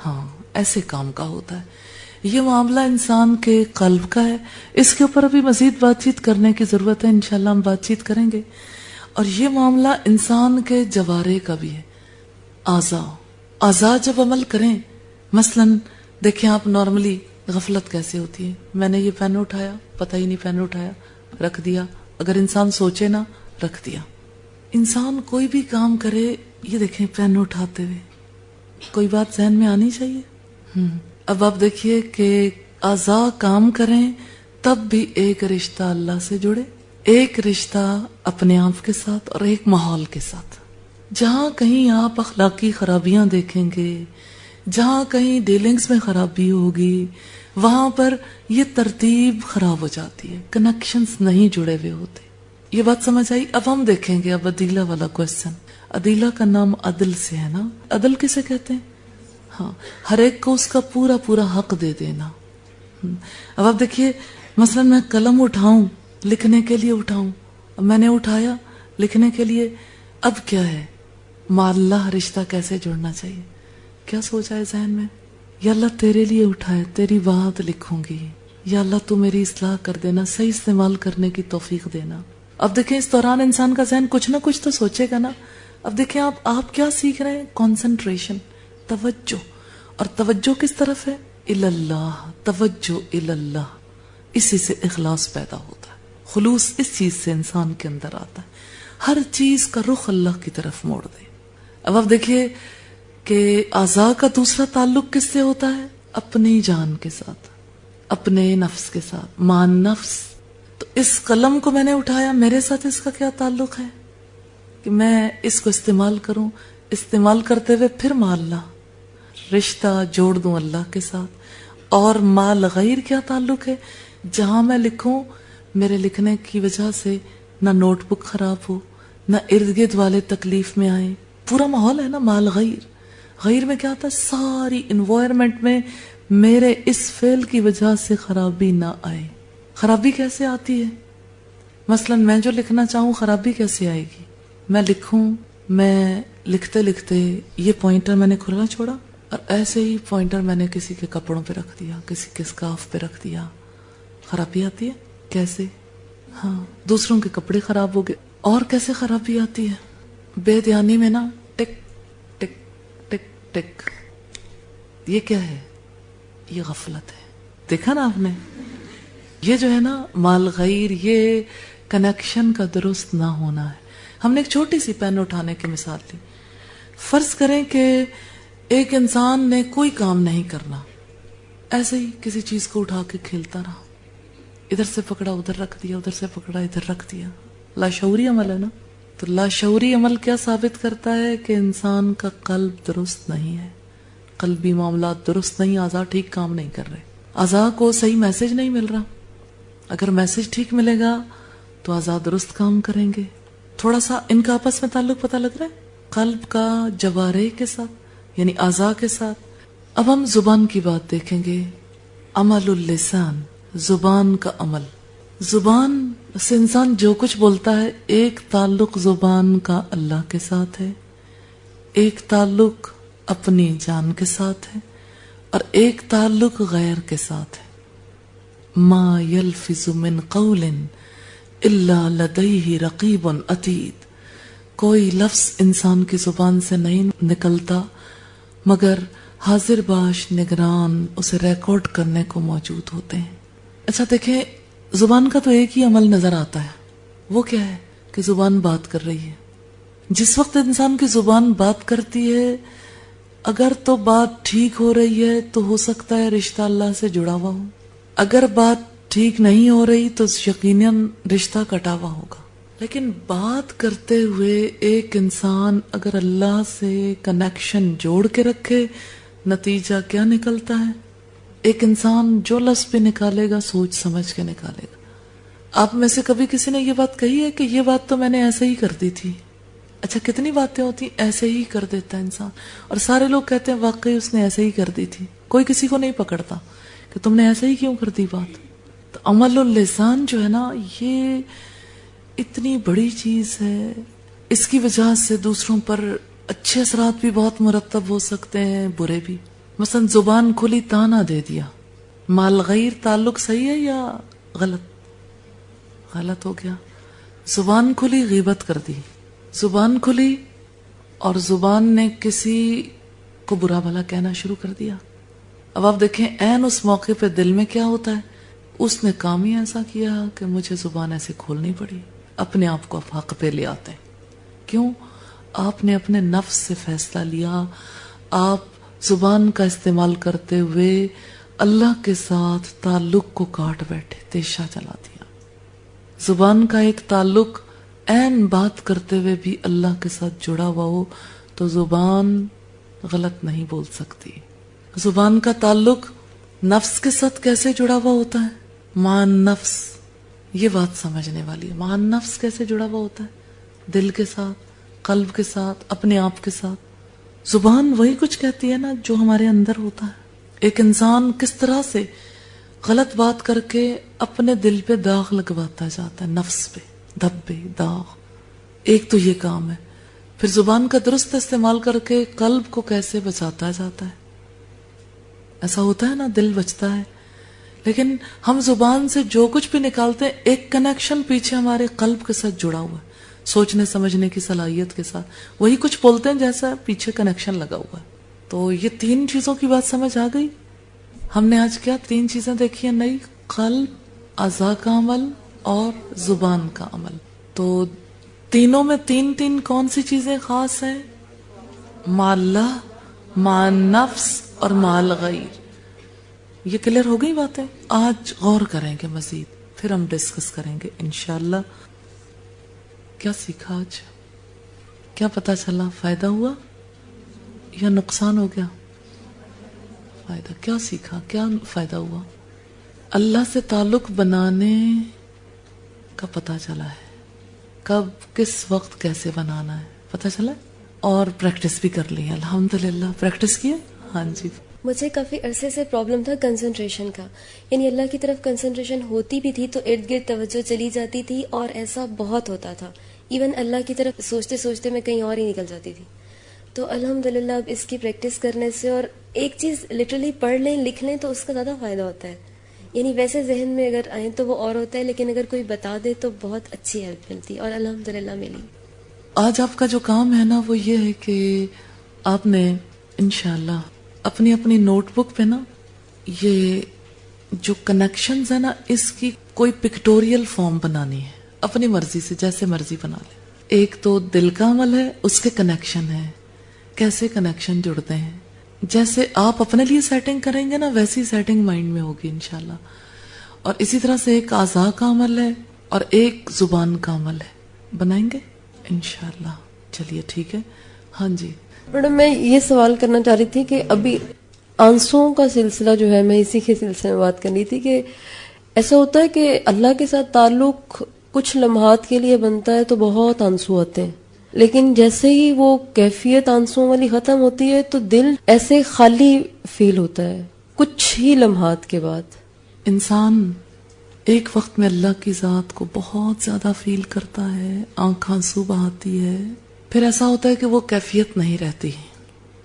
ہاں ایسے کام کا ہوتا ہے. یہ معاملہ انسان کے قلب کا ہے. اس کے اوپر ابھی مزید بات چیت کرنے کی ضرورت ہے، انشاءاللہ ہم بات چیت کریں گے. اور یہ معاملہ انسان کے جوارے کا بھی ہے. اعضاء جب عمل کریں، مثلا دیکھیں آپ نارملی غفلت کیسے ہوتی ہے. میں نے یہ پین اٹھایا، پتہ ہی نہیں پین اٹھایا، رکھ دیا. اگر انسان سوچے نا رکھ دیا. انسان کوئی بھی کام کرے، یہ دیکھیں پین اٹھاتے ہوئے کوئی بات ذہن میں آنی چاہیے. اب آپ دیکھیے کہ اعضاء کام کریں تب بھی ایک رشتہ اللہ سے جڑے، ایک رشتہ اپنے آپ کے ساتھ اور ایک ماحول کے ساتھ. جہاں کہیں آپ اخلاقی خرابیاں دیکھیں گے، جہاں کہیں ڈیلنگز میں خرابی ہوگی، وہاں پر یہ ترتیب خراب ہو جاتی ہے، کنیکشنز نہیں جڑے ہوئے ہوتے. یہ بات سمجھ آئی؟ اب ہم دیکھیں گے اب عدیلہ والا کوشچن. عدیلہ کا نام عدل سے ہے نا. عدل کسے کہتے ہیں؟ ہاں ہر ایک کو اس کا پورا پورا حق دے دینا. اب آپ دیکھیے مثلا میں قلم اٹھاؤں لکھنے کے لیے اٹھاؤں، اب میں نے اٹھایا لکھنے کے لیے، اب کیا ہے مع اللہ رشتہ کیسے جڑنا چاہیے؟ کیا سوچا ہے ذہن میں؟ یا اللہ تیرے لیے اٹھائے، تیری بات لکھوں گی، یا اللہ تو میری اصلاح کر دینا، صحیح استعمال کرنے کی توفیق دینا. اب دیکھیں اس دوران انسان کا ذہن کچھ نہ کچھ تو سوچے گا نا. اب دیکھیں آپ کیا سیکھ رہے ہیں؟ کنسنٹریشن، توجہ. اور توجہ کس طرف ہے؟ اللہ، توجہ اللہ. اسی سے اخلاص پیدا ہوتا ہے، خلوص اس چیز سے انسان کے اندر آتا ہے. ہر چیز کا رخ اللہ کی طرف موڑ دے. اب آپ دیکھیے کہ اعضاء کا دوسرا تعلق کس سے ہوتا ہے؟ اپنی جان کے ساتھ، اپنے نفس کے ساتھ، مان نفس. تو اس قلم کو میں نے اٹھایا، میرے ساتھ اس کا کیا تعلق ہے؟ کہ میں اس کو استعمال کروں, استعمال کرتے ہوئے پھر مع اللہ رشتہ جوڑ دوں اللہ کے ساتھ. اور مع الغیر کیا تعلق ہے؟ جہاں میں لکھوں میرے لکھنے کی وجہ سے نہ نوٹ بک خراب ہو, نہ ارد گرد والے تکلیف میں آئے. پورا ماحول ہے نا مع الغیر. غیر میں کیا ہوتا ہے؟ ساری انوائرمنٹ میں میرے اس فعل کی وجہ سے خرابی نہ آئے. خرابی کیسے آتی ہے؟ مثلا میں جو لکھنا چاہوں خرابی کیسے آئے گی؟ میں لکھوں, میں لکھتے لکھتے یہ پوائنٹر میں نے کھلا چھوڑا اور ایسے ہی پوائنٹر میں نے کسی کے کپڑوں پہ رکھ دیا, کسی کے اسکارف پہ رکھ دیا. خرابی آتی ہے؟ کیسے؟ ہاں, دوسروں کے کپڑے خراب ہو گئے. اور کیسے خرابی آتی ہے؟ بے دھیانی میں نا ٹک ٹک ٹک ٹک. یہ کیا ہے؟ یہ غفلت ہے. دیکھا نا آپ نے, یہ جو ہے نا مع الغیر, یہ کنیکشن کا درست نہ ہونا ہے. ہم نے ایک چھوٹی سی پین اٹھانے کی مثال لی. فرض کریں کہ ایک انسان نے کوئی کام نہیں کرنا, ایسے ہی کسی چیز کو اٹھا کے کھیلتا رہا, ادھر سے پکڑا ادھر رکھ دیا, ادھر سے پکڑا ادھر رکھ دیا. لاشعوری عمل ہے نا. تو لاشعوری عمل کیا ثابت کرتا ہے؟ کہ انسان کا قلب درست نہیں ہے, قلبی معاملات درست نہیں, اعضاء ٹھیک کام نہیں کر رہے, اعضاء کو صحیح میسج نہیں مل رہا. اگر میسج ٹھیک ملے گا تو اعضاء درست کام کریں گے. تھوڑا سا ان کا آپس میں تعلق پتہ لگ رہا ہے, قلب کا جوارح کے ساتھ یعنی اعضاء کے ساتھ. اب ہم زبان کی بات دیکھیں گے. عمل اللسان, زبان کا عمل. زبان سے انسان جو کچھ بولتا ہے, ایک تعلق زبان کا اللہ کے ساتھ ہے, ایک تعلق اپنی جان کے ساتھ ہے, اور ایک تعلق غیر کے ساتھ ہے. ما یلفظ من قول الا لدیہ رقیب عتید. کوئی لفظ انسان کی زبان سے نہیں نکلتا مگر حاضر باش نگران اسے ریکارڈ کرنے کو موجود ہوتے ہیں. اچھا دیکھیں, زبان کا تو ایک ہی عمل نظر آتا ہے, وہ کیا ہے؟ کہ زبان بات کر رہی ہے. جس وقت انسان کی زبان بات کرتی ہے, اگر تو بات ٹھیک ہو رہی ہے تو ہو سکتا ہے رشتہ اللہ سے جڑا ہوا ہو, اگر بات ٹھیک نہیں ہو رہی تو یقیناً رشتہ کٹا ہوا ہوگا. لیکن بات کرتے ہوئے ایک انسان اگر اللہ سے کنیکشن جوڑ کے رکھے, نتیجہ کیا نکلتا ہے؟ ایک انسان جو لفظ بھی نکالے گا سوچ سمجھ کے نکالے گا. آپ میں سے کبھی کسی نے یہ بات کہی ہے کہ یہ بات تو میں نے ایسے ہی کر دی تھی؟ اچھا, کتنی باتیں ہوتی ایسے ہی کر دیتا ہے انسان, اور سارے لوگ کہتے ہیں واقعی اس نے ایسے ہی کر دی تھی. کوئی کسی کو نہیں پکڑتا کہ تم نے ایسے ہی کیوں کر دی بات. تو عمل اللسان جو ہے نا, یہ اتنی بڑی چیز ہے, اس کی وجہ سے دوسروں پر اچھے اثرات بھی بہت مرتب ہو سکتے ہیں, برے بھی. مثلا زبان کھلی تانا دے دیا, مع الغیر تعلق صحیح ہے یا غلط؟ غلط ہو گیا. زبان کھلی غیبت کر دی, زبان کھلی اور زبان نے کسی کو برا بھلا کہنا شروع کر دیا. اب آپ دیکھیں عین اس موقع پہ دل میں کیا ہوتا ہے, اس نے کام ہی ایسا کیا کہ مجھے زبان ایسے کھولنی پڑی. اپنے آپ کو حق پہ لے آتے ہیں. کیوں؟ آپ نے اپنے نفس سے فیصلہ لیا, آپ زبان کا استعمال کرتے ہوئے اللہ کے ساتھ تعلق کو کاٹ بیٹھے, تیشہ چلا دیا. زبان کا ایک تعلق عین بات کرتے ہوئے بھی اللہ کے ساتھ جڑا ہوا ہو تو زبان غلط نہیں بول سکتی. زبان کا تعلق نفس کے ساتھ کیسے جڑا ہوا ہوتا ہے؟ مع نفس. یہ بات سمجھنے والی ہے. مع نفس کیسے جڑا ہوا ہوتا ہے؟ دل کے ساتھ, قلب کے ساتھ, اپنے آپ کے ساتھ. زبان وہی کچھ کہتی ہے نا جو ہمارے اندر ہوتا ہے. ایک انسان کس طرح سے غلط بات کر کے اپنے دل پہ داغ لگواتا جاتا ہے, نفس پہ دھبے داغ. ایک تو یہ کام ہے. پھر زبان کا درست استعمال کر کے قلب کو کیسے بچاتا جاتا ہے. ایسا ہوتا ہے نا, دل بچتا ہے, لیکن ہم زبان سے جو کچھ بھی نکالتے ہیں ایک کنیکشن پیچھے ہمارے قلب کے ساتھ جڑا ہوا ہے, سوچنے سمجھنے کی صلاحیت کے ساتھ. وہی کچھ بولتے ہیں جیسا پیچھے کنیکشن لگا ہوا ہے. تو یہ تین چیزوں کی بات سمجھ آ گئی. ہم نے آج کیا تین چیزیں دیکھی ہیں نئی, قلب, اعضاء کا عمل اور زبان کا عمل. تو تینوں میں تین تین کون سی چیزیں خاص ہیں؟ مع اللہ, مع نفس اور مع الغیر. یہ کلیئر ہو گئی باتیں؟ آج غور کریں گے مزید, پھر ہم ڈسکس کریں گے انشاءاللہ. کیا سیکھا آج؟ کیا پتا چلا؟ فائدہ ہوا یا نقصان ہو گیا؟ فائدہ. کیا سیکھا؟ کیا فائدہ ہوا؟ اللہ سے تعلق بنانے کا پتا چلا ہے، کب کس وقت کیسے بنانا ہے پتا چلا، اور پریکٹس بھی کر لی. الحمدللہ پریکٹس کی ہے. ہاں جی. مجھے کافی عرصے سے پرابلم تھا کنسنٹریشن کا، یعنی اللہ کی طرف کنسنٹریشن ہوتی بھی تھی تو ارد گرد توجہ چلی جاتی تھی، اور ایسا بہت ہوتا تھا. ایون اللہ کی طرف سوچتے سوچتے میں کہیں اور ہی نکل جاتی تھی. تو الحمدللہ اب اس کی پریکٹس کرنے سے، اور ایک چیز لٹرلی پڑھ لیں لکھ لیں تو اس کا زیادہ فائدہ ہوتا ہے. یعنی ویسے ذہن میں اگر آئیں تو وہ اور ہوتا ہے، لیکن اگر کوئی بتا دے تو بہت اچھی ہیلپ ملتی، اور الحمدللہ ملی. آج آپ کا جو کام ہے نا وہ یہ ہے کہ آپ نے انشاءاللہ اپنی اپنی نوٹ بک پہ نا یہ جو کنیکشنز ہیں نا اس کی کوئی پکٹوریل فارم بنانی ہے، اپنی مرضی سے جیسے مرضی بنا لیں. ایک تو دل کا عمل ہے، اس کے کنیکشن ہے، کیسے کنیکشن جڑتے ہیں. جیسے آپ اپنے لیے سیٹنگ کریں گے نا ویسی سیٹنگ مائنڈ میں ہوگی انشاءاللہ. اور اسی طرح سے ایک اعضاء کا عمل ہے اور ایک زبان کا عمل ہے، بنائیں گے انشاءاللہ. چلیے ٹھیک ہے. ہاں جی میڈم میں یہ سوال کرنا چاہ رہی تھی کہ ابھی آنسوؤں کا سلسلہ جو ہے، میں اسی کے سلسلے میں بات کرنی تھی کہ ایسا ہوتا ہے کہ اللہ کے ساتھ تعلق کچھ لمحات کے لیے بنتا ہے تو بہت آنسو آتے ہیں، لیکن جیسے ہی وہ کیفیت آنسوؤں والی ختم ہوتی ہے تو دل ایسے خالی فیل ہوتا ہے کچھ ہی لمحات کے بعد. انسان ایک وقت میں اللہ کی ذات کو بہت زیادہ فیل کرتا ہے، آنکھ آنسو بہاتی ہے، پھر ایسا ہوتا ہے کہ وہ کیفیت نہیں رہتی.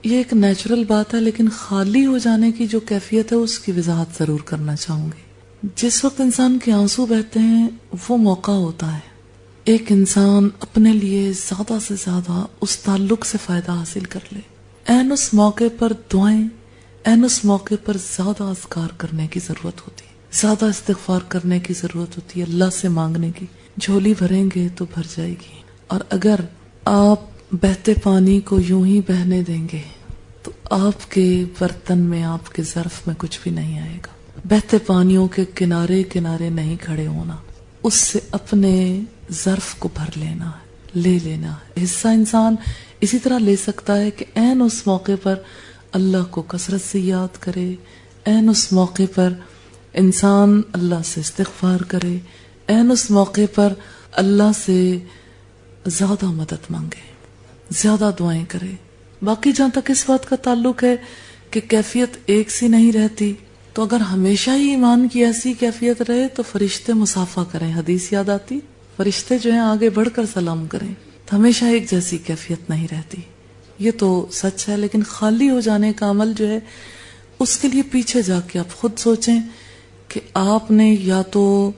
یہ ایک نیچرل بات ہے، لیکن خالی ہو جانے کی جو کیفیت ہے اس کی وضاحت ضرور کرنا چاہوں گی. جس وقت انسان کے آنسو بہتے ہیں وہ موقع ہوتا ہے ایک انسان اپنے لیے زیادہ سے زیادہ اس تعلق سے فائدہ حاصل کر لے. عین اس موقع پر دعائیں، عین اس موقع پر زیادہ اذکار کرنے کی ضرورت ہوتی ہے، زیادہ استغفار کرنے کی ضرورت ہوتی ہے، اللہ سے مانگنے کی. جھولی بھریں گے تو بھر جائے گی. اور اگر آپ بہتے پانی کو یوں ہی بہنے دیں گے تو آپ کے برتن میں، آپ کے ظرف میں کچھ بھی نہیں آئے گا. بہتے پانیوں کے کنارے کنارے نہیں کھڑے ہونا، اس سے اپنے ظرف کو بھر لینا ہے، لے لینا ہے. حصہ انسان اسی طرح لے سکتا ہے کہ عین اس موقع پر اللہ کو کثرت سے یاد کرے، عین اس موقع پر انسان اللہ سے استغفار کرے، عین اس موقع پر اللہ سے زیادہ مدد مانگے، زیادہ دعائیں کرے. باقی جہاں تک اس بات کا تعلق ہے کہ کیفیت ایک سی نہیں رہتی، تو اگر ہمیشہ ہی ایمان کی ایسی کیفیت رہے تو فرشتے مصافہ کریں. حدیث یاد آتی، فرشتے جو ہیں آگے بڑھ کر سلام کریں. تو ہمیشہ ایک جیسی کیفیت نہیں رہتی، یہ تو سچ ہے. لیکن خالی ہو جانے کا عمل جو ہے اس کے لیے پیچھے جا کے آپ خود سوچیں کہ آپ نے یا تو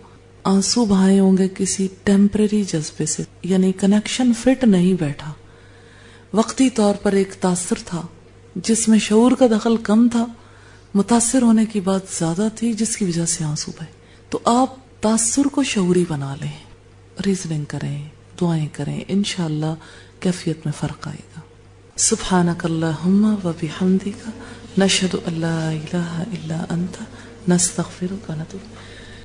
آنسو بہائے ہوں گے کسی ٹیمپریری جذبے سے، یعنی کنیکشن فٹ نہیں بیٹھا، وقتی طور پر ایک تاثر تھا جس میں شعور کا دخل کم تھا، متاثر ہونے کی بات زیادہ تھی جس کی وجہ سے آنسو بہے. تو آپ تاثر کو شعوری بنا لیں، ریزننگ کریں، دعائیں کریں، انشاءاللہ کیفیت میں فرق آئے گا. سبحانک اللہم و بحمدک نشہد ان لا الہ الا انت نستغفرک و نتوب.